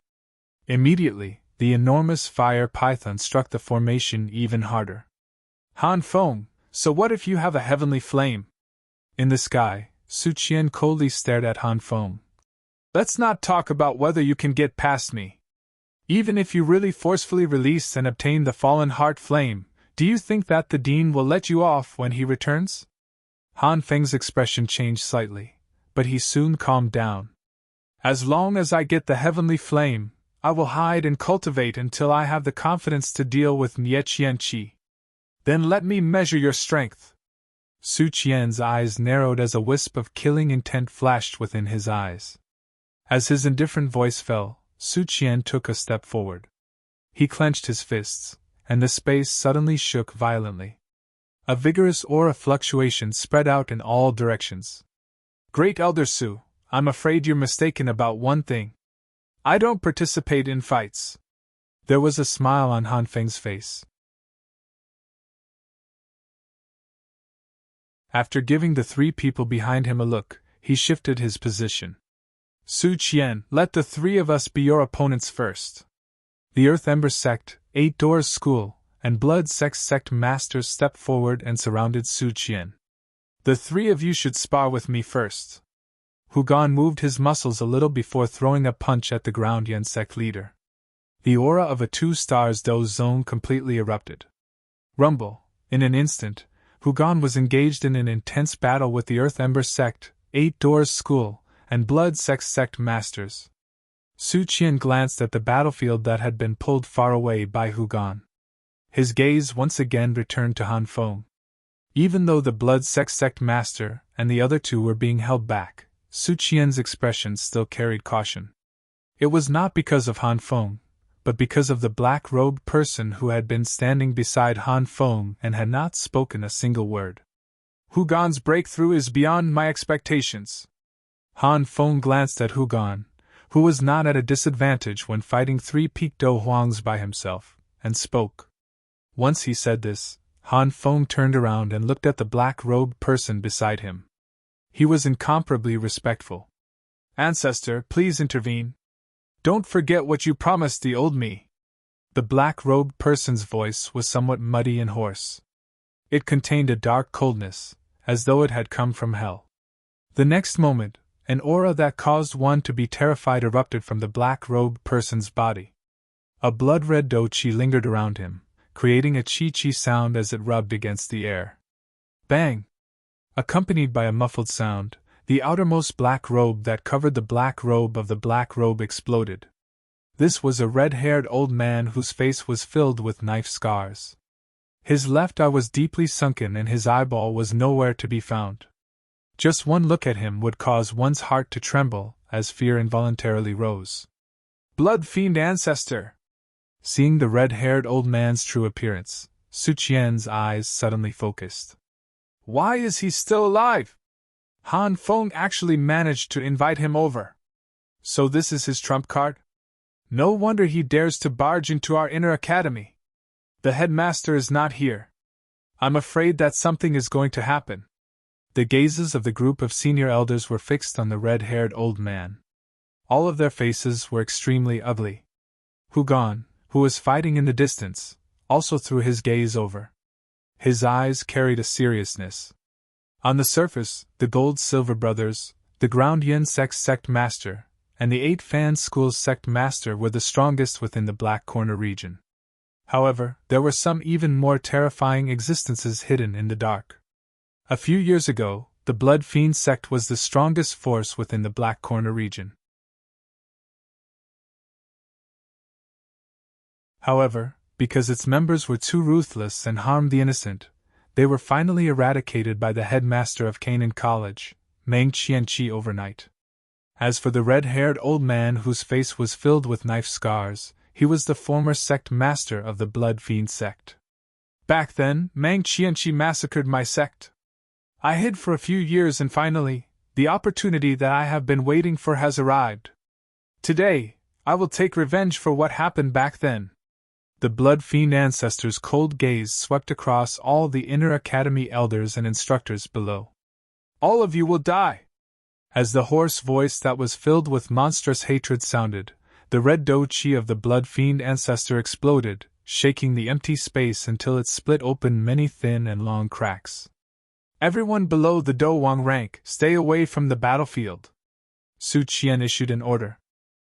Immediately, the enormous fire python struck the formation even harder. Han Feng, so what if you have a heavenly flame? In the sky, Su Qian coldly stared at Han Feng. Let's not talk about whether you can get past me. Even if you really forcefully release and obtain the fallen heart flame, do you think that the Dean will let you off when he returns? Han Feng's expression changed slightly, but he soon calmed down. As long as I get the heavenly flame, I will hide and cultivate until I have the confidence to deal with Nie Qianqi. Then let me measure your strength. Su Qian's eyes narrowed as a wisp of killing intent flashed within his eyes. As his indifferent voice fell, Su Qian took a step forward. He clenched his fists, and the space suddenly shook violently. A vigorous aura fluctuation spread out in all directions. Great Elder Su, I'm afraid you're mistaken about one thing. I don't participate in fights. There was a smile on Han Feng's face. After giving the three people behind him a look, he shifted his position. Su Qian, let the three of us be your opponents first. The Earth Ember Sect, 8 Doors School, and Blood Sect masters stepped forward and surrounded Su Qian. The three of you should spar with me first. Hu Gan moved his muscles a little before throwing a punch at the ground Yen sect leader. The aura of a 2-stars dose zone completely erupted. Rumble, in an instant, Hu Gan was engaged in an intense battle with the Earth Ember Sect, 8 Doors School, and Blood Sect masters. Su Qian glanced at the battlefield that had been pulled far away by Hu Gan. His gaze once again returned to Han Feng. Even though the Blood Sect master and the other two were being held back, Su Qian's expression still carried caution. It was not because of Han Feng, but because of the black-robed person who had been standing beside Han Feng and had not spoken a single word. Hu Gan's breakthrough is beyond my expectations. Han Feng glanced at Hu Gan, who was not at a disadvantage when fighting 3 peaked Do Huangs by himself, and spoke. Once he said this, Han Feng turned around and looked at the black-robed person beside him. He was incomparably respectful. Ancestor, please intervene. Don't forget what you promised the old me. The black-robed person's voice was somewhat muddy and hoarse. It contained a dark coldness, as though it had come from hell. The next moment, an aura that caused one to be terrified erupted from the black-robed person's body. A blood-red do qi lingered around him, creating a chi-chi sound as it rubbed against the air. Bang! Accompanied by a muffled sound, the outermost black robe that covered the black robe of the black robe exploded. This was a red-haired old man whose face was filled with knife scars. His left eye was deeply sunken and his eyeball was nowhere to be found. Just one look at him would cause one's heart to tremble as fear involuntarily rose. Blood fiend ancestor! Seeing the red-haired old man's true appearance, Su Qian's eyes suddenly focused. Why is he still alive? Han Feng actually managed to invite him over. So this is his trump card? No wonder he dares to barge into our inner academy. The headmaster is not here. I'm afraid that something is going to happen. The gazes of the group of senior elders were fixed on the red-haired old man. All of their faces were extremely ugly. Hugon, who was fighting in the distance, also threw his gaze over. His eyes carried a seriousness. On the surface, the Gold-Silver Brothers, the Ground Yin sect master, and the 8 Fan School's sect master were the strongest within the Black Corner region. However, there were some even more terrifying existences hidden in the dark. A few years ago, the Blood Fiend sect was the strongest force within the Black Corner region. However, because its members were too ruthless and harmed the innocent, they were finally eradicated by the headmaster of Canaan College, Meng Qianqi, overnight. As for the red-haired old man whose face was filled with knife scars, he was the former sect master of the Blood Fiend sect. Back then, Meng Qianqi massacred my sect. I hid for a few years and finally, the opportunity that I have been waiting for has arrived. Today, I will take revenge for what happened back then. The Blood Fiend ancestor's cold gaze swept across all the inner academy elders and instructors below. All of you will die! As the hoarse voice that was filled with monstrous hatred sounded, the red Do-Chi of the Blood Fiend ancestor exploded, shaking the empty space until it split open many thin and long cracks. Everyone below the Do Wang rank, stay away from the battlefield. Su Qian issued an order.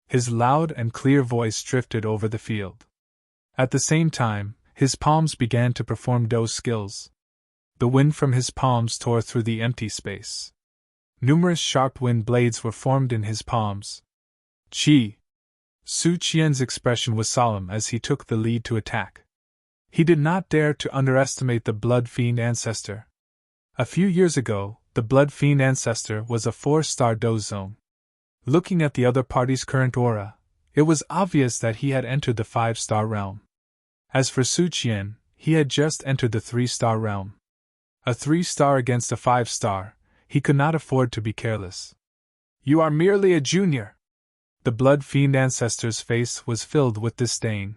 His loud and clear voice drifted over the field. At the same time, his palms began to perform Do skills. The wind from his palms tore through the empty space. Numerous sharp wind blades were formed in his palms. Chi! Su Qian's expression was solemn as he took the lead to attack. He did not dare to underestimate the Blood Fiend ancestor. A few years ago, the Blood Fiend ancestor was a 4-star Do zone. Looking at the other party's current aura, it was obvious that he had entered the 5-star realm. As for Su Qian, he had just entered the 3-star realm. A 3-star against a 5-star, he could not afford to be careless. You are merely a junior. The Blood Fiend ancestor's face was filled with disdain.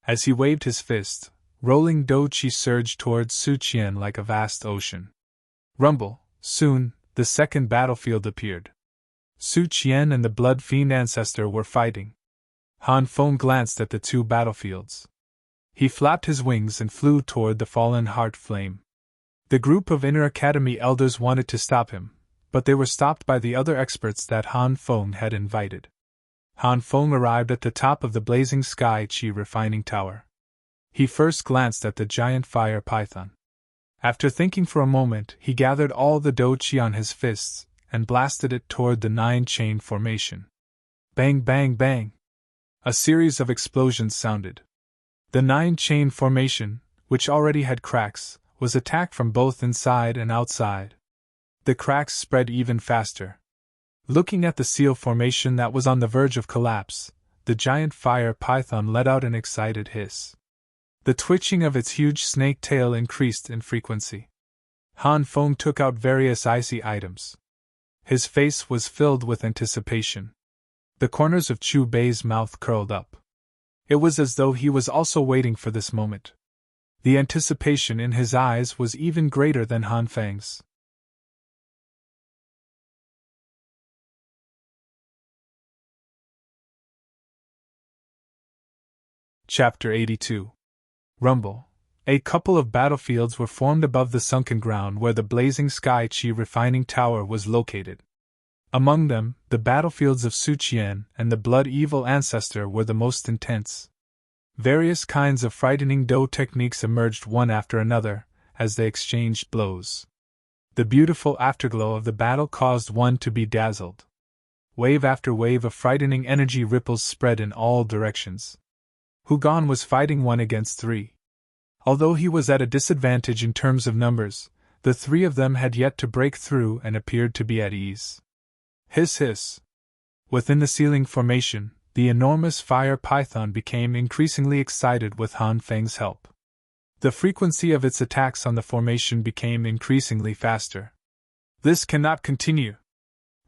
As he waved his fist, rolling Do-Chi surged towards Su Qian like a vast ocean. Rumble, soon, the second battlefield appeared. Su Qian and the Blood Fiend ancestor were fighting. Han Feng glanced at the two battlefields. He flapped his wings and flew toward the fallen heart flame. The group of inner academy elders wanted to stop him, but they were stopped by the other experts that Han Feng had invited. Han Feng arrived at the top of the blazing sky Qi refining tower. He first glanced at the giant fire python. After thinking for a moment, he gathered all the Do-Chi on his fists and blasted it toward the 9-chain formation. Bang, bang, bang! A series of explosions sounded. The 9-chain formation, which already had cracks, was attacked from both inside and outside. The cracks spread even faster. Looking at the seal formation that was on the verge of collapse, the giant fire python let out an excited hiss. The twitching of its huge snake tail increased in frequency. Han Feng took out various icy items. His face was filled with anticipation. The corners of Chu Bei's mouth curled up. It was as though he was also waiting for this moment. The anticipation in his eyes was even greater than Han Feng's. Chapter 82. Rumble. A couple of battlefields were formed above the sunken ground where the blazing Sky Chi refining tower was located. Among them, the battlefields of Su Qian and the Blood Evil Ancestor were the most intense. Various kinds of frightening Do techniques emerged one after another, as they exchanged blows. The beautiful afterglow of the battle caused one to be dazzled. Wave after wave of frightening energy ripples spread in all directions. Hugon was fighting 1 against 3. Although he was at a disadvantage in terms of numbers, the 3 of them had yet to break through and appeared to be at ease. Hiss hiss. Within the ceiling formation, the enormous fire python became increasingly excited with Han Feng's help. The frequency of its attacks on the formation became increasingly faster. This cannot continue.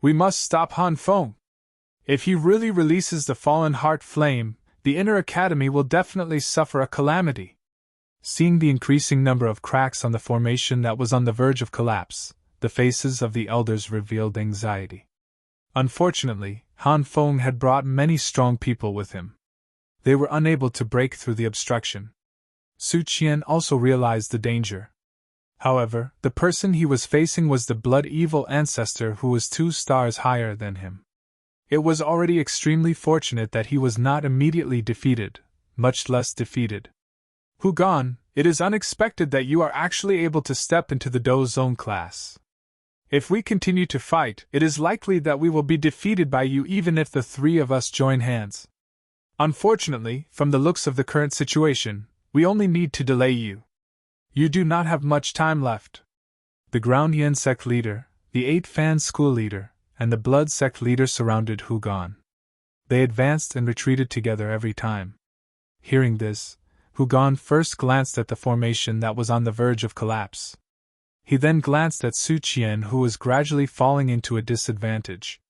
We must stop Han Feng. If he really releases the fallen heart flame, the inner academy will definitely suffer a calamity. Seeing the increasing number of cracks on the formation that was on the verge of collapse, the faces of the elders revealed anxiety. Unfortunately, Han Feng had brought many strong people with him. They were unable to break through the obstruction. Su Qian also realized the danger. However, the person he was facing was the blood-evil ancestor who was 2 stars higher than him. It was already extremely fortunate that he was not immediately defeated, much less defeated. Hu Gan, it is unexpected that you are actually able to step into the Do Zone class. If we continue to fight, it is likely that we will be defeated by you even if the 3 of us join hands. Unfortunately, from the looks of the current situation, we only need to delay you. You do not have much time left. The Ground Yin sect leader, the 8 Fan school leader, and the Blood sect leader surrounded Hu Gan. They advanced and retreated together every time. Hearing this, Hu Gan first glanced at the formation that was on the verge of collapse. He then glanced at Su Qian, who was gradually falling into a disadvantage.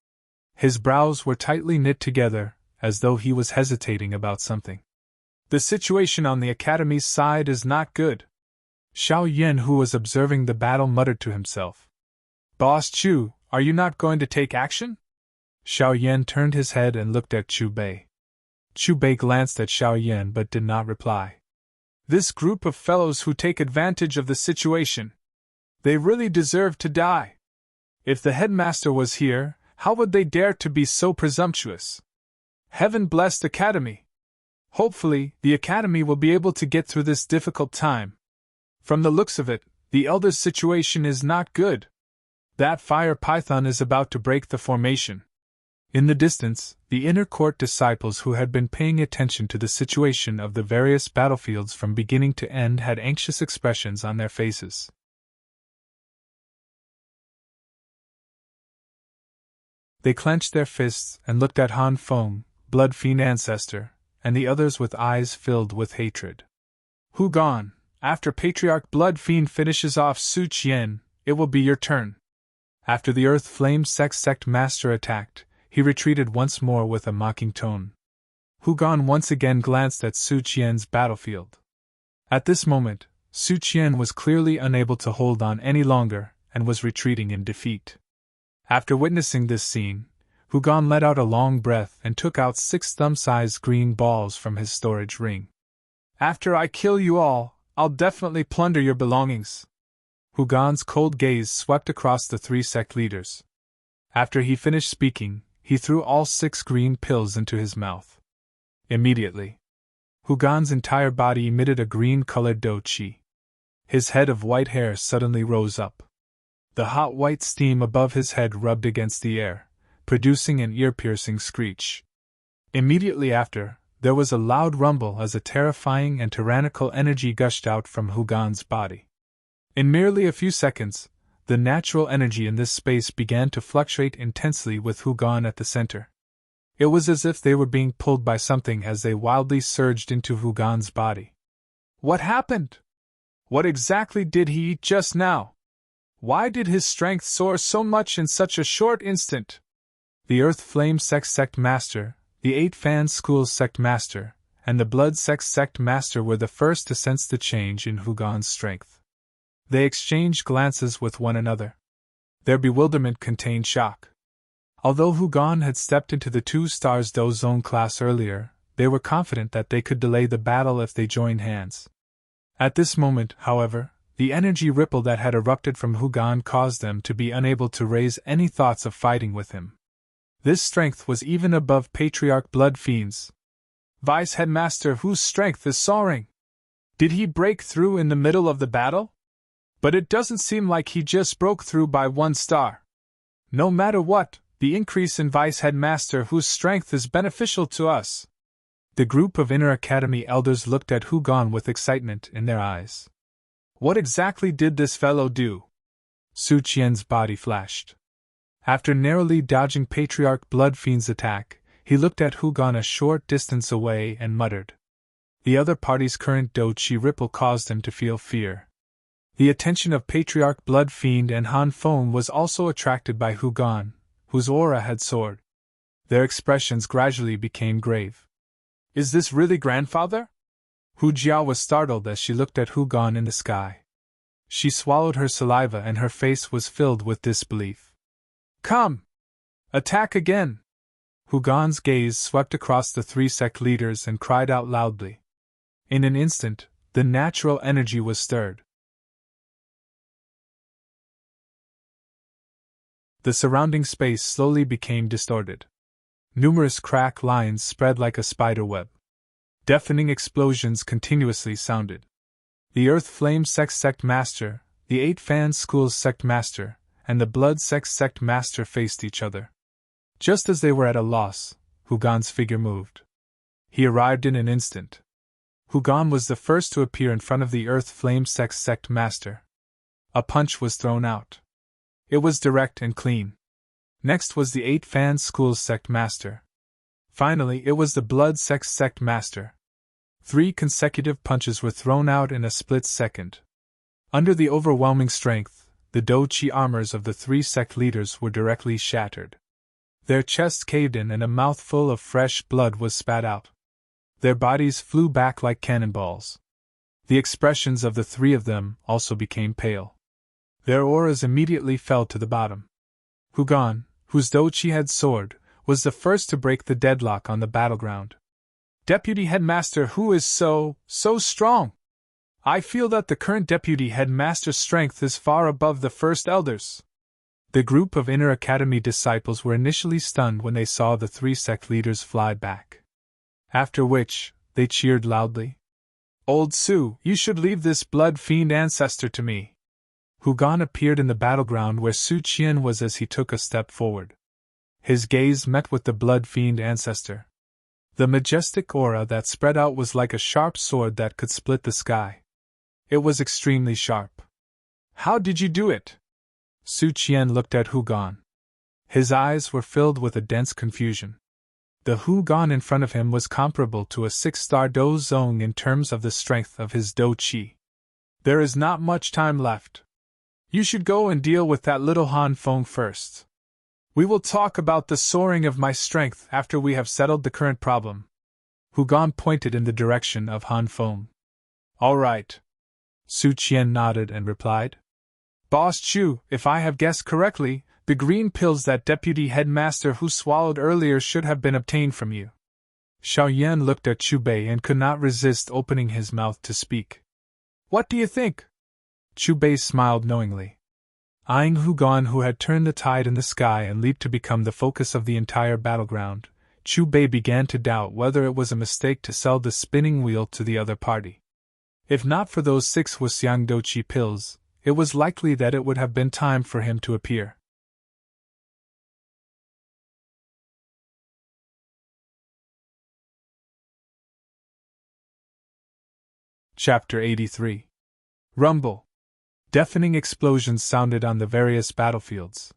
His brows were tightly knit together, as though he was hesitating about something. The situation on the academy's side is not good. Xiao Yin, who was observing the battle, muttered to himself. Boss Chu, are you not going to take action? Xiao Yan turned his head and looked at Chu Bei. Chu Bei glanced at Xiao Yan but did not reply. This group of fellows who take advantage of the situation. They really deserve to die. If the headmaster was here, how would they dare to be so presumptuous? Heaven bless the academy. Hopefully, the academy will be able to get through this difficult time. From the looks of it, the elders' situation is not good. That fire python is about to break the formation. In the distance, the inner court disciples who had been paying attention to the situation of the various battlefields from beginning to end had anxious expressions on their faces. They clenched their fists and looked at Han Feng, Blood Fiend ancestor, and the others with eyes filled with hatred. Hu Gan, after Patriarch Blood Fiend finishes off Su Qian, it will be your turn. After the Earth Flame sect master attacked, he retreated once more with a mocking tone. Hu Gan once again glanced at Su Qian's battlefield. At this moment, Su Qian was clearly unable to hold on any longer and was retreating in defeat. After witnessing this scene, Hu Gan let out a long breath and took out 6 thumb-sized green balls from his storage ring. After I kill you all, I'll definitely plunder your belongings. Hu Gan's cold gaze swept across the 3 sect leaders. After he finished speaking, he threw all 6 green pills into his mouth. Immediately, Hu Gan's entire body emitted a green-colored do qi. His head of white hair suddenly rose up. The hot white steam above his head rubbed against the air, producing an ear-piercing screech. Immediately after, there was a loud rumble as a terrifying and tyrannical energy gushed out from Hu Gan's body. In merely a few seconds, the natural energy in this space began to fluctuate intensely with Hu Gan at the center. It was as if they were being pulled by something as they wildly surged into Hu Gan's body. What happened? What exactly did he eat just now? Why did his strength soar so much in such a short instant? The Earth Flame sect master, the 8 Fan Schools sect master, and the Blood sect master were the first to sense the change in Hu Gan's strength. They exchanged glances with one another. Their bewilderment contained shock. Although Hu Gan had stepped into the 2 stars Do Zone class earlier, they were confident that they could delay the battle if they joined hands. At this moment, however, the energy ripple that had erupted from Hu Gan caused them to be unable to raise any thoughts of fighting with him. This strength was even above Patriarch Blood Fiend's. Vice Headmaster whose strength is soaring. Did he break through in the middle of the battle? But it doesn't seem like he just broke through by 1 star. No matter what, the increase in Vice Headmaster whose strength is beneficial to us. The group of Inner Academy elders looked at Hu Gan with excitement in their eyes. What exactly did this fellow do? Su Qian's body flashed. After narrowly dodging Patriarch Blood Fiend's attack, he looked at Hu Gan a short distance away and muttered. The other party's current do qi ripple caused him to feel fear. The attention of Patriarch Blood Fiend and Han Feng was also attracted by Hu Gan, whose aura had soared. Their expressions gradually became grave. Is this really grandfather? Hu Jiao was startled as she looked at Hu Gan in the sky. She swallowed her saliva and her face was filled with disbelief. Come! Attack again! Hu Gan's gaze swept across the three sect leaders and cried out loudly. In an instant, the natural energy was stirred. The surrounding space slowly became distorted. Numerous crack lines spread like a spider web. Deafening explosions continuously sounded. The Earth Flame Sect Master, the Eight Fan Schools Sect Master, and the Blood Sect Master faced each other. Just as they were at a loss, Hu Gan's figure moved. He arrived in an instant. Hu Gan was the first to appear in front of the Earth Flame Sect Master. A punch was thrown out. It was direct and clean. Next was the Eight Fan Schools Sect Master. Finally, it was the Blood Sect Master. 3 consecutive punches were thrown out in a split second. Under the overwhelming strength, the Do Chi armors of the 3 sect leaders were directly shattered. Their chests caved in and a mouthful of fresh blood was spat out. Their bodies flew back like cannonballs. The expressions of the 3 of them also became pale. Their auras immediately fell to the bottom. Hu Gan, whose Do Chi had soared, was the first to break the deadlock on the battleground. Deputy Headmaster, who is so strong? I feel that the current Deputy Headmaster's strength is far above the first elders. The group of Inner Academy disciples were initially stunned when they saw the 3 sect leaders fly back. After which, they cheered loudly. Old Su, you should leave this blood fiend ancestor to me. Hu Gan appeared in the battleground where Su Qian was as he took a step forward. His gaze met with the blood fiend ancestor. The majestic aura that spread out was like a sharp sword that could split the sky. It was extremely sharp. How did you do it? Su Qian looked at Hu Gan. His eyes were filled with a dense confusion. The Hu Gan in front of him was comparable to a 6-star Do Zong in terms of the strength of his Do Chi. There is not much time left. You should go and deal with that little Han Feng first. We will talk about the soaring of my strength after we have settled the current problem. Hu Gan pointed in the direction of Han Feng. All right. Su Qian nodded and replied. Boss Chu, if I have guessed correctly, the green pills that Deputy Headmaster Hu swallowed earlier should have been obtained from you. Xiao Yan looked at Chu Bei and could not resist opening his mouth to speak. What do you think? Chu Bei smiled knowingly. Eyeing Hu Gan, who had turned the tide in the sky and leaped to become the focus of the entire battleground, Chu Bei began to doubt whether it was a mistake to sell the spinning wheel to the other party. If not for those 6 Wuxiang Douqi pills, it was likely that it would have been time for him to appear. Chapter 83. Rumble. Deafening explosions sounded on the various battlefields.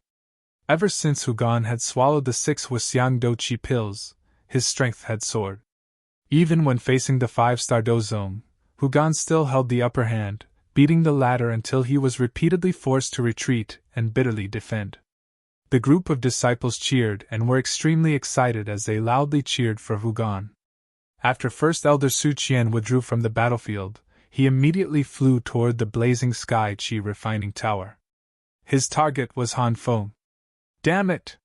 Ever since Hu Gan had swallowed the 6 Wuxiang Douqi pills, his strength had soared. Even when facing the 5-star Do Zong, Hu Gan still held the upper hand, beating the latter until he was repeatedly forced to retreat and bitterly defend. The group of disciples cheered and were extremely excited as they loudly cheered for Hu Gan. After First Elder Su Qian withdrew from the battlefield, he immediately flew toward the blazing Sky Chi refining tower. His target was Han Feng. Damn it!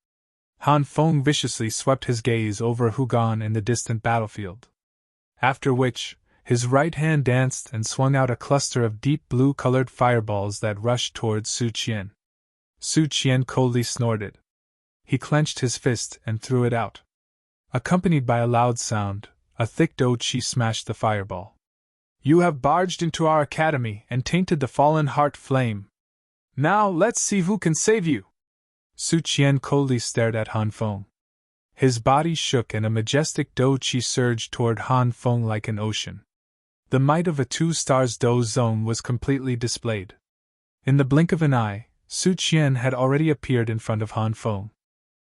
Han Feng viciously swept his gaze over Hu Gan in the distant battlefield. After which, his right hand danced and swung out a cluster of deep blue-colored fireballs that rushed towards Su Qian. Su Qian coldly snorted. He clenched his fist and threw it out. Accompanied by a loud sound, a thick Do Chi smashed the fireball. You have barged into our academy and tainted the fallen heart flame. Now let's see who can save you. Su Qian coldly stared at Han Feng. His body shook and a majestic Do Chi surged toward Han Feng like an ocean. The might of a 2-star Do Zone was completely displayed. In the blink of an eye, Su Qian had already appeared in front of Han Feng.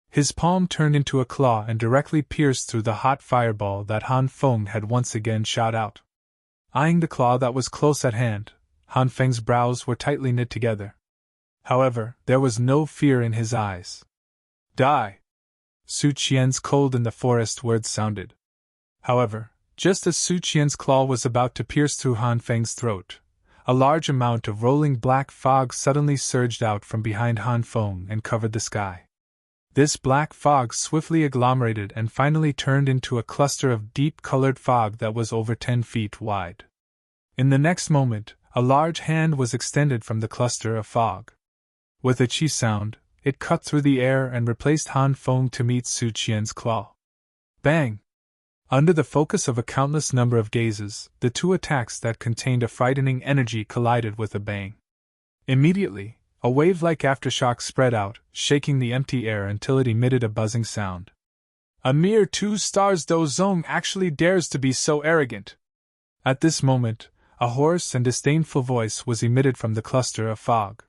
His palm turned into a claw and directly pierced through the hot fireball that Han Feng had once again shot out. Eyeing the claw that was close at hand, Han Feng's brows were tightly knit together. However, there was no fear in his eyes. Die! Su Qian's cold in the forest words sounded. However, just as Su Qian's claw was about to pierce through Han Feng's throat, A large amount of rolling black fog suddenly surged out from behind Han Feng and covered the sky. This black fog swiftly agglomerated and finally turned into a cluster of deep-colored fog that was over 10 feet wide. In the next moment, a large hand was extended from the cluster of fog. With a chi sound, it cut through the air and replaced Han Feng to meet Su Qian's claw. Bang! Under the focus of a countless number of gazes, the two attacks that contained a frightening energy collided with a bang. Immediately, a wave-like aftershock spread out, shaking the empty air until it emitted a buzzing sound. A mere 2 stars Dozong actually dares to be so arrogant. At this moment, a hoarse and disdainful voice was emitted from the cluster of fog.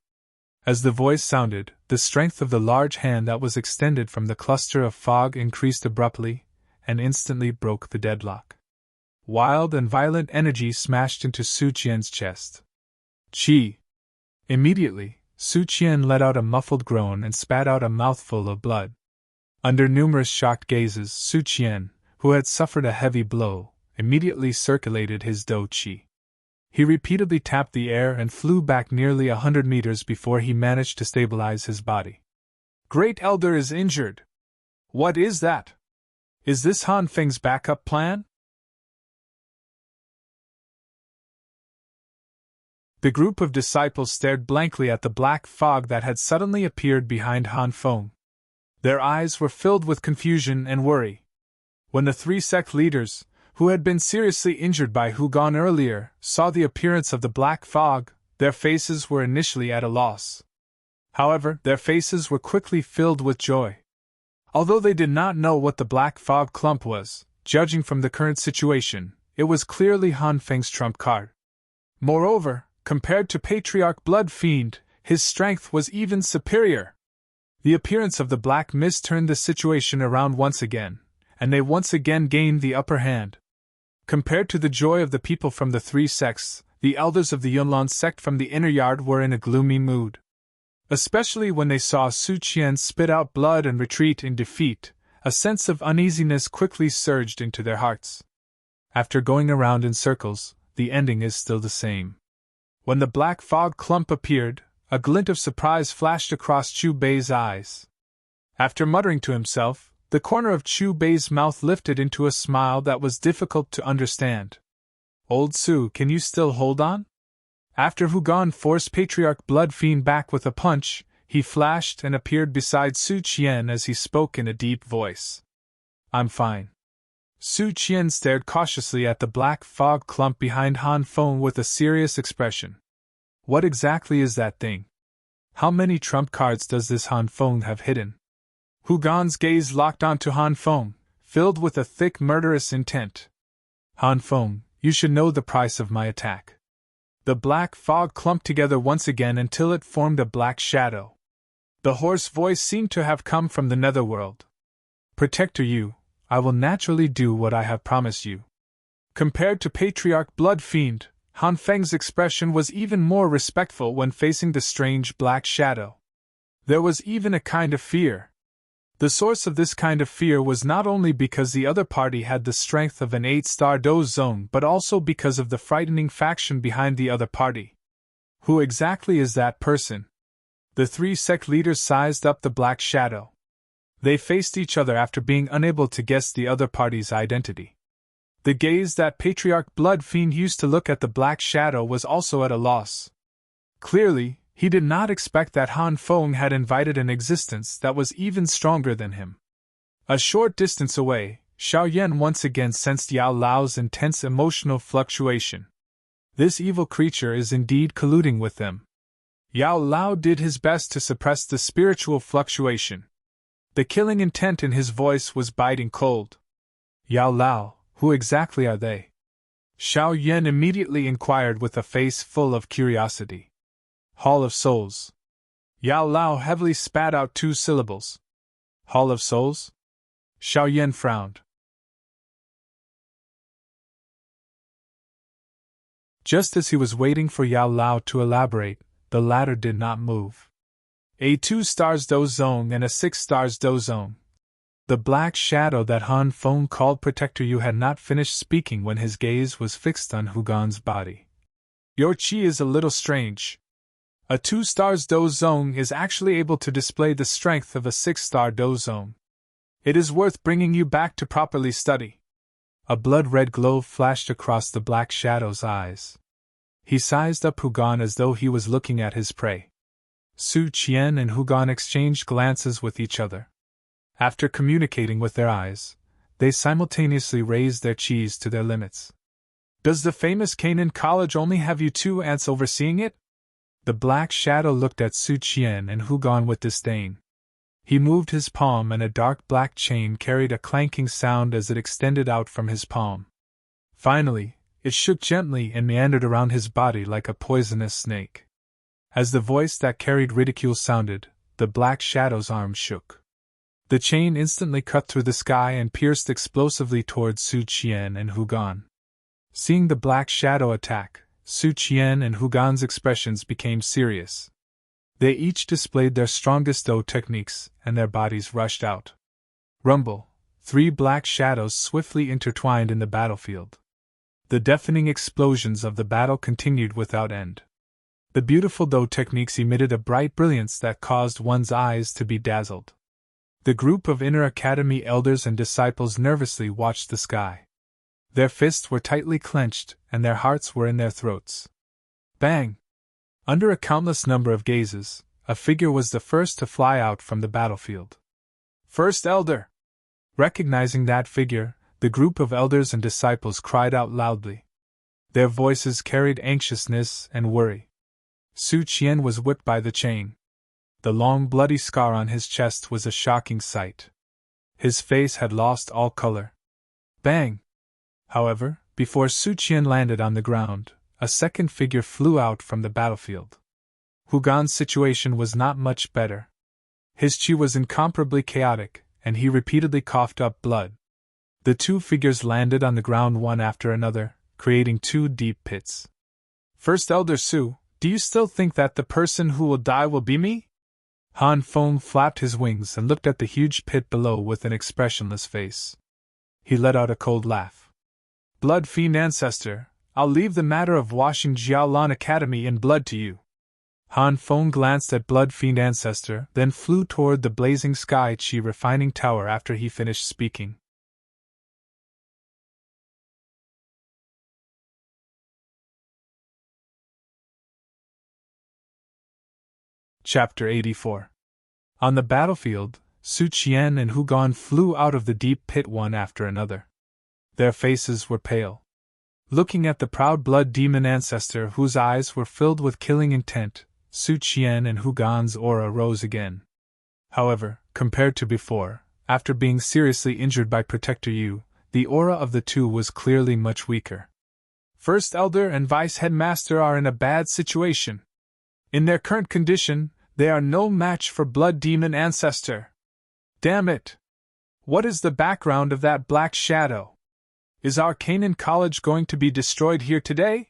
As the voice sounded, the strength of the large hand that was extended from the cluster of fog increased abruptly, and instantly broke the deadlock. Wild and violent energy smashed into Su Qian's chest. Qi! Immediately, Su Qian let out a muffled groan and spat out a mouthful of blood. Under numerous shocked gazes, Su Qian, who had suffered a heavy blow, immediately circulated his dou qi. He repeatedly tapped the air and flew back nearly 100 meters before he managed to stabilize his body. Great Elder is injured. What is that? Is this Han Feng's backup plan? The group of disciples stared blankly at the black fog that had suddenly appeared behind Han Feng. Their eyes were filled with confusion and worry. When the 3 sect leaders, who had been seriously injured by Hu Gan earlier, saw the appearance of the black fog, their faces were initially at a loss. However, their faces were quickly filled with joy. Although they did not know what the black fog clump was, judging from the current situation, it was clearly Han Feng's trump card. Moreover, compared to Patriarch Blood Fiend, his strength was even superior. The appearance of the black mist turned the situation around once again, and they once again gained the upper hand. Compared to the joy of the people from the 3 sects, the elders of the Yunlan sect from the inner yard were in a gloomy mood. Especially when they saw Su Qian spit out blood and retreat in defeat, a sense of uneasiness quickly surged into their hearts. After going around in circles, the ending is still the same. When the black fog clump appeared, a glint of surprise flashed across Chu Bei's eyes. After muttering to himself, the corner of Chu Bei's mouth lifted into a smile that was difficult to understand. Old Su, can you still hold on? After Hu Gan forced Patriarch Blood Fiend back with a punch, he flashed and appeared beside Su Qian as he spoke in a deep voice. I'm fine. Su Qian stared cautiously at the black fog clump behind Han Feng with a serious expression. What exactly is that thing? How many trump cards does this Han Feng have hidden? Hu Gan's gaze locked onto Han Feng, filled with a thick murderous intent. Han Feng, you should know the price of my attack. The black fog clumped together once again until it formed a black shadow. The hoarse voice seemed to have come from the netherworld. Protector you, I will naturally do what I have promised you. Compared to Patriarch Blood Fiend, Han Feng's expression was even more respectful when facing the strange black shadow. There was even a kind of fear. The source of this kind of fear was not only because the other party had the strength of an 8-star Dozong but also because of the frightening faction behind the other party. Who exactly is that person? The 3 sect leaders sized up the black shadow. They faced each other after being unable to guess the other party's identity. The gaze that Patriarch Blood Fiend used to look at the black shadow was also at a loss. Clearly, he did not expect that Han Feng had invited an existence that was even stronger than him. A short distance away, Xiao Yan once again sensed Yao Lao's intense emotional fluctuation. This evil creature is indeed colluding with them. Yao Lao did his best to suppress the spiritual fluctuation. The killing intent in his voice was biting cold. Yao Lao, who exactly are they? Xiao Yan immediately inquired with a face full of curiosity. Hall of Souls. Yao Lao heavily spat out 2 syllables. Hall of Souls? Xiao Yan frowned. Just as he was waiting for Yao Lao to elaborate, the latter did not move. A 2 stars Dozong and a 6 stars Dozong. The black shadow that Han Feng called Protector Yu had not finished speaking when his gaze was fixed on Hu Gan's body. Your chi is a little strange. A 2-star Do zone is actually able to display the strength of a 6-star Do zone. It is worth bringing you back to properly study. A blood-red glow flashed across the black shadow's eyes. He sized up Hugon as though he was looking at his prey. Su Qian and Hugon exchanged glances with each other. After communicating with their eyes, they simultaneously raised their chis to their limits. Does the famous Canaan College only have you two ants overseeing it? The black shadow looked at Su Qian and Hugon with disdain. He moved his palm and a dark black chain carried a clanking sound as it extended out from his palm. Finally, it shook gently and meandered around his body like a poisonous snake. As the voice that carried ridicule sounded, the black shadow's arm shook. The chain instantly cut through the sky and pierced explosively towards Su Qian and Hugon. Seeing the black shadow attack, Su Qian and Hugon's expressions became serious. They each displayed their strongest Do techniques, and their bodies rushed out. Rumble! 3 black shadows swiftly intertwined in the battlefield. The deafening explosions of the battle continued without end. The beautiful Do techniques emitted a bright brilliance that caused one's eyes to be dazzled. The group of Inner Academy elders and disciples nervously watched the sky. Their fists were tightly clenched, and their hearts were in their throats. Bang! Under a countless number of gazes, a figure was the first to fly out from the battlefield. First Elder! Recognizing that figure, the group of elders and disciples cried out loudly. Their voices carried anxiousness and worry. Su Qian was whipped by the chain. The long bloody scar on his chest was a shocking sight. His face had lost all color. Bang! However, before Su Qian landed on the ground, a second figure flew out from the battlefield. Hugon's situation was not much better. His chi was incomparably chaotic, and he repeatedly coughed up blood. The 2 figures landed on the ground one after another, creating 2 deep pits. First Elder Su, do you still think that the person who will die will be me? Han Feng flapped his wings and looked at the huge pit below with an expressionless face. He let out a cold laugh. Blood Fiend Ancestor, I'll leave the matter of washing Jiaolan Academy in blood to you. Han Feng glanced at Blood Fiend Ancestor, then flew toward the blazing sky chi refining tower after he finished speaking. Chapter 84. On the battlefield, Su Qian and Hugon flew out of the deep pit one after another. Their faces were pale. Looking at the proud blood demon ancestor whose eyes were filled with killing intent, Su Qian and Hugon's aura rose again. However, compared to before, after being seriously injured by Protector Yu, the aura of the 2 was clearly much weaker. First Elder and Vice Headmaster are in a bad situation. In their current condition, they are no match for Blood Demon Ancestor. Damn it! What is the background of that black shadow? Is our Canaan College going to be destroyed here today?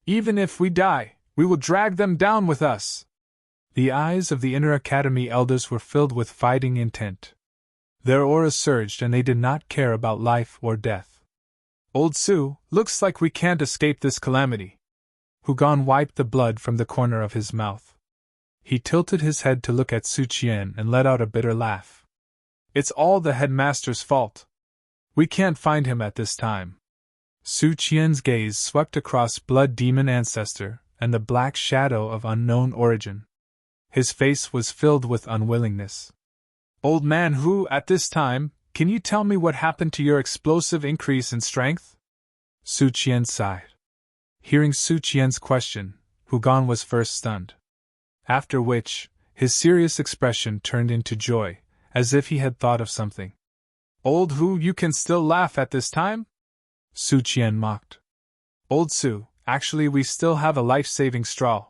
Even if we die, we will drag them down with us. The eyes of the Inner Academy elders were filled with fighting intent. Their auras surged and they did not care about life or death. Old Su, looks like we can't escape this calamity. Hugon wiped the blood from the corner of his mouth. He tilted his head to look at Su Qian and let out a bitter laugh. It's all the headmaster's fault. We can't find him at this time. Su Qian's gaze swept across Blood Demon Ancestor and the black shadow of unknown origin. His face was filled with unwillingness. Old man who, at this time, can you tell me what happened to your explosive increase in strength? Su Qian sighed. Hearing Su Qian's question, Hugon was first stunned. After which, his serious expression turned into joy, as if he had thought of something. Old Hu, you can still laugh at this time? Su Qian mocked. Old Su, actually we still have a life-saving straw.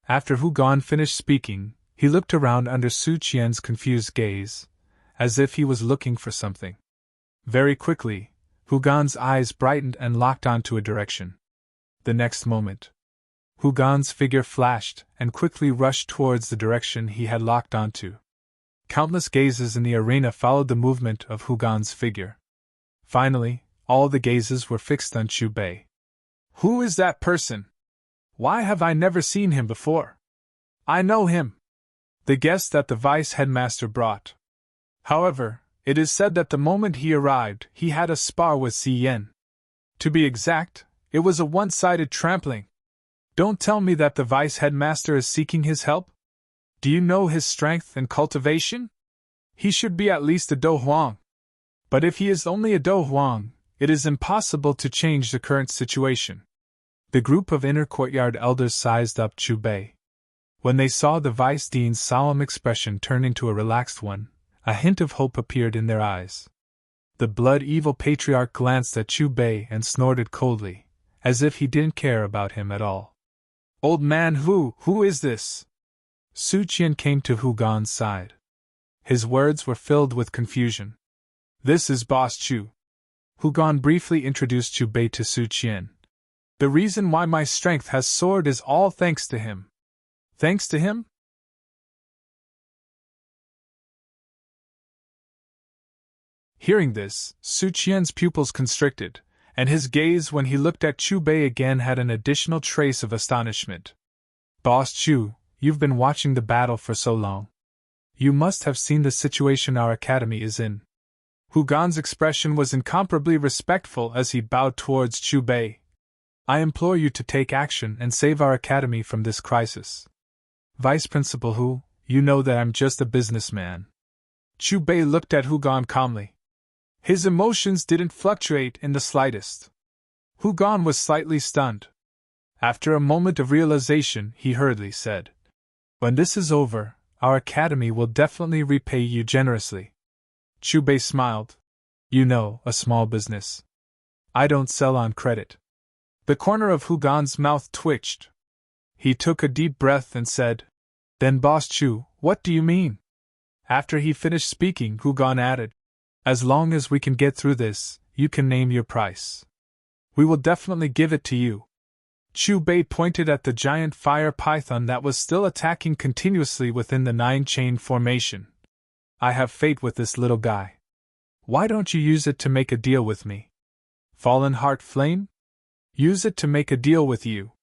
After Hugon finished speaking, he looked around under Su Qian's confused gaze, as if he was looking for something. Very quickly, Hugon's eyes brightened and locked onto a direction. The next moment, Hugon's figure flashed and quickly rushed towards the direction he had locked onto. Countless gazes in the arena followed the movement of Hugon's figure. Finally, all the gazes were fixed on Chu Bei. Who is that person? Why have I never seen him before? I know him. The guest that the vice headmaster brought. However, it is said that the moment he arrived, he had a spar with Si Yen. To be exact, it was a one-sided trampling. Don't tell me that the vice headmaster is seeking his help? Do you know his strength and cultivation? He should be at least a Do Huang. But if he is only a Do Huang, it is impossible to change the current situation. The group of inner courtyard elders sized up Chu Bei. When they saw the vice dean's solemn expression turn into a relaxed one, a hint of hope appeared in their eyes. The blood-evil patriarch glanced at Chu Bei and snorted coldly, as if he didn't care about him at all. Old man, who is this? Su Qian came to Hu Gan's side. His words were filled with confusion. This is Boss Chu. Hu Gan briefly introduced Chu Bei to Su Qian. The reason why my strength has soared is all thanks to him. Thanks to him? Hearing this, Su Qian's pupils constricted, and his gaze when he looked at Chu Bei again had an additional trace of astonishment. Boss Chu, you've been watching the battle for so long. You must have seen the situation our academy is in. Hu Gan's expression was incomparably respectful as he bowed towards Chu Bei. I implore you to take action and save our academy from this crisis. Vice Principal Hu, you know that I'm just a businessman. Chu Bei looked at Hu Gan calmly. His emotions didn't fluctuate in the slightest. Hu Gan was slightly stunned. After a moment of realization, he hurriedly said, When this is over, our academy will definitely repay you generously. Chu Bei smiled. You know, a small business. I don't sell on credit. The corner of Hu Gan's mouth twitched. He took a deep breath and said, Then Boss Chu, what do you mean? After he finished speaking, Hu Gan added, As long as we can get through this, you can name your price. We will definitely give it to you. Chu Bei pointed at the giant fire python that was still attacking continuously within the 9-chain formation. I have fate with this little guy. Why don't you use it to make a deal with me? Fallen Heart Flame? Use it to make a deal with you.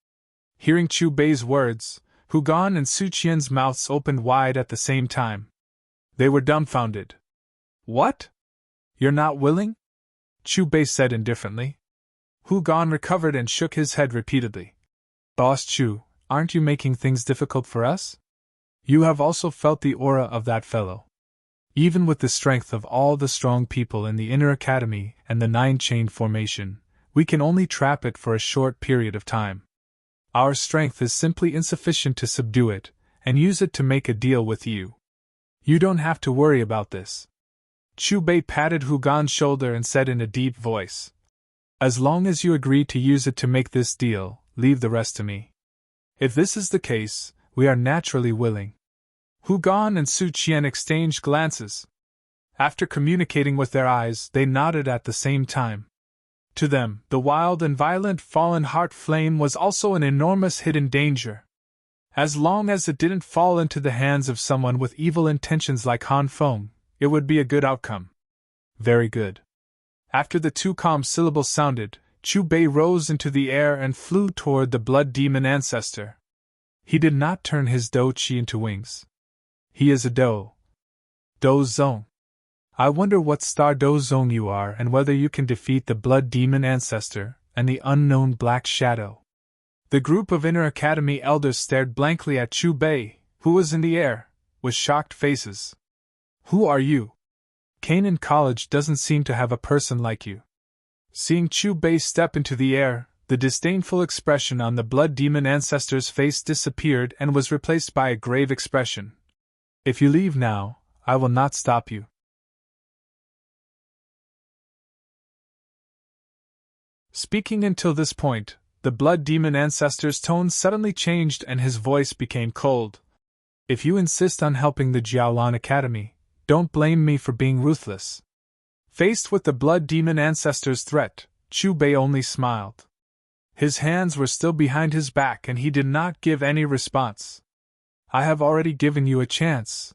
Hearing Chu Bei's words, Hu Gan and Su Qian's mouths opened wide at the same time. They were dumbfounded. What? You're not willing? Chu Bei said indifferently. Hu Gan recovered and shook his head repeatedly. Boss Chu, aren't you making things difficult for us? You have also felt the aura of that fellow. Even with the strength of all the strong people in the inner academy and the 9-chain formation, we can only trap it for a short period of time. Our strength is simply insufficient to subdue it, and use it to make a deal with you. You don't have to worry about this. Chu Bei patted Hu Gan's shoulder and said in a deep voice, As long as you agree to use it to make this deal, leave the rest to me. If this is the case, we are naturally willing. Hu Gan and Su Qian exchanged glances. After communicating with their eyes, they nodded at the same time. To them, the wild and violent Fallen Heart Flame was also an enormous hidden danger. As long as it didn't fall into the hands of someone with evil intentions like Han Feng, it would be a good outcome. Very good. After the 2 calm syllables sounded, Chu Bei rose into the air and flew toward the blood demon ancestor. He did not turn his Do Qi into wings. He is a Do Zong. I wonder what star Do Zong you are and whether you can defeat the blood demon ancestor and the unknown black shadow. The group of inner academy elders stared blankly at Chu Bei, who was in the air, with shocked faces. Who are you? Canaan College doesn't seem to have a person like you. Seeing Chu Bei step into the air, the disdainful expression on the blood demon ancestor's face disappeared and was replaced by a grave expression. If you leave now, I will not stop you. Speaking until this point, the blood demon ancestor's tone suddenly changed and his voice became cold. If you insist on helping the Jiaolan Academy, don't blame me for being ruthless. Faced with the blood demon ancestor's threat, Chu Bei only smiled. His hands were still behind his back and he did not give any response. I have already given you a chance.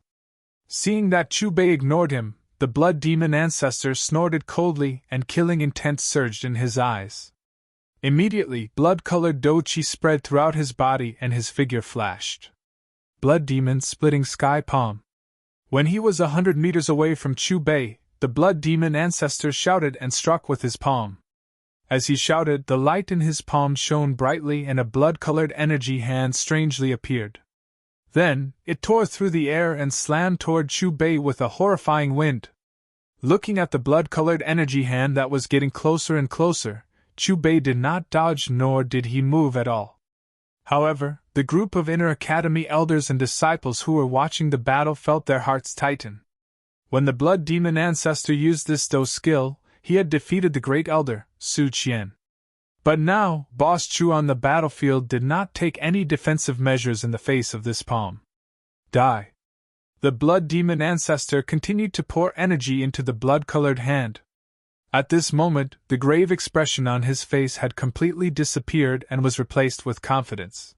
Seeing that Chu Bei ignored him, the blood demon ancestor snorted coldly and killing intent surged in his eyes. Immediately, blood-colored do-chi spread throughout his body and his figure flashed. Blood demon splitting sky palm. When he was 100 meters away from Chu Bei, the blood demon ancestor shouted and struck with his palm. As he shouted, the light in his palm shone brightly and a blood-colored energy hand strangely appeared. Then, it tore through the air and slammed toward Chu Bei with a horrifying wind. Looking at the blood-colored energy hand that was getting closer and closer, Chu Bei did not dodge nor did he move at all. However, the group of Inner Academy elders and disciples who were watching the battle felt their hearts tighten. When the blood demon ancestor used this Do skill, he had defeated the great elder, Su Qian. But now, Boss Chu on the battlefield did not take any defensive measures in the face of this palm. Die. The blood demon ancestor continued to pour energy into the blood-colored hand. At this moment, the grave expression on his face had completely disappeared and was replaced with confidence.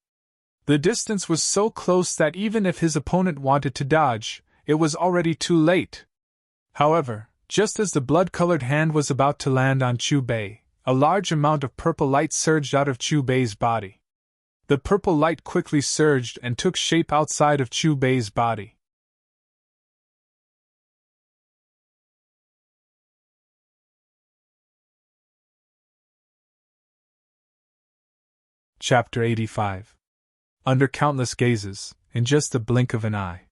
The distance was so close that even if his opponent wanted to dodge, it was already too late. However, just as the blood-colored hand was about to land on Chu Bei, a large amount of purple light surged out of Chu Bei's body. The purple light quickly surged and took shape outside of Chu Bei's body. Chapter 85. Under countless gazes, in just the blink of an eye,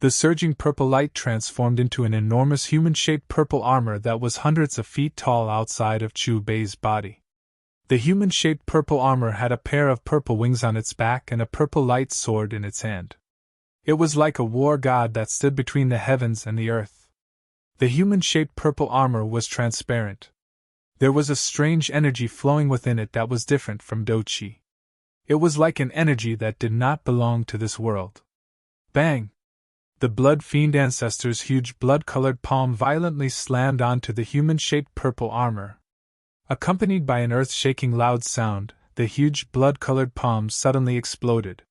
the surging purple light transformed into an enormous human-shaped purple armor that was hundreds of feet tall outside of Chu Bei's body. The human-shaped purple armor had a pair of purple wings on its back and a purple light sword in its hand. It was like a war god that stood between the heavens and the earth. The human-shaped purple armor was transparent. There was a strange energy flowing within it that was different from Do-chi. It was like an energy that did not belong to this world. Bang! The blood fiend ancestor's huge blood-colored palm violently slammed onto the human-shaped purple armor. Accompanied by an earth-shaking loud sound, the huge blood-colored palm suddenly exploded.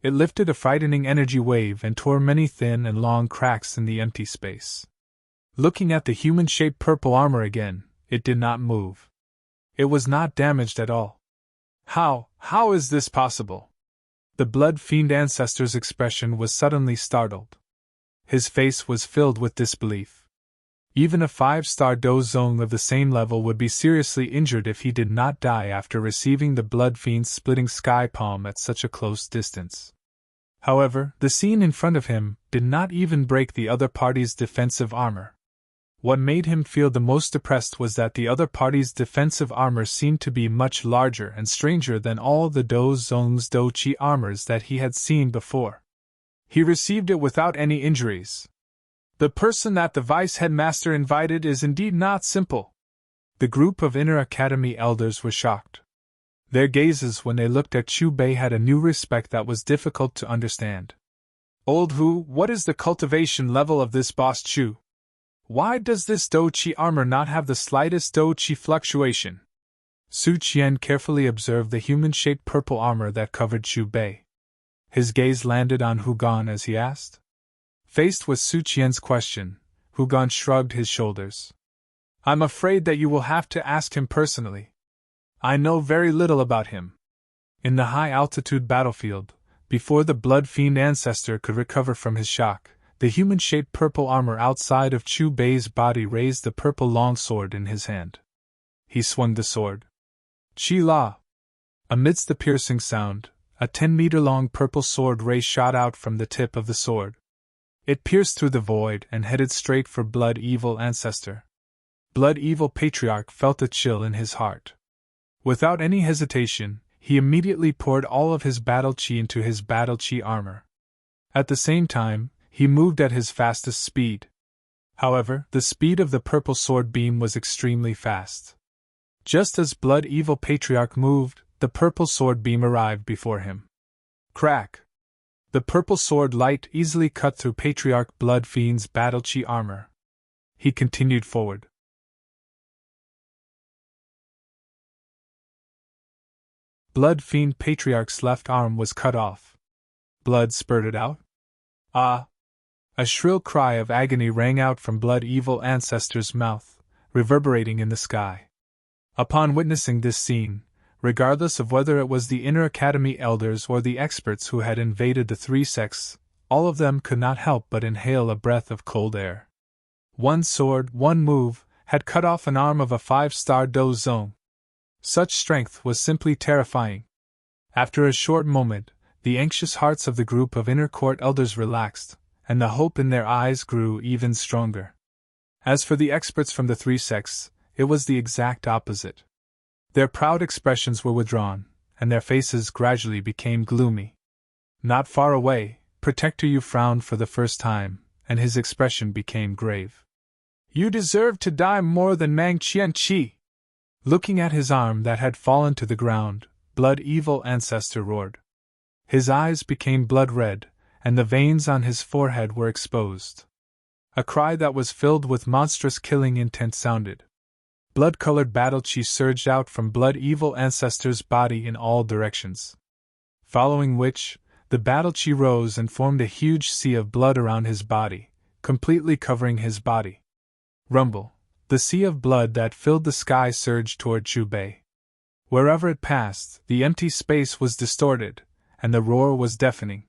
It lifted a frightening energy wave and tore many thin and long cracks in the empty space. Looking at the human-shaped purple armor again, it did not move. It was not damaged at all. How is this possible? The blood fiend ancestor's expression was suddenly startled. His face was filled with disbelief. Even a 5-star Do Zong of the same level would be seriously injured if he did not die after receiving the blood fiend's splitting sky palm at such a close distance. However, the scene in front of him did not even break the other party's defensive armor. What made him feel the most depressed was that the other party's defensive armor seemed to be much larger and stranger than all the Do Zong's Do-chi armors that he had seen before. He received it without any injuries. The person that the vice headmaster invited is indeed not simple. The group of Inner Academy elders were shocked. Their gazes when they looked at Chu Bei had a new respect that was difficult to understand. Old Hu, what is the cultivation level of this boss Chu? Why does this Do-chi armor not have the slightest Do-chi fluctuation? Su Qian carefully observed the human-shaped purple armor that covered Chu Bei. His gaze landed on Hu Gan as he asked. Faced with Su Qian's question, Hu Gan shrugged his shoulders. I'm afraid that you will have to ask him personally. I know very little about him. In the high-altitude battlefield, before the blood fiend ancestor could recover from his shock, the human-shaped purple armor outside of Chu Bei's body raised the purple longsword in his hand. He swung the sword. Chi La! Amidst the piercing sound, a 10-meter-long purple sword ray shot out from the tip of the sword. It pierced through the void and headed straight for Blood Evil Ancestor. Blood Evil Patriarch felt a chill in his heart. Without any hesitation, he immediately poured all of his battle chi into his battle chi armor. At the same time, he moved at his fastest speed. However, the speed of the purple sword beam was extremely fast. Just as Blood Evil Patriarch moved, the purple sword beam arrived before him. Crack! The purple sword light easily cut through Patriarch Blood Fiend's battle chi armor. He continued forward. Blood Fiend Patriarch's left arm was cut off. Blood spurted out. Ah! A shrill cry of agony rang out from Blood Evil Ancestor's mouth, reverberating in the sky. Upon witnessing this scene, Regardless of whether it was the inner academy elders or the experts who had invaded the three sects, all of them could not help but inhale a breath of cold air. One sword, one move, had cut off an arm of a 5-star dozong. Such strength was simply terrifying. After a short moment, the anxious hearts of the group of inner court elders relaxed, and the hope in their eyes grew even stronger. As for the experts from the three sects, it was the exact opposite. Their proud expressions were withdrawn, and their faces gradually became gloomy. Not far away, Protector Yu frowned for the first time, and his expression became grave. "You deserve to die more than Mang Qian-Chi!" Looking at his arm that had fallen to the ground, Blood Evil Ancestor roared. His eyes became blood red, and the veins on his forehead were exposed. A cry that was filled with monstrous killing intent sounded. Blood-colored battle chi surged out from Blood Evil Ancestor's body in all directions. Following which, the battle chi rose and formed a huge sea of blood around his body, completely covering his body. Rumble. The sea of blood that filled the sky surged toward Chu Bei. Wherever it passed, the empty space was distorted, and the roar was deafening.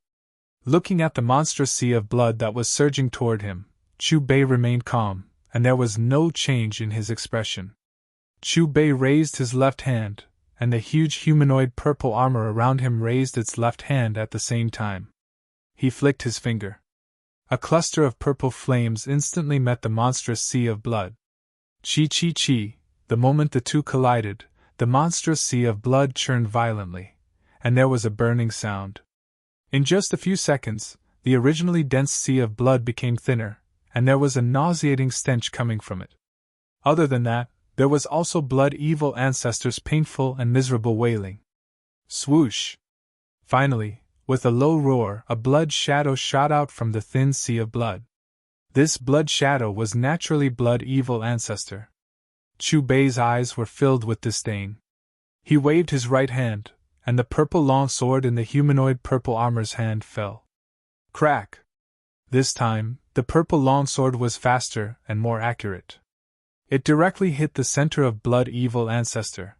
Looking at the monstrous sea of blood that was surging toward him, Chu Bei remained calm, and there was no change in his expression. Chu Bei raised his left hand, and the huge humanoid purple armor around him raised its left hand at the same time. He flicked his finger. A cluster of purple flames instantly met the monstrous sea of blood. Chi. The moment the two collided, the monstrous sea of blood churned violently, and there was a burning sound. In just a few seconds, the originally dense sea of blood became thinner, and there was a nauseating stench coming from it. Other than that, there was also Blood Evil Ancestor's painful and miserable wailing. Swoosh! Finally, with a low roar, a blood shadow shot out from the thin sea of blood. This blood shadow was naturally Blood Evil Ancestor. Chu Bei's eyes were filled with disdain. He waved his right hand, and the purple long sword in the humanoid purple armor's hand fell. Crack! This time, the purple longsword was faster and more accurate. It directly hit the center of Blood Evil Ancestor.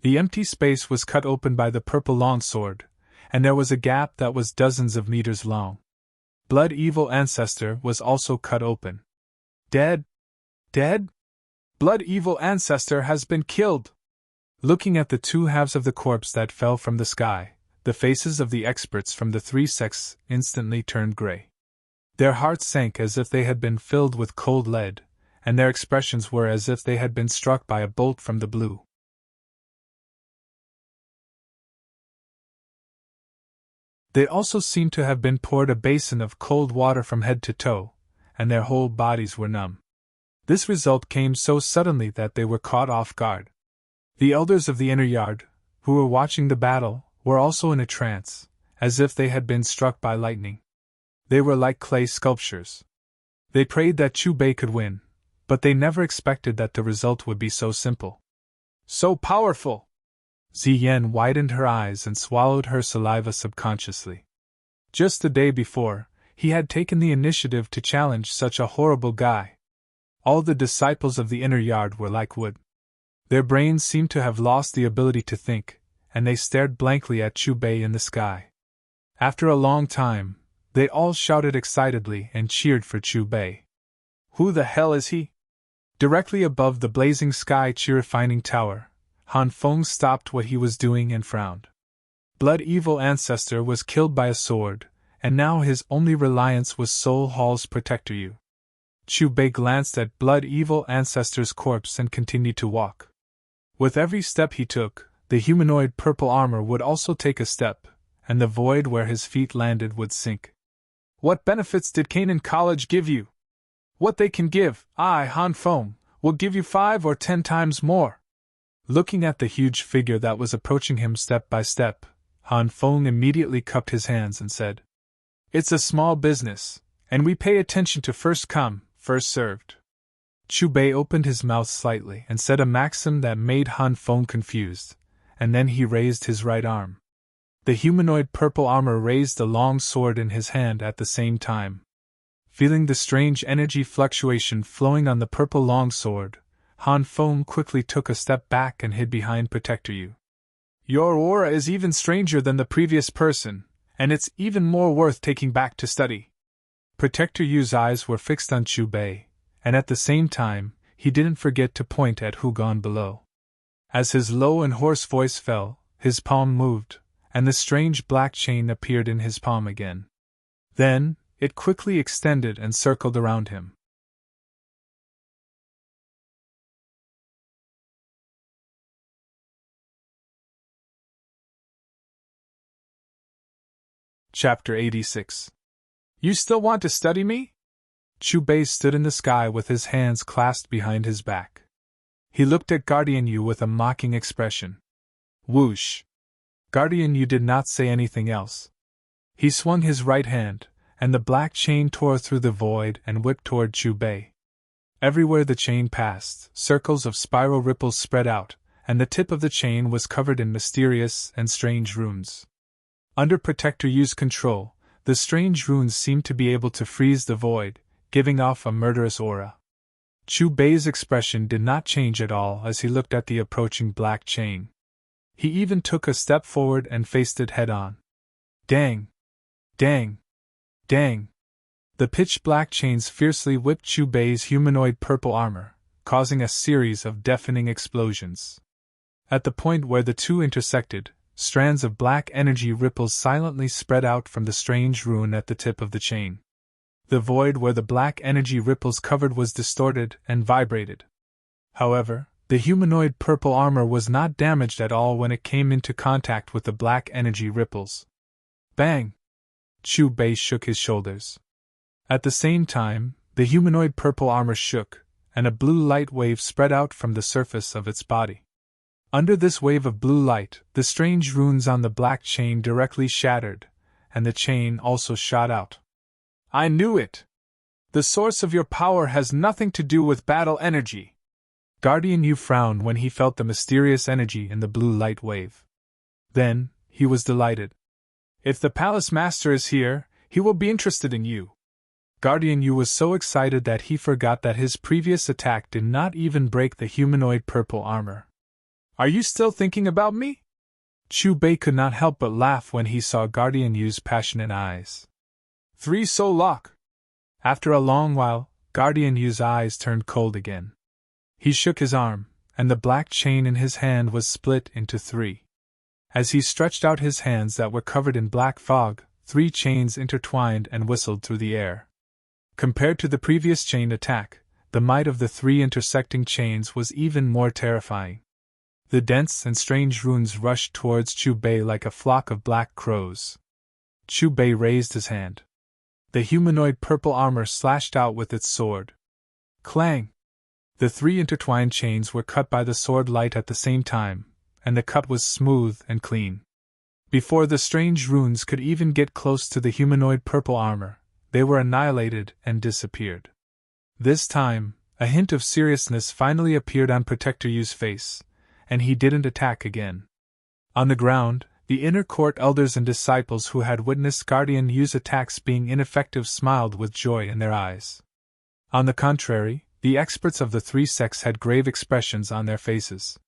The empty space was cut open by the purple longsword, and there was a gap that was dozens of meters long. Blood Evil Ancestor was also cut open. Dead? Dead? Blood Evil Ancestor has been killed! Looking at the two halves of the corpse that fell from the sky, the faces of the experts from the three sects instantly turned gray. Their hearts sank as if they had been filled with cold lead, and their expressions were as if they had been struck by a bolt from the blue. They also seemed to have been poured a basin of cold water from head to toe, and their whole bodies were numb. This result came so suddenly that they were caught off guard. The elders of the inner yard, who were watching the battle, were also in a trance, as if they had been struck by lightning. They were like clay sculptures. They prayed that Chu Bei could win, but they never expected that the result would be so simple. So powerful! Ziyan widened her eyes and swallowed her saliva subconsciously. Just the day before, he had taken the initiative to challenge such a horrible guy. All the disciples of the inner yard were like wood. Their brains seemed to have lost the ability to think, and they stared blankly at Chu Bei in the sky. After a long time, they all shouted excitedly and cheered for Chu Bei. Who the hell is he? Directly above the blazing sky chi-refining tower, Han Feng stopped what he was doing and frowned. Blood Evil Ancestor was killed by a sword, and now his only reliance was Soul Hall's Protector Yu. Chu Bei glanced at Blood Evil Ancestor's corpse and continued to walk. With every step he took, the humanoid purple armor would also take a step, and the void where his feet landed would sink. What benefits did Canaan College give you? What they can give, I, Han Feng, will give you 5 or 10 times more. Looking at the huge figure that was approaching him step by step, Han Feng immediately cupped his hands and said, It's a small business, and we pay attention to first come, first served. Chu Bei opened his mouth slightly and said a maxim that made Han Feng confused, and then he raised his right arm. The humanoid purple armor raised the long sword in his hand at the same time. Feeling the strange energy fluctuation flowing on the purple long sword, Han Feng quickly took a step back and hid behind Protector Yu. Your aura is even stranger than the previous person, and it's even more worth taking back to study. Protector Yu's eyes were fixed on Chu Bei, and at the same time, he didn't forget to point at Hu Gan below. As his low and hoarse voice fell, his palm moved, and the strange black chain appeared in his palm again. Then, it quickly extended and circled around him. Chapter 86. You still want to study me? Chu Bei stood in the sky with his hands clasped behind his back. He looked at Guardian Yu with a mocking expression. Whoosh! Guardian Yu did not say anything else. He swung his right hand, and the black chain tore through the void and whipped toward Chu Bei. Everywhere the chain passed, circles of spiral ripples spread out, and the tip of the chain was covered in mysterious and strange runes. Under Protector Yu's control, the strange runes seemed to be able to freeze the void, giving off a murderous aura. Chu Bei's expression did not change at all as he looked at the approaching black chain. He even took a step forward and faced it head-on. Dang! Dang! Dang! The pitch-black chains fiercely whipped Chu Bei's humanoid purple armor, causing a series of deafening explosions. At the point where the two intersected, strands of black energy ripples silently spread out from the strange rune at the tip of the chain. The void where the black energy ripples covered was distorted and vibrated. However, the humanoid purple armor was not damaged at all when it came into contact with the black energy ripples. Bang! Chu Bei shook his shoulders. At the same time, the humanoid purple armor shook, and a blue light wave spread out from the surface of its body. Under this wave of blue light, the strange runes on the black chain directly shattered, and the chain also shot out. I knew it! The source of your power has nothing to do with battle energy. Guardian Yu frowned when he felt the mysterious energy in the blue light wave. Then, he was delighted. If the Palace Master is here, he will be interested in you. Guardian Yu was so excited that he forgot that his previous attack did not even break the humanoid purple armor. Are you still thinking about me? Chu Bei could not help but laugh when he saw Guardian Yu's passionate eyes. 3 so lock. After a long while, Guardian Yu's eyes turned cold again. He shook his arm, and the black chain in his hand was split into 3. As he stretched out his hands that were covered in black fog, 3 chains intertwined and whistled through the air. Compared to the previous chain attack, the might of the 3 intersecting chains was even more terrifying. The dense and strange runes rushed towards Chu Bei like a flock of black crows. Chu Bei raised his hand. The humanoid purple armor slashed out with its sword. Clang! The 3 intertwined chains were cut by the sword light at the same time, and the cut was smooth and clean. Before the strange runes could even get close to the humanoid purple armor, they were annihilated and disappeared. This time, a hint of seriousness finally appeared on Protector Yu's face, and he didn't attack again. On the ground, the inner court elders and disciples who had witnessed Guardian Yu's attacks being ineffective smiled with joy in their eyes. On the contrary, the experts of the 3 sects had grave expressions on their faces.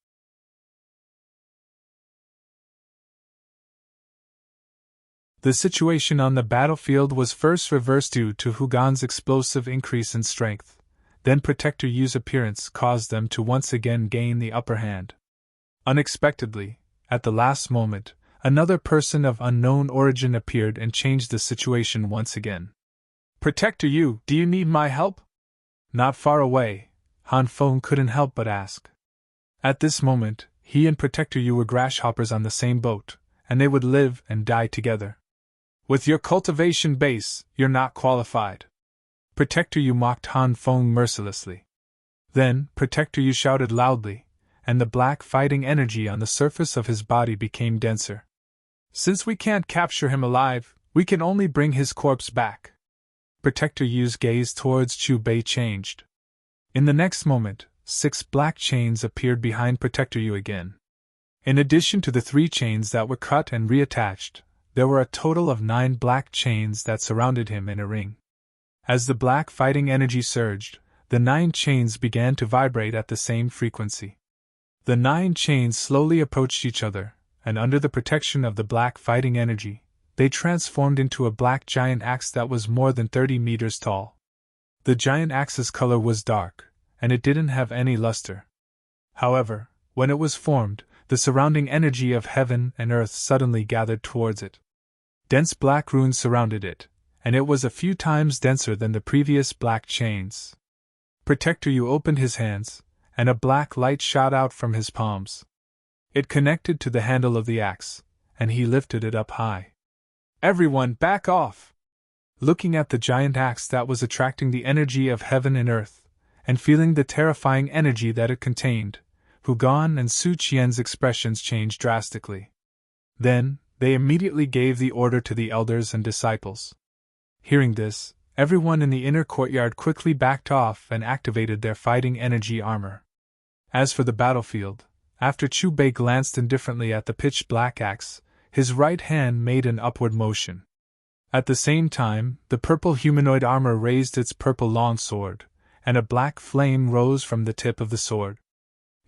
The situation on the battlefield was first reversed due to Hu Gan's explosive increase in strength, then Protector Yu's appearance caused them to once again gain the upper hand. Unexpectedly, at the last moment, another person of unknown origin appeared and changed the situation once again. Protector Yu, do you need my help? Not far away, Han Feng couldn't help but ask. At this moment, he and Protector Yu were grasshoppers on the same boat, and they would live and die together. With your cultivation base, you're not qualified. Protector Yu mocked Han Feng mercilessly. Then, Protector Yu shouted loudly, and the black fighting energy on the surface of his body became denser. Since we can't capture him alive, we can only bring his corpse back. Protector Yu's gaze towards Chu Bei changed. In the next moment, 6 black chains appeared behind Protector Yu again. In addition to the 3 chains that were cut and reattached, there were a total of 9 black chains that surrounded him in a ring. As the black fighting energy surged, the 9 chains began to vibrate at the same frequency. The 9 chains slowly approached each other, and under the protection of the black fighting energy, they transformed into a black giant axe that was more than 30 meters tall. The giant axe's color was dark, and it didn't have any luster. However, when it was formed, the surrounding energy of heaven and earth suddenly gathered towards it. Dense black runes surrounded it, and it was a few times denser than the previous black chains. Protector Yu opened his hands, and a black light shot out from his palms. It connected to the handle of the axe, and he lifted it up high. "Everyone, back off!" Looking at the giant axe that was attracting the energy of heaven and earth, and feeling the terrifying energy that it contained, Hu Gan and Su Qian's expressions changed drastically. Then, they immediately gave the order to the elders and disciples. Hearing this, everyone in the inner courtyard quickly backed off and activated their fighting energy armor. As for the battlefield, after Chu Bei glanced indifferently at the pitch-black axe, his right hand made an upward motion. At the same time, the purple humanoid armor raised its purple long sword, and a black flame rose from the tip of the sword.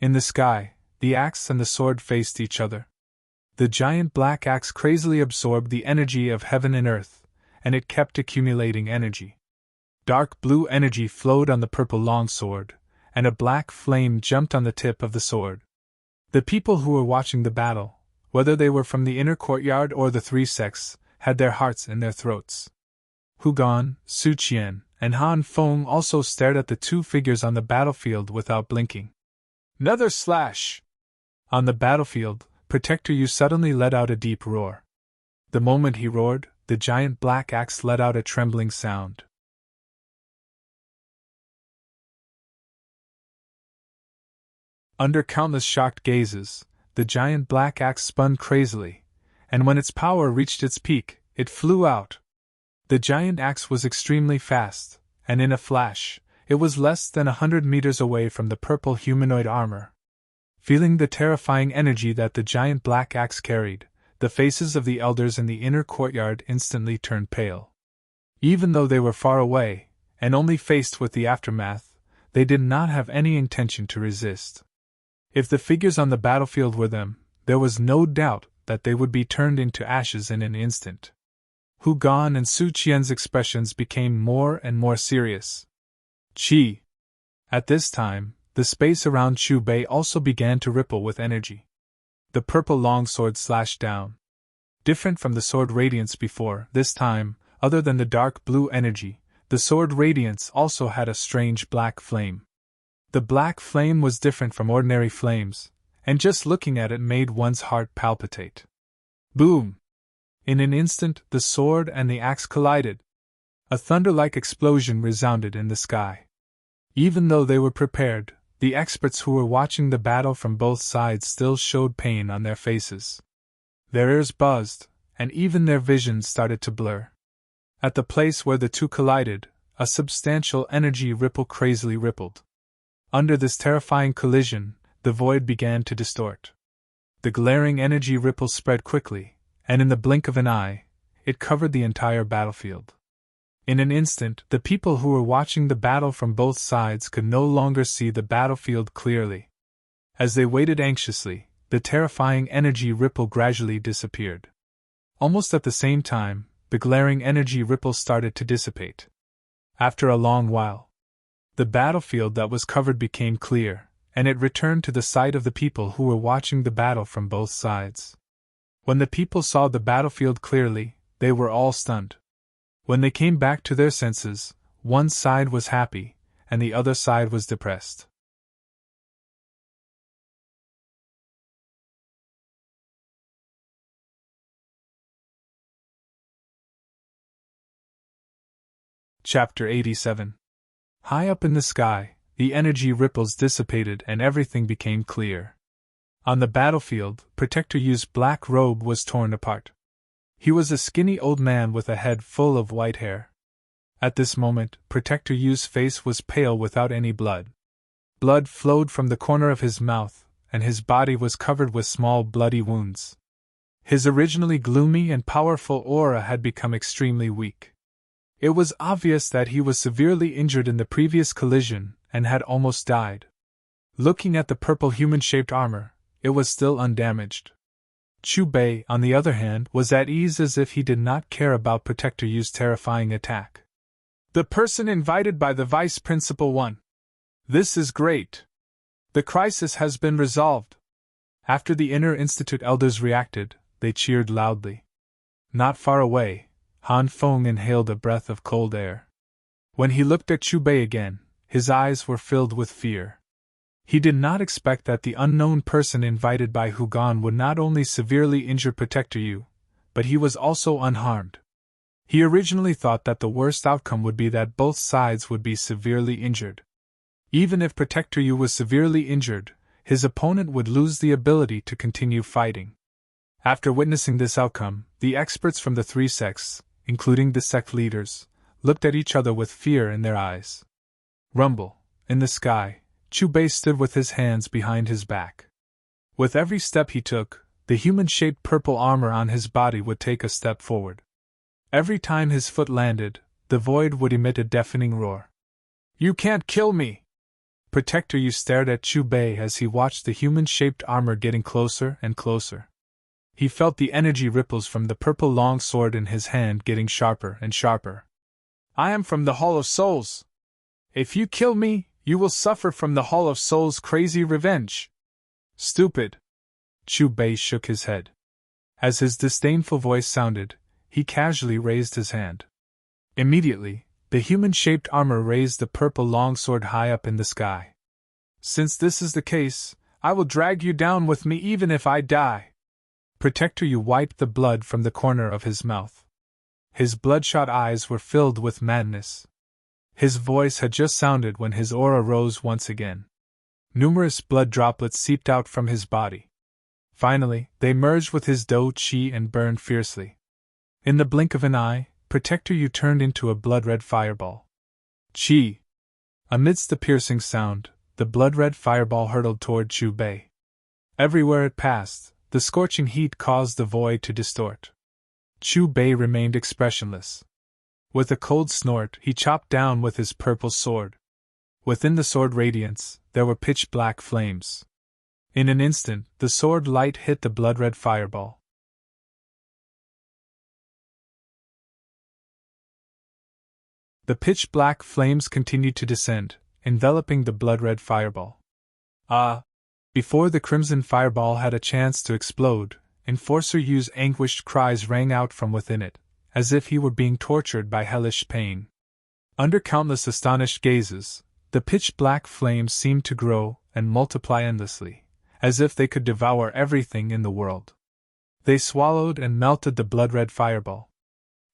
In the sky, the axe and the sword faced each other. The giant black axe crazily absorbed the energy of heaven and earth, and it kept accumulating energy. Dark blue energy flowed on the purple longsword, and a black flame jumped on the tip of the sword. The people who were watching the battle, whether they were from the inner courtyard or the three sects, had their hearts in their throats. Hu Gan, Su Qian, and Han Feng also stared at the two figures on the battlefield without blinking. "Another slash!" On the battlefield, Protector Yu suddenly let out a deep roar. The moment he roared, the giant black axe let out a trembling sound. Under countless shocked gazes, the giant black axe spun crazily, and when its power reached its peak, it flew out. The giant axe was extremely fast, and in a flash, it was less than 100 meters away from the purple humanoid armor. Feeling the terrifying energy that the giant black axe carried, the faces of the elders in the inner courtyard instantly turned pale. Even though they were far away, and only faced with the aftermath, they did not have any intention to resist. If the figures on the battlefield were them, there was no doubt that they would be turned into ashes in an instant. Hu Gan and Su Qian's expressions became more and more serious. Qi. At this time, the space around Chu Bei also began to ripple with energy. The purple longsword slashed down. Different from the sword radiance before, this time, other than the dark blue energy, the sword radiance also had a strange black flame. The black flame was different from ordinary flames, and just looking at it made one's heart palpitate. Boom! In an instant, the sword and the axe collided. A thunder-like explosion resounded in the sky. Even though they were prepared, the experts who were watching the battle from both sides still showed pain on their faces. Their ears buzzed, and even their vision started to blur. At the place where the two collided, a substantial energy ripple crazily rippled. Under this terrifying collision, the void began to distort. The glaring energy ripple spread quickly, and in the blink of an eye, it covered the entire battlefield. In an instant, the people who were watching the battle from both sides could no longer see the battlefield clearly. As they waited anxiously, the terrifying energy ripple gradually disappeared. Almost at the same time, the glaring energy ripple started to dissipate. After a long while, the battlefield that was covered became clear, and it returned to the sight of the people who were watching the battle from both sides. When the people saw the battlefield clearly, they were all stunned. When they came back to their senses, one side was happy, and the other side was depressed. Chapter 87. High up in the sky, the energy ripples dissipated and everything became clear. On the battlefield, Protector Yu's black robe was torn apart. He was a skinny old man with a head full of white hair. At this moment, Protector Yu's face was pale without any blood. Blood flowed from the corner of his mouth, and his body was covered with small bloody wounds. His originally gloomy and powerful aura had become extremely weak. It was obvious that he was severely injured in the previous collision and had almost died. Looking at the purple human-shaped armor, it was still undamaged. Chu Bei, on the other hand, was at ease as if he did not care about Protector Yu's terrifying attack. The person invited by the vice principal won. This is great. The crisis has been resolved. After the Inner Institute elders reacted, they cheered loudly. Not far away, Han Feng inhaled a breath of cold air. When he looked at Chu Bei again, his eyes were filled with fear. He did not expect that the unknown person invited by Hu Gan would not only severely injure Protector Yu, but he was also unharmed. He originally thought that the worst outcome would be that both sides would be severely injured. Even if Protector Yu was severely injured, his opponent would lose the ability to continue fighting. After witnessing this outcome, the experts from the three sects, including the sect leaders, looked at each other with fear in their eyes. Rumble, in the sky, Chu Bei stood with his hands behind his back. With every step he took, the human-shaped purple armor on his body would take a step forward. Every time his foot landed, the void would emit a deafening roar. You can't kill me! Protector Yu stared at Chu Bei as he watched the human-shaped armor getting closer and closer. He felt the energy ripples from the purple long sword in his hand getting sharper and sharper. I am from the Hall of Souls. If you kill me, you will suffer from the Hall of Souls' crazy revenge. Stupid! Chu Bei shook his head. As his disdainful voice sounded, he casually raised his hand. Immediately, the human-shaped armor raised the purple longsword high up in the sky. Since this is the case, I will drag you down with me even if I die. Protector Yu wiped the blood from the corner of his mouth. His bloodshot eyes were filled with madness. His voice had just sounded when his aura rose once again. Numerous blood droplets seeped out from his body. Finally, they merged with his dou qi and burned fiercely. In the blink of an eye, Protector Yu turned into a blood-red fireball. Qi! Amidst the piercing sound, the blood-red fireball hurtled toward Chu Bei. Everywhere it passed, the scorching heat caused the void to distort. Chu Bei remained expressionless. With a cold snort, he chopped down with his purple sword. Within the sword radiance, there were pitch-black flames. In an instant, the sword light hit the blood-red fireball. The pitch-black flames continued to descend, enveloping the blood-red fireball. Before the crimson fireball had a chance to explode, Enforcer Yu's anguished cries rang out from within it, as if he were being tortured by hellish pain. Under countless astonished gazes, the pitch-black flames seemed to grow and multiply endlessly, as if they could devour everything in the world. They swallowed and melted the blood-red fireball.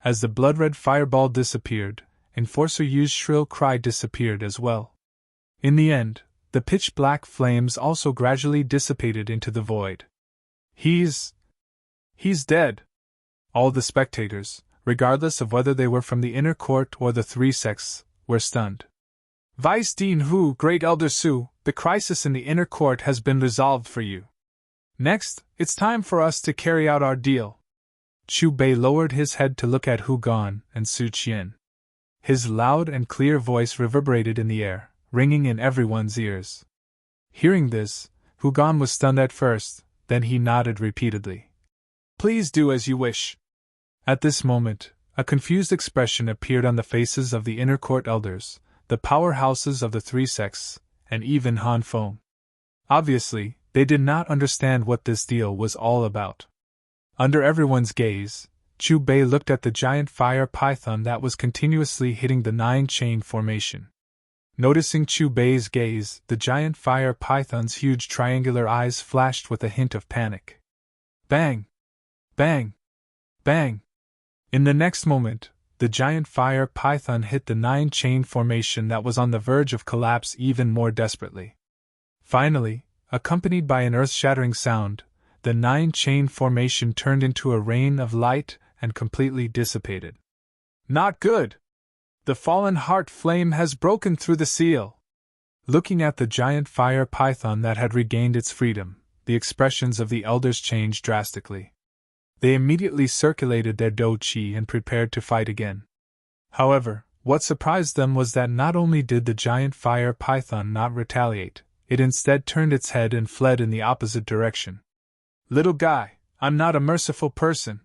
As the blood-red fireball disappeared, Enforcer Yu's shrill cry disappeared as well. In the end, the pitch-black flames also gradually dissipated into the void. He's dead! All the spectators, regardless of whether they were from the inner court or the three sects, were stunned. Vice Dean Hu, Great Elder Su, the crisis in the inner court has been resolved for you. Next, it's time for us to carry out our deal. Chu Bei lowered his head to look at Hu Gan and Su Qian. His loud and clear voice reverberated in the air, ringing in everyone's ears. Hearing this, Hu Gan was stunned at first, then he nodded repeatedly. Please do as you wish. At this moment, a confused expression appeared on the faces of the inner court elders, the powerhouses of the three sects, and even Han Feng. Obviously, they did not understand what this deal was all about. Under everyone's gaze, Chu Bei looked at the giant fire python that was continuously hitting the 9-chain formation. Noticing Chu Bei's gaze, the giant fire python's huge triangular eyes flashed with a hint of panic. Bang! Bang! Bang! In the next moment, the giant fire python hit the 9-chain formation that was on the verge of collapse even more desperately. Finally, accompanied by an earth-shattering sound, the 9-chain formation turned into a rain of light and completely dissipated. Not good! The fallen heart flame has broken through the seal! Looking at the giant fire python that had regained its freedom, the expressions of the elders changed drastically. They immediately circulated their dou qi and prepared to fight again. However, what surprised them was that not only did the giant fire python not retaliate, it instead turned its head and fled in the opposite direction. Little guy, I'm not a merciful person.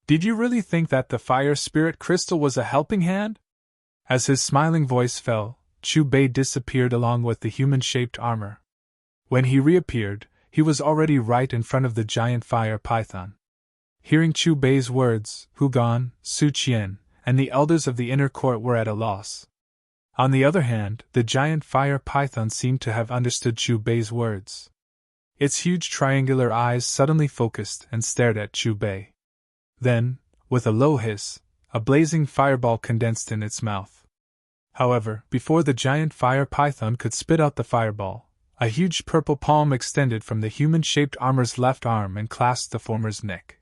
Did you really think that the fire spirit crystal was a helping hand? As his smiling voice fell, Chu Bei disappeared along with the human-shaped armor. When he reappeared, he was already right in front of the giant fire python. Hearing Chu Bei's words, Hu Gan, Su Qian, and the elders of the inner court were at a loss. On the other hand, the giant fire python seemed to have understood Chu Bei's words. Its huge triangular eyes suddenly focused and stared at Chu Bei. Then, with a low hiss, a blazing fireball condensed in its mouth. However, before the giant fire python could spit out the fireball, a huge purple palm extended from the human-shaped armor's left arm and clasped the former's neck.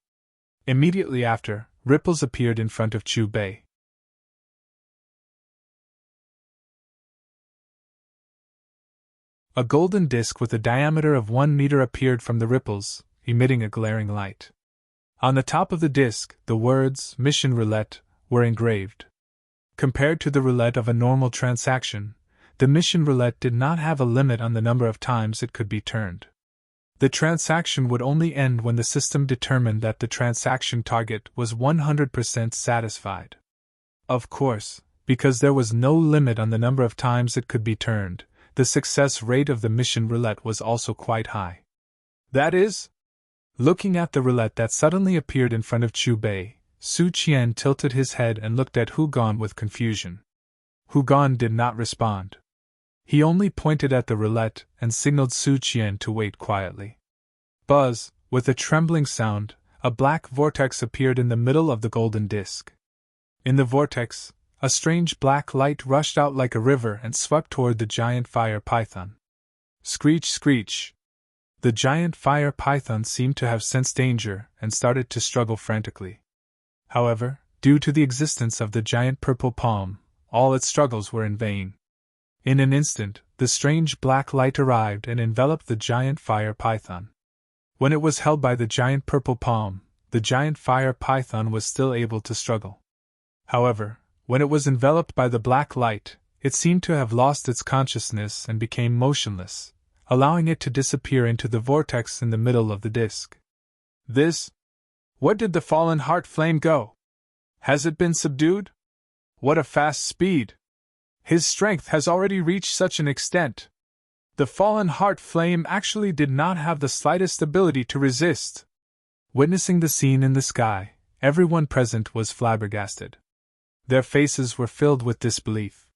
Immediately after, ripples appeared in front of Chu Bei. A golden disc with a diameter of 1 meter appeared from the ripples, emitting a glaring light. On the top of the disc, the words, Mission Roulette, were engraved. Compared to the roulette of a normal transaction, the mission roulette did not have a limit on the number of times it could be turned. The transaction would only end when the system determined that the transaction target was 100% satisfied. Of course, because there was no limit on the number of times it could be turned, the success rate of the mission roulette was also quite high. That is? Looking at the roulette that suddenly appeared in front of Chu Bei, Su Qian tilted his head and looked at Hu Gan with confusion. Hu Gan did not respond. He only pointed at the roulette and signaled Su Qian to wait quietly. Buzz, with a trembling sound, a black vortex appeared in the middle of the golden disc. In the vortex, a strange black light rushed out like a river and swept toward the giant fire python. Screech, screech! The giant fire python seemed to have sensed danger and started to struggle frantically. However, due to the existence of the giant purple palm, all its struggles were in vain. In an instant, the strange black light arrived and enveloped the giant fire python. When it was held by the giant purple palm, the giant fire python was still able to struggle. However, when it was enveloped by the black light, it seemed to have lost its consciousness and became motionless, allowing it to disappear into the vortex in the middle of the disc. This? Where did the fallen heart flame go? Has it been subdued? What a fast speed! His strength has already reached such an extent. The fallen heart flame actually did not have the slightest ability to resist. Witnessing the scene in the sky, everyone present was flabbergasted. Their faces were filled with disbelief.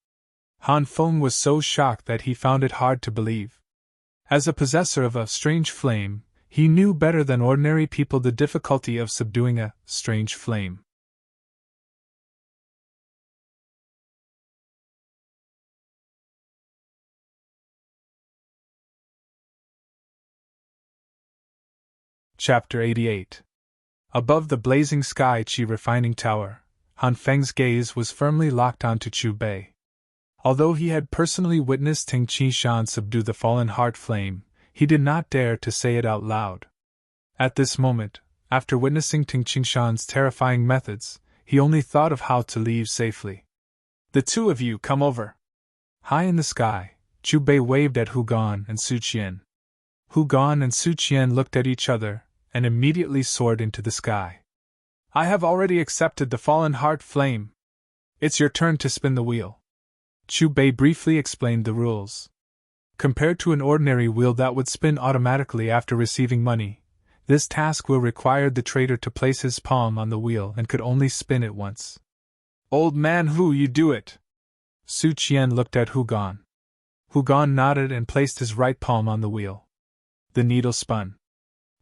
Han Feng was so shocked that he found it hard to believe. As a possessor of a strange flame, he knew better than ordinary people the difficulty of subduing a strange flame. Chapter 88. Above the blazing sky Qi refining tower, Han Feng's gaze was firmly locked onto Chu Bei. Although he had personally witnessed Ting Qishan subdue the fallen heart flame, he did not dare to say it out loud. At this moment, after witnessing Ting Qishan's terrifying methods, he only thought of how to leave safely. The two of you come over. High in the sky, Chu Bei waved at Hu Gan and Su Qian. Hu Gan and Su Qian looked at each other and immediately soared into the sky. I have already accepted the fallen heart flame. It's your turn to spin the wheel. Chu Bei briefly explained the rules. Compared to an ordinary wheel that would spin automatically after receiving money, this task will require the trader to place his palm on the wheel and could only spin it once. Old man Hu, you do it! Su Qian looked at Hu Gan. Hu Gan nodded and placed his right palm on the wheel. The needle spun.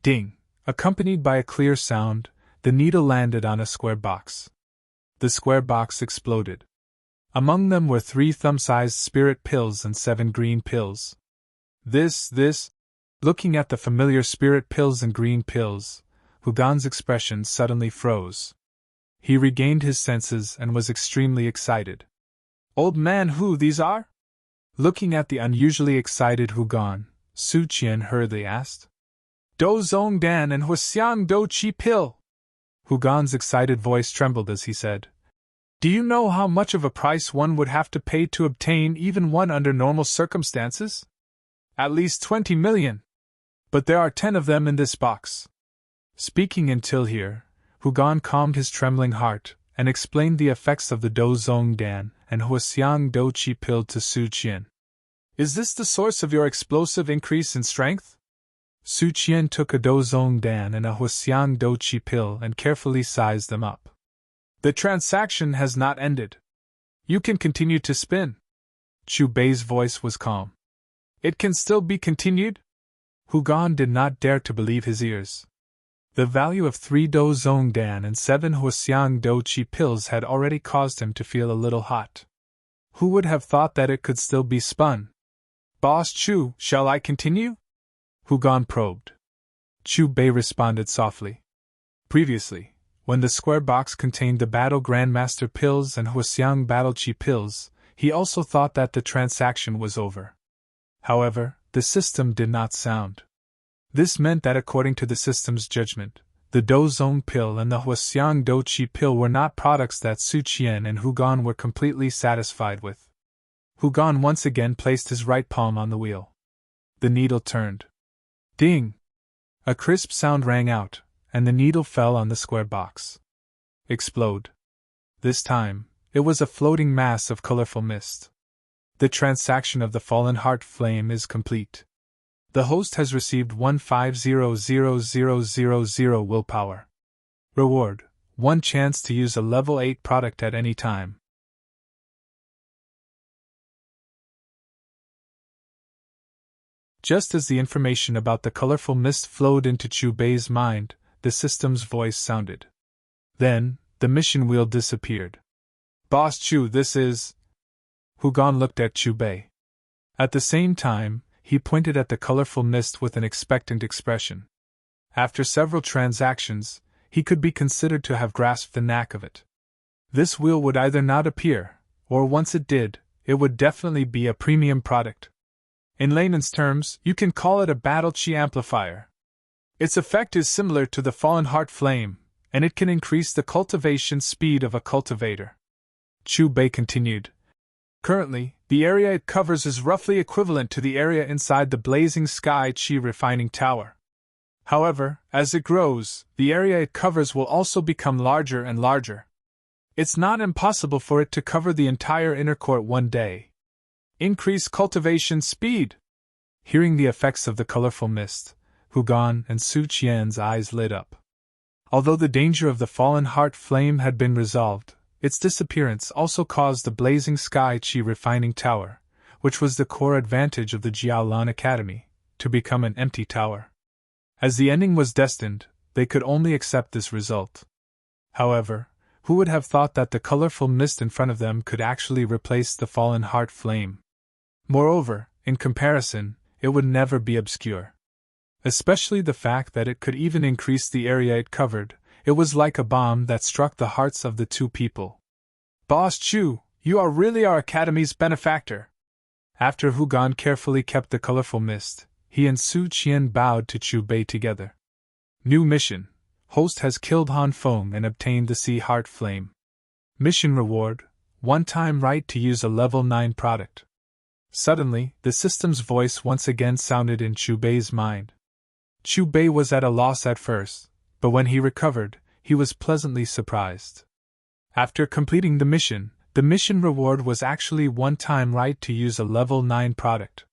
Ding! Accompanied by a clear sound, the needle landed on a square box. The square box exploded. Among them were 3 thumb-sized spirit pills and 7 green pills. This. Looking at the familiar spirit pills and green pills, Hu Gan's expression suddenly froze. He regained his senses and was extremely excited. Old man Hu, these are? Looking at the unusually excited Hu Gan, Su Qian hurriedly asked. Do Zong Dan and Huxiang Do Chi Pill. Hu Gan's excited voice trembled as he said, Do you know how much of a price one would have to pay to obtain even one under normal circumstances? At least 20 million. But there are 10 of them in this box. Speaking until here, Hugon calmed his trembling heart and explained the effects of the Do Zong Dan and Huaxiang Do Chi pill to Su Qian. Is this the source of your explosive increase in strength? Su Qian took a Do Zong Dan and a Huaxiang Do Chi pill and carefully sized them up. The transaction has not ended. You can continue to spin. Chu Bei's voice was calm. It can still be continued? Hugon did not dare to believe his ears. The value of 3 Do Zong Dan and 7 Huaxiang Do Chi pills had already caused him to feel a little hot. Who would have thought that it could still be spun? Boss Chu, shall I continue? Hugon probed. Chu Bei responded softly. Previously, when the square box contained the Battle Grandmaster pills and Huaxiang Battle Chi pills, he also thought that the transaction was over. However, the system did not sound. This meant that according to the system's judgment, the Do Zong pill and the Huaxiang Do Chi pill were not products that Su Qian and Hugon were completely satisfied with. Hugon once again placed his right palm on the wheel. The needle turned. Ding! A crisp sound rang out, and the needle fell on the square box. Explode. This time, it was a floating mass of colorful mist. The transaction of the fallen heart flame is complete. The host has received 150000 willpower. Reward: 1 chance to use a level 8 product at any time. Just as the information about the colorful mist flowed into Chu Bei's mind, the system's voice sounded. Then, the mission wheel disappeared. Boss Chu, this is... Hugon looked at Chu Bei. At the same time, he pointed at the colorful mist with an expectant expression. After several transactions, he could be considered to have grasped the knack of it. This wheel would either not appear, or once it did, it would definitely be a premium product. In layman's terms, you can call it a Battle Chi amplifier. Its effect is similar to the Fallen Heart Flame, and it can increase the cultivation speed of a cultivator. Chu Bei continued. Currently, the area it covers is roughly equivalent to the area inside the Blazing Sky Chi Refining Tower. However, as it grows, the area it covers will also become larger and larger. It's not impossible for it to cover the entire inner court one day. Increase cultivation speed! Hearing the effects of the colorful mist, Hugon and Su Qian's eyes lit up. Although the danger of the Fallen Heart Flame had been resolved, its disappearance also caused the Blazing Sky Chi Refining Tower, which was the core advantage of the Jiaolan Academy, to become an empty tower. As the ending was destined, they could only accept this result. However, who would have thought that the colorful mist in front of them could actually replace the Fallen Heart Flame? Moreover, in comparison, it would never be obscure. Especially the fact that it could even increase the area it covered. It was like a bomb that struck the hearts of the two people. Boss Chu, you are really our academy's benefactor. After Hugon carefully kept the colorful mist, he and Su Qian bowed to Chu Bei together. New mission. Host has killed Han Feng and obtained the Sea Heart Flame. Mission reward: 1-time right to use a level 9 product. Suddenly, the system's voice once again sounded in Chu Bei's mind. Chu Bei was at a loss at first, but when he recovered, he was pleasantly surprised. After completing the mission reward was actually 1-time right to use a level 9 product.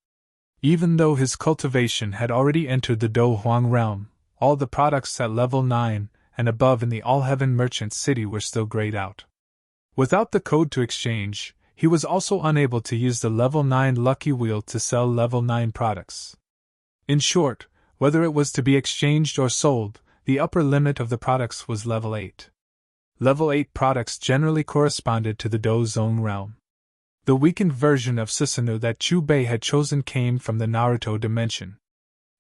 Even though his cultivation had already entered the Do Huang realm, all the products at level 9 and above in the All-Heaven Merchant City were still grayed out. Without the code to exchange, he was also unable to use the level 9 Lucky Wheel to sell level 9 products. In short, whether it was to be exchanged or sold, the upper limit of the products was level 8. Level 8 products generally corresponded to the Do Zong realm. The weakened version of Susanoo that Chu Bei had chosen came from the Naruto dimension.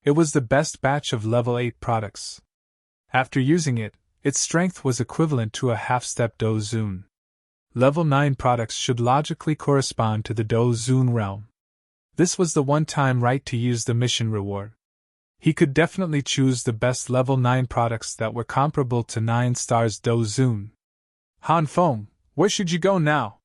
It was the best batch of level 8 products. After using it, its strength was equivalent to a half-step Do Zun. Level 9 products should logically correspond to the Do Zun realm. This was the 1-time right to use the mission reward. He could definitely choose the best level 9 products that were comparable to 9 stars Do Zun. Han Feng, where should you go now?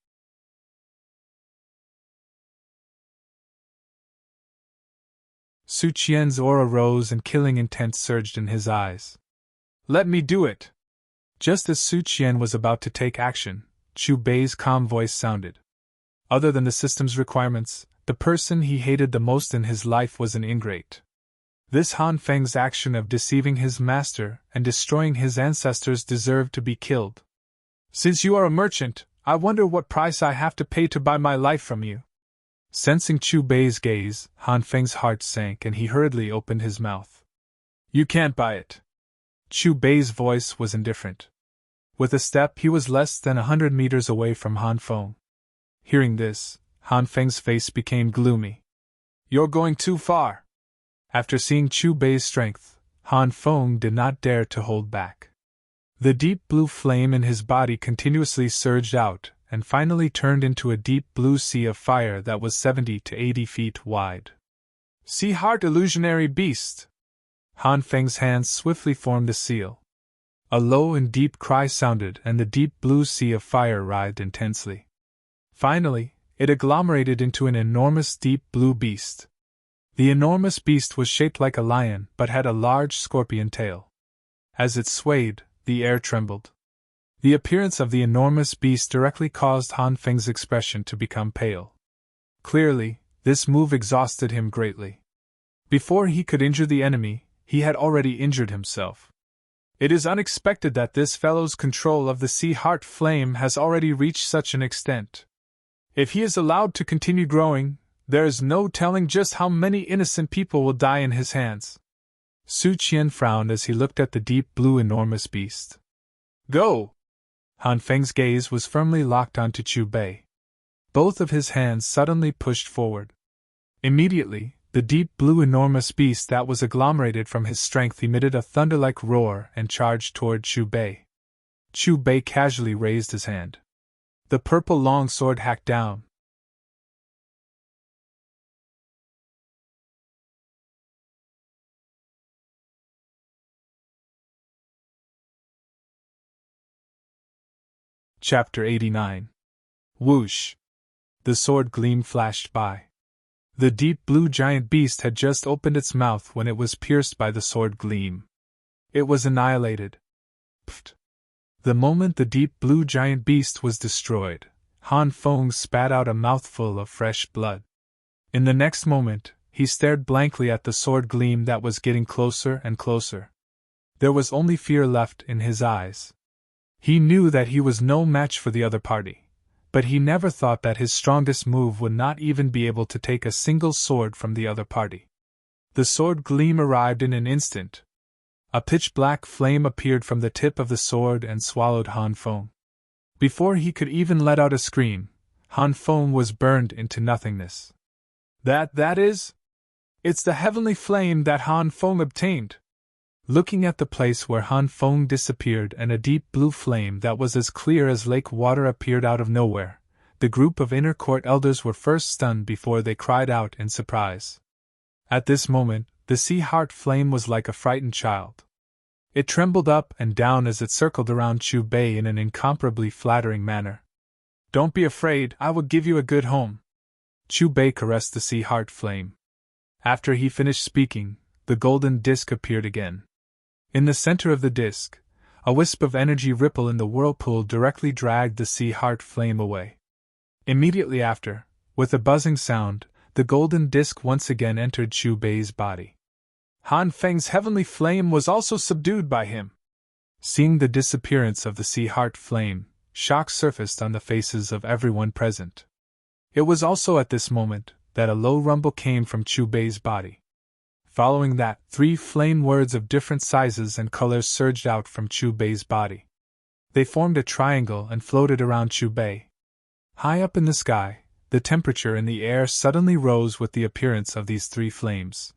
Su Qian's aura rose and killing intent surged in his eyes. Let me do it! Just as Su Qian was about to take action, Chu Bei's calm voice sounded. Other than the system's requirements, the person he hated the most in his life was an ingrate. This Han Feng's action of deceiving his master and destroying his ancestors deserved to be killed. Since you are a merchant, I wonder what price I have to pay to buy my life from you. Sensing Chu Bei's gaze, Han Feng's heart sank and he hurriedly opened his mouth. You can't buy it. Chu Bei's voice was indifferent. With a step, he was less than 100 meters away from Han Feng. Hearing this, Han Feng's face became gloomy. You're going too far. After seeing Chu Bei's strength, Han Feng did not dare to hold back. The deep blue flame in his body continuously surged out and finally turned into a deep blue sea of fire that was 70 to 80 feet wide. Sea Heart Illusionary Beast! Han Feng's hands swiftly formed the seal. A low and deep cry sounded and the deep blue sea of fire writhed intensely. Finally, it agglomerated into an enormous deep blue beast. The enormous beast was shaped like a lion but had a large scorpion tail. As it swayed, the air trembled. The appearance of the enormous beast directly caused Han Feng's expression to become pale. Clearly, this move exhausted him greatly. Before he could injure the enemy, he had already injured himself. It is unexpected that this fellow's control of the Sea Heart Flame has already reached such an extent. If he is allowed to continue growing, there is no telling just how many innocent people will die in his hands. Su Qian frowned as he looked at the deep blue enormous beast. Go! Han Feng's gaze was firmly locked onto Chu Bei. Both of his hands suddenly pushed forward. Immediately, the deep blue enormous beast that was agglomerated from his strength emitted a thunder-like roar and charged toward Chu Bei. Chu Bei casually raised his hand. The purple long sword hacked down. Chapter 89. Whoosh! The sword gleam flashed by. The deep blue giant beast had just opened its mouth when it was pierced by the sword gleam. It was annihilated. Pfft! The moment the deep blue giant beast was destroyed, Han Feng spat out a mouthful of fresh blood. In the next moment, he stared blankly at the sword gleam that was getting closer and closer. There was only fear left in his eyes. He knew that he was no match for the other party, but he never thought that his strongest move would not even be able to take a single sword from the other party. The sword gleam arrived in an instant. A pitch-black flame appeared from the tip of the sword and swallowed Han Feng. Before he could even let out a scream, Han Feng was burned into nothingness. That is? It's the heavenly flame that Han Feng obtained. Looking at the place where Han Feng disappeared and a deep blue flame that was as clear as lake water appeared out of nowhere, the group of inner court elders were first stunned before they cried out in surprise. At this moment, the Sea Heart Flame was like a frightened child. It trembled up and down as it circled around Chu Bei in an incomparably flattering manner. Don't be afraid, I will give you a good home. Chu Bei caressed the Sea Heart Flame. After he finished speaking, the golden disc appeared again. In the center of the disc, a wisp of energy ripple in the whirlpool directly dragged the Sea Heart Flame away. Immediately after, with a buzzing sound, the golden disc once again entered Chu Bei's body. Han Feng's heavenly flame was also subdued by him. Seeing the disappearance of the Sea Heart Flame, shock surfaced on the faces of everyone present. It was also at this moment that a low rumble came from Chu Bei's body. Following that, 3 flame words of different sizes and colors surged out from Chu Bei's body. They formed a triangle and floated around Chu Bei. High up in the sky, the temperature in the air suddenly rose with the appearance of these 3 flames.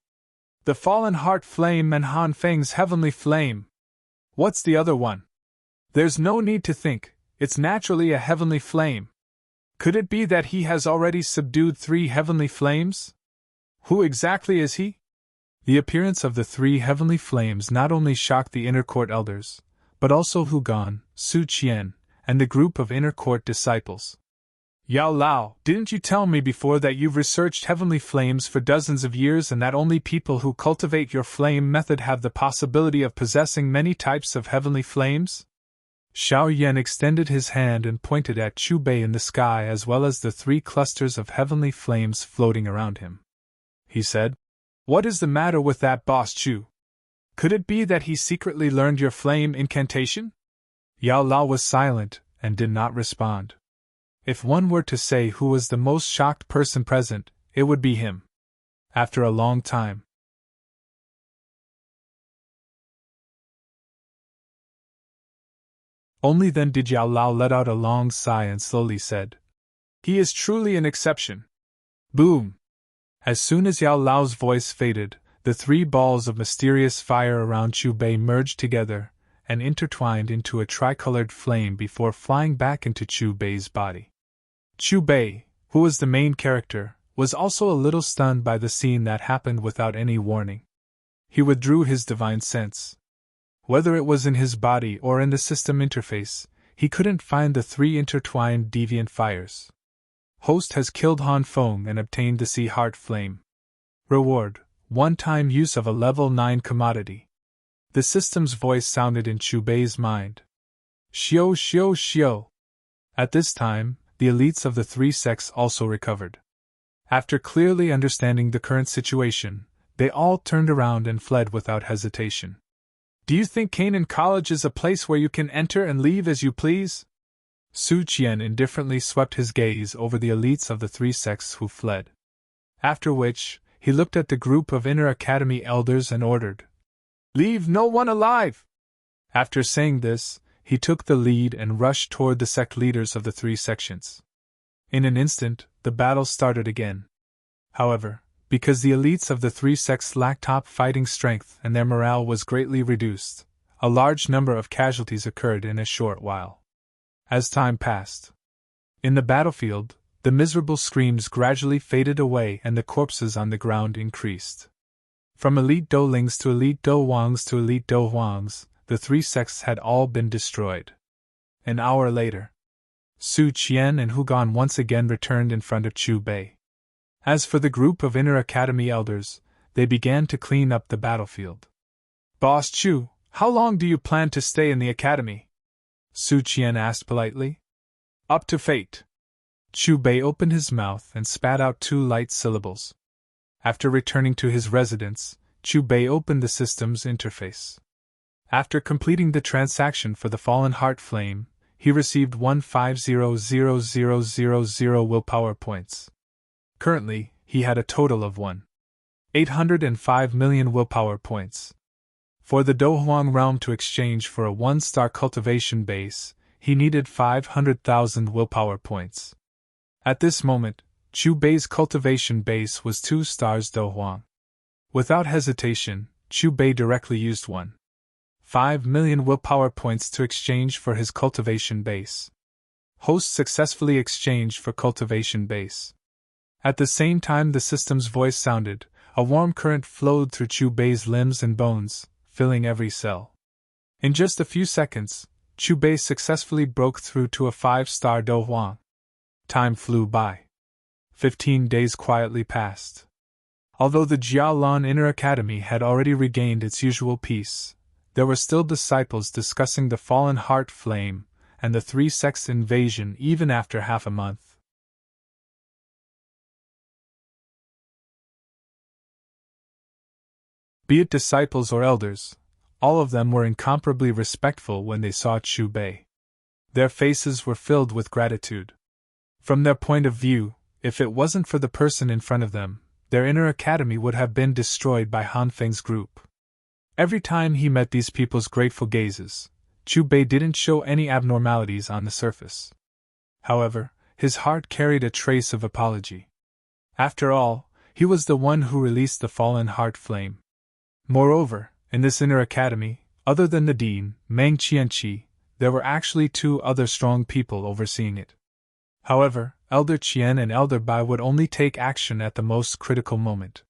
The Fallen Heart Flame and Han Feng's Heavenly Flame. What's the other one? There's no need to think, it's naturally a heavenly flame. Could it be that he has already subdued 3 heavenly flames? Who exactly is he? The appearance of the 3 heavenly flames not only shocked the inner court elders, but also Hu Gan, Su Qian, and the group of inner court disciples. Yao Lao, didn't you tell me before that you've researched heavenly flames for dozens of years and that only people who cultivate your flame method have the possibility of possessing many types of heavenly flames? Xiao Yan extended his hand and pointed at Chu Bei in the sky as well as the 3 clusters of heavenly flames floating around him. He said, "What is the matter with that boss Chu? Could it be that he secretly learned your flame incantation?" Yao Lao was silent and did not respond. If one were to say who was the most shocked person present, it would be him. After a long time. Only then did Yao Lao let out a long sigh and slowly said, "He is truly an exception." Boom! As soon as Yao Lao's voice faded, the 3 balls of mysterious fire around Chu Bei merged together and intertwined into a tricolored flame before flying back into Chu Bei's body. Chu Bei, who was the main character, was also a little stunned by the scene that happened without any warning. He withdrew his divine sense. Whether it was in his body or in the system interface, he couldn't find the 3 intertwined deviant fires. Host has killed Han Feng and obtained the Sea Heart Flame. Reward: one-time use of a level 9 commodity. The system's voice sounded in Chu Bei's mind. Xiao xiao xiao. At this time, the elites of the 3 sects also recovered. After clearly understanding the current situation, they all turned around and fled without hesitation. "Do you think Canaan College is a place where you can enter and leave as you please?" Su Qian indifferently swept his gaze over the elites of the 3 sects who fled. After which, he looked at the group of Inner Academy elders and ordered, "Leave no one alive!" After saying this, he took the lead and rushed toward the sect leaders of the 3 sections. In an instant, the battle started again. However, because the elites of the 3 sects lacked top fighting strength and their morale was greatly reduced, a large number of casualties occurred in a short while. As time passed, in the battlefield, the miserable screams gradually faded away and the corpses on the ground increased. From elite Doulings to elite Douwangs to elite Douhuangs, the 3 sects had all been destroyed. An hour later, Su Qian and Hugon once again returned in front of Chu Bei. As for the group of Inner Academy elders, they began to clean up the battlefield. "Boss Chu, how long do you plan to stay in the academy?" Su Qian asked politely. "Up to fate." Chu Bei opened his mouth and spat out 2 light syllables. After returning to his residence, Chu Bei opened the system's interface. After completing the transaction for the Fallen Heart Flame, he received 150,000 willpower points. Currently, he had a total of 1,805 million willpower points. For the Douhuang realm to exchange for a 1-star cultivation base, he needed 500,000 willpower points. At this moment, Chu Bei's cultivation base was 2 stars Douhuang. Without hesitation, Chu Bei directly used 1.5 million willpower points to exchange for his cultivation base. Host successfully exchanged for cultivation base. At the same time the system's voice sounded, a warm current flowed through Chu Bei's limbs and bones, filling every cell. In just a few seconds, Chu Bei successfully broke through to a 5-star Douhuang. Time flew by. 15 days quietly passed. Although the Jialan Inner Academy had already regained its usual peace, there were still disciples discussing the Fallen Heart Flame and the 3 sects invasion even after half a month. Be it disciples or elders, all of them were incomparably respectful when they saw Chu Bei. Their faces were filled with gratitude. From their point of view, if it wasn't for the person in front of them, their inner academy would have been destroyed by Han Feng's group. Every time he met these people's grateful gazes, Chu Bei didn't show any abnormalities on the surface. However, his heart carried a trace of apology. After all, he was the one who released the Fallen Heart Flame. Moreover, in this inner academy, other than the dean, Meng Qianqi, there were actually 2 other strong people overseeing it. However, Elder Qian and Elder Bai would only take action at the most critical moment.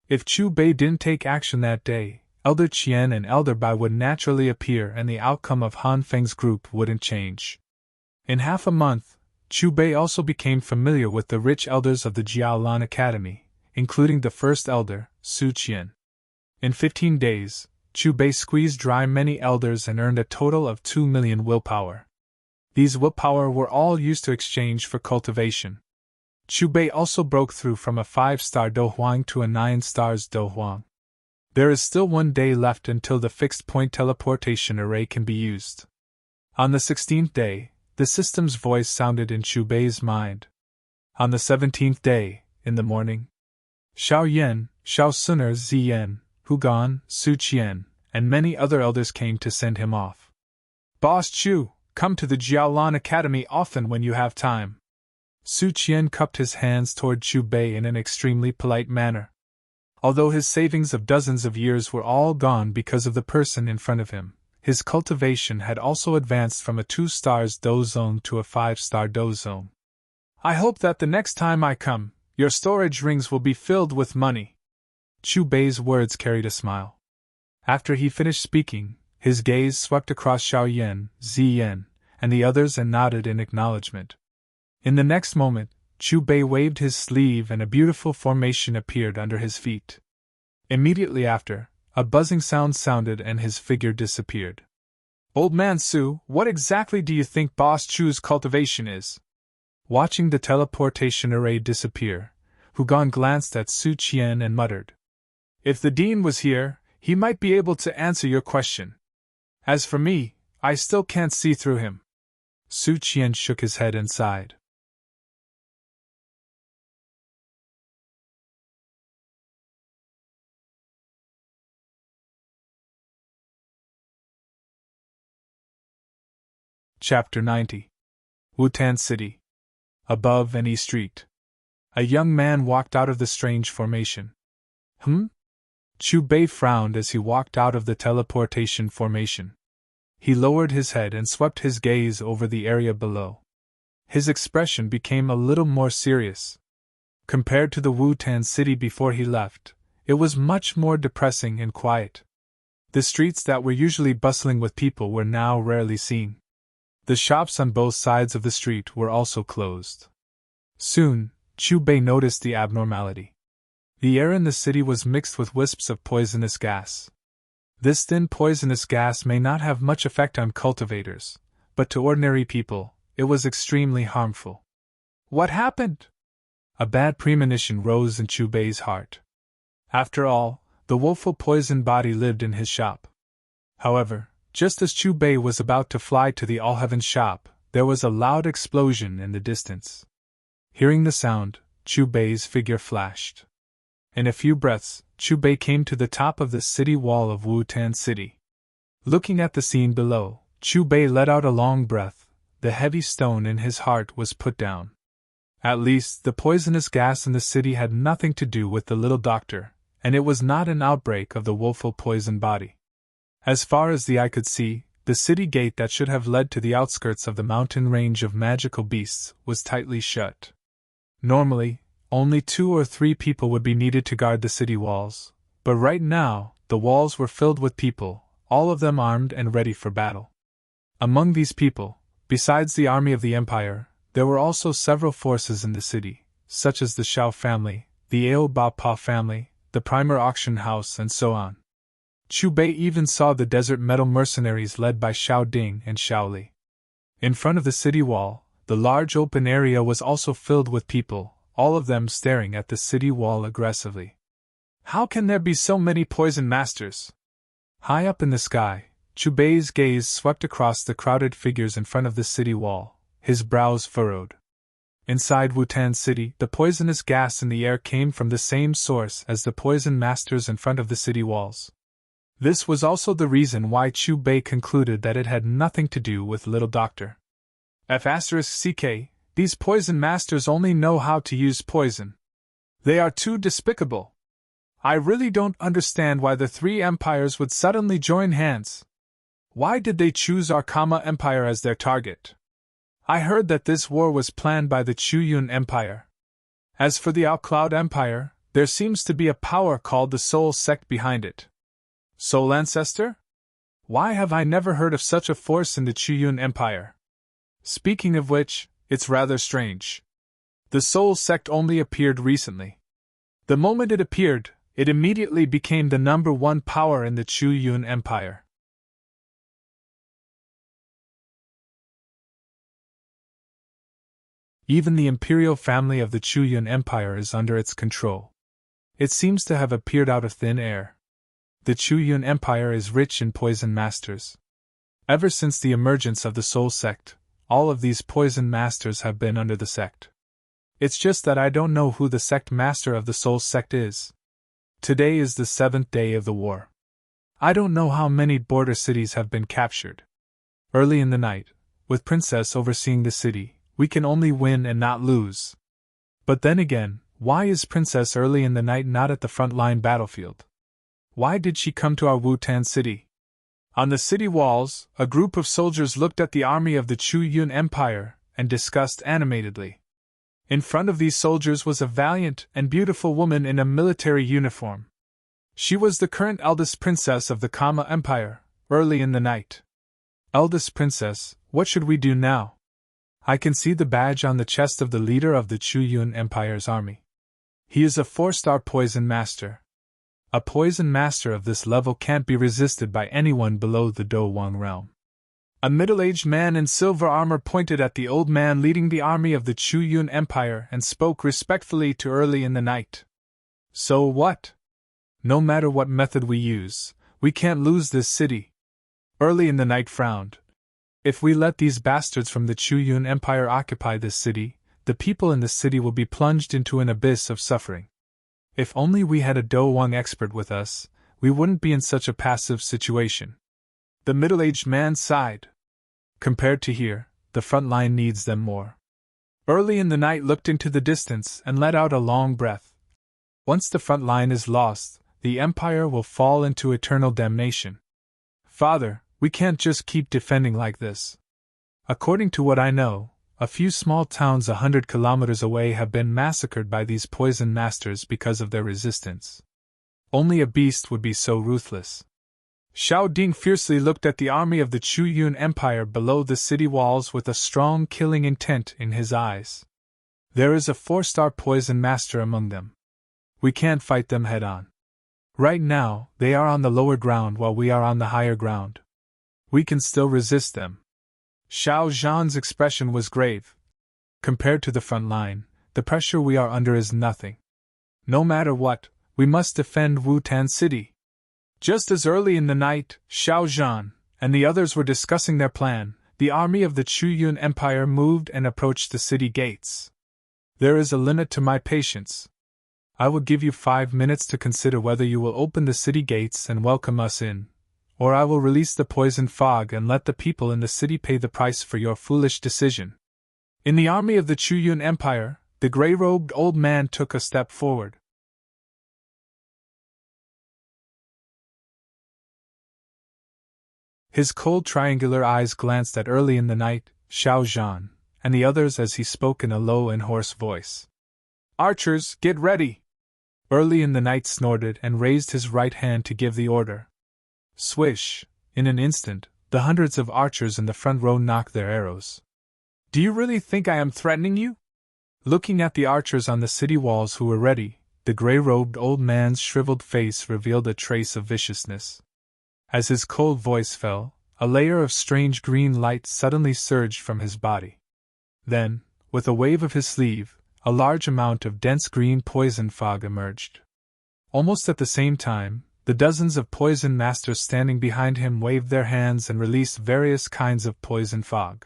If Chu Bei didn't take action that day, Elder Qian and Elder Bai would naturally appear and the outcome of Han Feng's group wouldn't change. In half a month, Chu Bei also became familiar with the rich elders of the Jiaolan Academy, including the first elder, Su Qian. In 15 days, Chu Bei squeezed dry many elders and earned a total of 2 million willpower. These willpower were all used to exchange for cultivation. Chu Bei also broke through from a 5-star Douhuang to a 9 stars Douhuang. There is still 1 day left until the fixed-point teleportation array can be used. On the 16th day, the system's voice sounded in Chu Bei's mind. On the 17th day, in the morning, Xiao Yan, Xiao Suner Ziyan, Hu Gan, Su Qian, and many other elders came to send him off. Boss Chu, come to the Jiaolan Academy often when you have time. Su Qian cupped his hands toward Chu Bei in an extremely polite manner. Although his savings of dozens of years were all gone because of the person in front of him, his cultivation had also advanced from a 2 stars Do Zone to a 5-star Do Zone. I hope that the next time I come, your storage rings will be filled with money. Chu Bei's words carried a smile. After he finished speaking, his gaze swept across Xiao Yan, Ziyan, and the others and nodded in acknowledgement. In the next moment, Chu Bei waved his sleeve and a beautiful formation appeared under his feet. Immediately after, a buzzing sound sounded and his figure disappeared. Old man Su, what exactly do you think Boss Chu's cultivation is? Watching the teleportation array disappear, Hu Gan glanced at Su Qian and muttered. If the dean was here, he might be able to answer your question. As for me, I still can't see through him. Su Qian shook his head and sighed. Chapter 90. Wutan City. Above any street. A young man walked out of the strange formation. Chu Bei frowned as he walked out of the teleportation formation. He lowered his head and swept his gaze over the area below. His expression became a little more serious. Compared to the Wutan City before he left, it was much more depressing and quiet. The streets that were usually bustling with people were now rarely seen. The shops on both sides of the street were also closed. Soon, Chu Bei noticed the abnormality. The air in the city was mixed with wisps of poisonous gas. This thin poisonous gas may not have much effect on cultivators, but to ordinary people, it was extremely harmful. What happened? A bad premonition rose in Chu Bei's heart. After all, the woeful poisoned body lived in his shop. However, just as Chu Bei was about to fly to the All-Heaven shop, there was a loud explosion in the distance. Hearing the sound, Chu Bei's figure flashed. In a few breaths, Chu Bei came to the top of the city wall of Wutan City. Looking at the scene below, Chu Bei let out a long breath. The heavy stone in his heart was put down. At least, the poisonous gas in the city had nothing to do with the little doctor, and it was not an outbreak of the woeful poison body. As far as the eye could see, the city gate that should have led to the outskirts of the mountain range of magical beasts was tightly shut. Normally, only 2 or 3 people would be needed to guard the city walls, but right now, the walls were filled with people, all of them armed and ready for battle. Among these people, besides the army of the Empire, there were also several forces in the city, such as the Xiao family, the Ao Ba Pa family, the Primer Auction House, and so on. Chu Bei even saw the desert metal mercenaries led by Xiao Ding and Xiao Li. In front of the city wall, the large open area was also filled with people, all of them staring at the city wall aggressively. How can there be so many poison masters? High up in the sky, Chu Bei's gaze swept across the crowded figures in front of the city wall, his brows furrowed. Inside Wutan City, the poisonous gas in the air came from the same source as the poison masters in front of the city walls. This was also the reason why Chu Bei concluded that it had nothing to do with Little Doctor. F***ck, these poison masters only know how to use poison. They are too despicable. I really don't understand why the 3 empires would suddenly join hands. Why did they choose our Empire as their target? I heard that this war was planned by the Chuyun Empire. As for the Cloud Empire, there seems to be a power called the Soul Sect behind it. Soul Ancestor? Why have I never heard of such a force in the Chuyun Empire? Speaking of which, It's rather strange. The Soul Sect only appeared recently. The moment it appeared, it immediately became the #1 power in the Chu Yun Empire. Even the imperial family of the Chu Yun Empire is under its control. It seems to have appeared out of thin air. The Chu Yun Empire is rich in poison masters. Ever since the emergence of the Soul Sect, all of these poison masters have been under the sect. It's just that I don't know who the sect master of the Soul Sect is. Today is the 7th day of the war. I don't know how many border cities have been captured. Early in the night, with Princess overseeing the city, we can only win and not lose. But then again, why is Princess early in the night not at the front line battlefield? Why did she come to our Wutan city? On the city walls, a group of soldiers looked at the army of the Chu Yun Empire and discussed animatedly. In front of these soldiers was a valiant and beautiful woman in a military uniform. She was the current eldest princess of the Kama Empire, early in the night. Eldest princess, what should we do now? I can see the badge on the chest of the leader of the Chu Yun Empire's army. He is a 4-star poison master. A poison master of this level can't be resisted by anyone below the Do Wang realm. A middle-aged man in silver armor pointed at the old man leading the army of the Chu Yun Empire and spoke respectfully to Early in the Night. So what? No matter what method we use, we can't lose this city. Early in the Night frowned. If we let these bastards from the Chu Yun Empire occupy this city, the people in the city will be plunged into an abyss of suffering. If only we had a Do Wang expert with us, we wouldn't be in such a passive situation. The middle-aged man sighed. Compared to here, the front line needs them more. Early in the Night looked into the distance and let out a long breath. Once the front line is lost, the Empire will fall into eternal damnation. Father, we can't just keep defending like this. According to what I know, a few small towns 100 kilometers away have been massacred by these poison masters because of their resistance. Only a beast would be so ruthless. Xiao Ding fiercely looked at the army of the Chu Yun Empire below the city walls with a strong killing intent in his eyes. There is a 4-star poison master among them. We can't fight them head-on. Right now, they are on the lower ground while we are on the higher ground. We can still resist them. Xiao Zhan's expression was grave. Compared to the front line, the pressure we are under is nothing. No matter what, we must defend Wutan City. Just as early in the night, Xiao Zhan and the others were discussing their plan, the army of the Chu Yun Empire moved and approached the city gates. There is a limit to my patience. I will give you 5 minutes to consider whether you will open the city gates and welcome us in, or I will release the poison fog and let the people in the city pay the price for your foolish decision. In the army of the Chu Yun Empire, the gray-robed old man took a step forward. His cold triangular eyes glanced at Early in the Night, Xiao Zhan, and the others as he spoke in a low and hoarse voice. Archers, get ready! Early in the Night snorted and raised his right hand to give the order. Swish! In an instant, the hundreds of archers in the front row knocked their arrows. Do you really think I am threatening you? Looking at the archers on the city walls who were ready, the gray-robed old man's shriveled face revealed a trace of viciousness. As his cold voice fell, a layer of strange green light suddenly surged from his body. Then, with a wave of his sleeve, a large amount of dense green poison fog emerged. Almost at the same time, the dozens of poison masters standing behind him waved their hands and released various kinds of poison fog.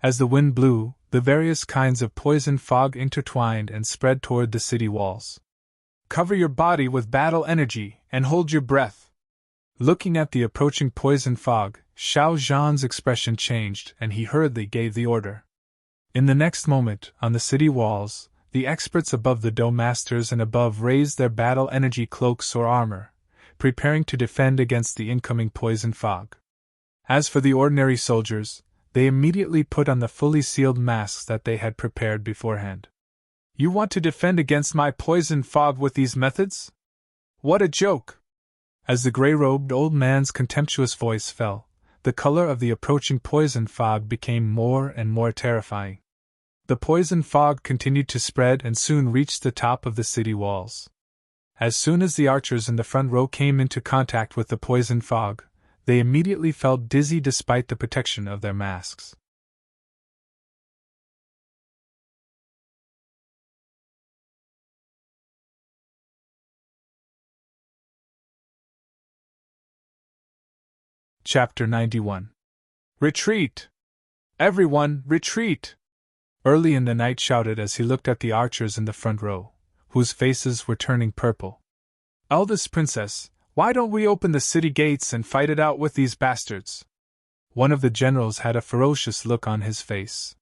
As the wind blew, the various kinds of poison fog intertwined and spread toward the city walls. Cover your body with battle energy and hold your breath. Looking at the approaching poison fog, Xiao Zhan's expression changed and he hurriedly gave the order. In the next moment, on the city walls, the experts above the Do Masters and above raised their battle energy cloaks or armor, preparing to defend against the incoming poison fog. As for the ordinary soldiers, they immediately put on the fully sealed masks that they had prepared beforehand. You want to defend against my poison fog with these methods? What a joke! As the gray-robed old man's contemptuous voice fell, the color of the approaching poison fog became more and more terrifying. The poison fog continued to spread and soon reached the top of the city walls. As soon as the archers in the front row came into contact with the poison fog, they immediately felt dizzy despite the protection of their masks. Chapter 91. Retreat! Everyone, retreat! Early in the night shouted as he looked at the archers in the front row, whose faces were turning purple. Eldest princess, why don't we open the city gates and fight it out with these bastards? One of the generals had a ferocious look on his face.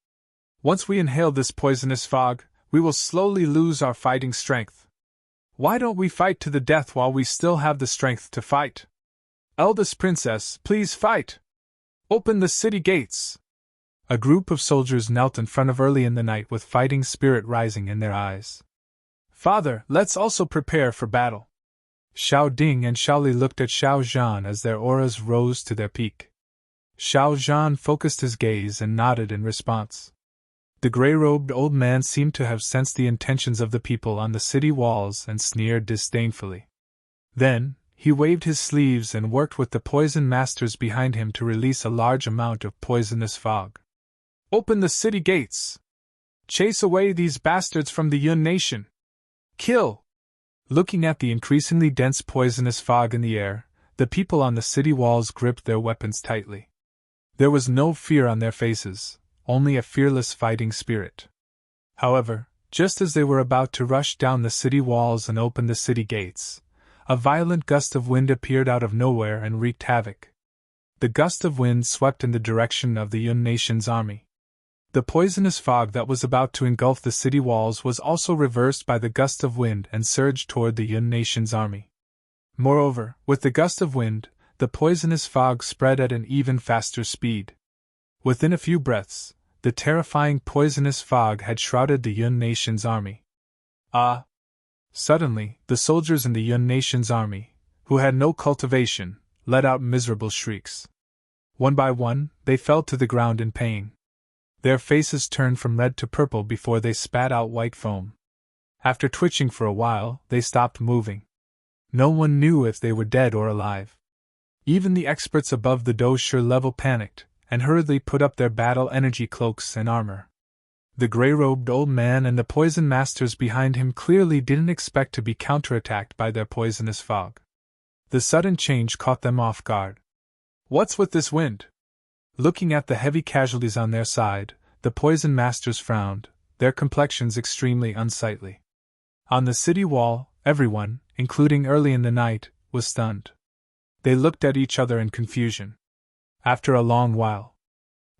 Once we inhale this poisonous fog, we will slowly lose our fighting strength. Why don't we fight to the death while we still have the strength to fight? Eldest princess, please fight! Open the city gates! A group of soldiers knelt in front of Early in the Night with fighting spirit rising in their eyes. Father, let's also prepare for battle. Xiao Ding and Xiao Li looked at Xiao Zhan as their auras rose to their peak. Xiao Zhan focused his gaze and nodded in response. The gray-robed old man seemed to have sensed the intentions of the people on the city walls and sneered disdainfully. Then, he waved his sleeves and worked with the poison masters behind him to release a large amount of poisonous fog. Open the city gates! Chase away these bastards from the Yun nation! Kill! Looking at the increasingly dense poisonous fog in the air, the people on the city walls gripped their weapons tightly. There was no fear on their faces, only a fearless fighting spirit. However, just as they were about to rush down the city walls and open the city gates, a violent gust of wind appeared out of nowhere and wreaked havoc. The gust of wind swept in the direction of the Yun nation's army. The poisonous fog that was about to engulf the city walls was also reversed by the gust of wind and surged toward the Yun nation's army. Moreover, with the gust of wind, the poisonous fog spread at an even faster speed. Within a few breaths, the terrifying poisonous fog had shrouded the Yun nation's army. Ah! Suddenly, the soldiers in the Yun nation's army, who had no cultivation, let out miserable shrieks. One by one, they fell to the ground in pain. Their faces turned from red to purple before they spat out white foam. After twitching for a while, they stopped moving. No one knew if they were dead or alive. Even the experts above the dosher level panicked, and hurriedly put up their battle energy cloaks and armor. The gray-robed old man and the poison masters behind him clearly didn't expect to be counterattacked by their poisonous fog. The sudden change caught them off guard. What's with this wind? Looking at the heavy casualties on their side, the poison masters frowned, their complexions extremely unsightly. On the city wall, everyone, including Early in the Night, was stunned. They looked at each other in confusion. After a long while,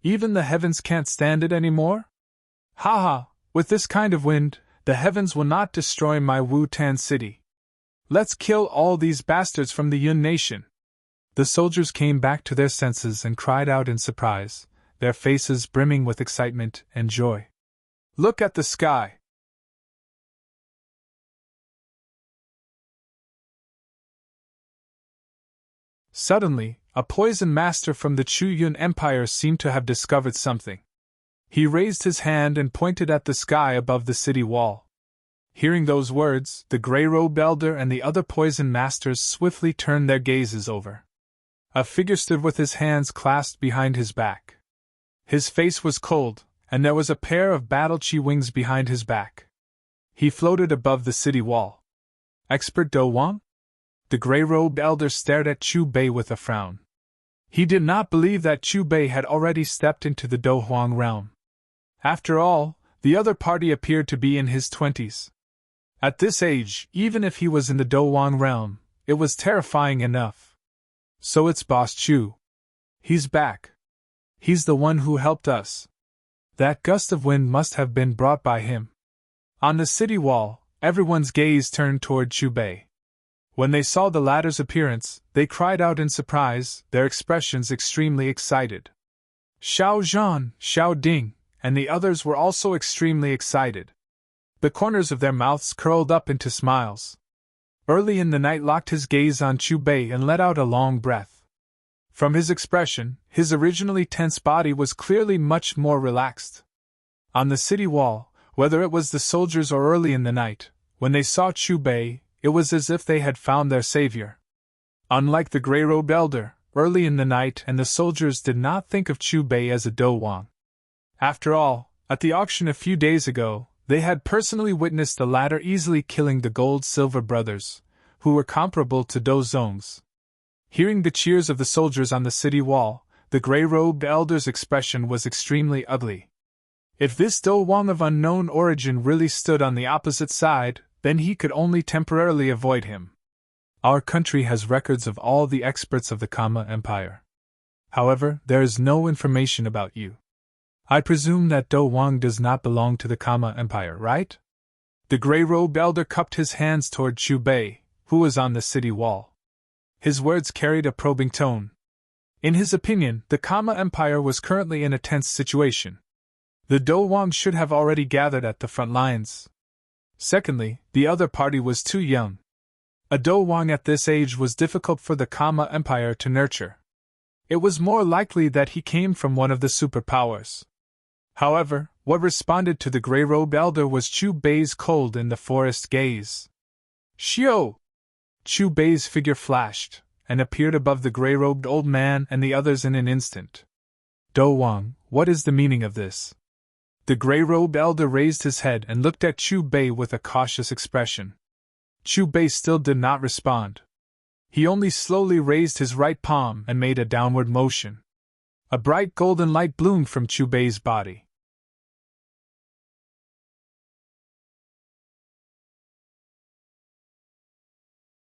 even the heavens can't stand it anymore? Ha ha! With this kind of wind, the heavens will not destroy my Wu-Tan city. Let's kill all these bastards from the Yun nation. The soldiers came back to their senses and cried out in surprise, their faces brimming with excitement and joy. Look at the sky! Suddenly, a poison master from the Chu Yun Empire seemed to have discovered something. He raised his hand and pointed at the sky above the city wall. Hearing those words, the gray-robed elder and the other poison masters swiftly turned their gazes over. A figure stood with his hands clasped behind his back. His face was cold, and there was a pair of battle-chi wings behind his back. He floated above the city wall. Expert Do Wang? The gray-robed elder stared at Chu Bei with a frown. He did not believe that Chu Bei had already stepped into the Do Huang realm. After all, the other party appeared to be in his 20s. At this age, even if he was in the Do Wang realm, it was terrifying enough. So it's Boss Chu. He's back. He's the one who helped us. That gust of wind must have been brought by him. On the city wall, everyone's gaze turned toward Chu Bei. When they saw the latter's appearance, they cried out in surprise, their expressions extremely excited. Xiao Zhan, Xiao Ding, and the others were also extremely excited. The corners of their mouths curled up into smiles. Early in the Night locked his gaze on Chu Bei and let out a long breath. From his expression, his originally tense body was clearly much more relaxed. On the city wall, whether it was the soldiers or early in the night, when they saw Chu Bei, it was as if they had found their savior. Unlike the gray-robed elder, early in the night and the soldiers did not think of Chu Bei as a Do Wang. After all, at the auction a few days ago, they had personally witnessed the latter easily killing the gold-silver brothers, who were comparable to Do Zong's. Hearing the cheers of the soldiers on the city wall, the gray-robed elder's expression was extremely ugly. If this Do Wang of unknown origin really stood on the opposite side, then he could only temporarily avoid him. Our country has records of all the experts of the Kama Empire. However, there is no information about you. I presume that Do Wang does not belong to the Kama Empire, right? The gray-robed elder cupped his hands toward Chu Bei, who was on the city wall. His words carried a probing tone. In his opinion, the Kama Empire was currently in a tense situation. The Do Wang should have already gathered at the front lines. Secondly, the other party was too young. A Do Wang at this age was difficult for the Kama Empire to nurture. It was more likely that he came from one of the superpowers. However, what responded to the gray-robed elder was Chu Bei's cold in the forest gaze. Xiao! Chu Bei's figure flashed, and appeared above the gray-robed old man and the others in an instant. Do Wang, what is the meaning of this? The gray-robed elder raised his head and looked at Chu Bei with a cautious expression. Chu Bei still did not respond. He only slowly raised his right palm and made a downward motion. A bright golden light bloomed from Chu Bei's body.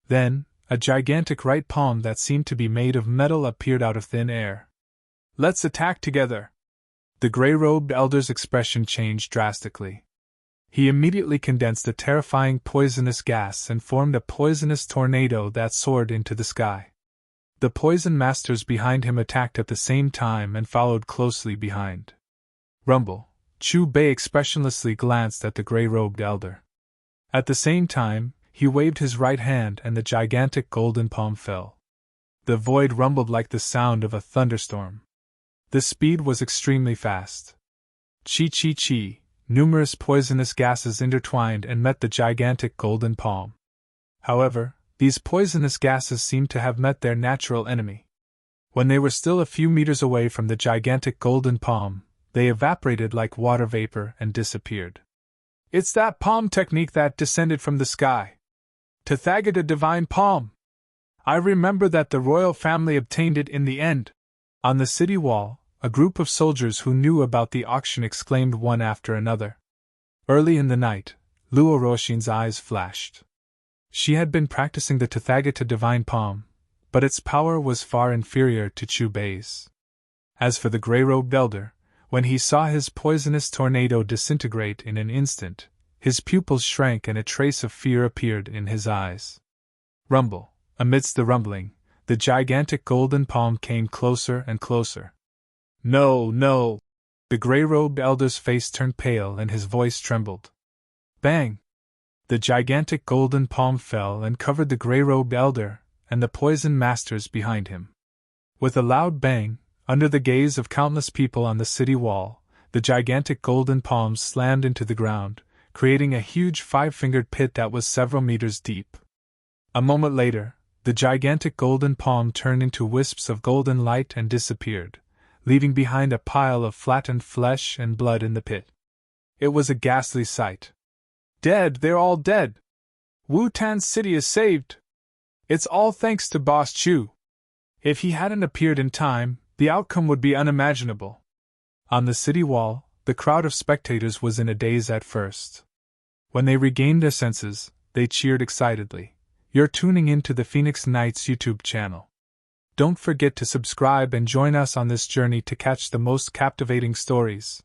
Then, a gigantic right palm that seemed to be made of metal appeared out of thin air. Let's attack together. The gray-robed elder's expression changed drastically. He immediately condensed a terrifying poisonous gas and formed a poisonous tornado that soared into the sky. The poison masters behind him attacked at the same time and followed closely behind. Rumble. Chu Bei expressionlessly glanced at the gray-robed elder. At the same time, he waved his right hand and the gigantic golden palm fell. The void rumbled like the sound of a thunderstorm. The speed was extremely fast. Chi. Numerous poisonous gases intertwined and met the gigantic golden palm. However, these poisonous gases seemed to have met their natural enemy. When they were still a few meters away from the gigantic golden palm, they evaporated like water vapor and disappeared. It's that palm technique that descended from the sky. Tathagata divine palm. I remember that the royal family obtained it in the end. On the city wall, a group of soldiers who knew about the auction exclaimed one after another. Early in the night, Luo Roshin's eyes flashed. She had been practicing the Tathagata divine palm, but its power was far inferior to Chu Bei's. As for the gray-robed elder, when he saw his poisonous tornado disintegrate in an instant, his pupils shrank and a trace of fear appeared in his eyes. Rumble. Amidst the rumbling, the gigantic golden palm came closer and closer. No! The gray-robed elder's face turned pale and his voice trembled. Bang! The gigantic golden palm fell and covered the gray-robed elder and the poison masters behind him. With a loud bang, under the gaze of countless people on the city wall, the gigantic golden palm slammed into the ground, creating a huge five-fingered pit that was several meters deep. A moment later, the gigantic golden palm turned into wisps of golden light and disappeared, leaving behind a pile of flattened flesh and blood in the pit. It was a ghastly sight. Dead, they're all dead. Wu-Tan's city is saved. It's all thanks to Boss Chu. If he hadn't appeared in time, the outcome would be unimaginable. On the city wall, the crowd of spectators was in a daze at first. When they regained their senses, they cheered excitedly. You're tuning in to the Phoenix Nights YouTube channel. Don't forget to subscribe and join us on this journey to catch the most captivating stories.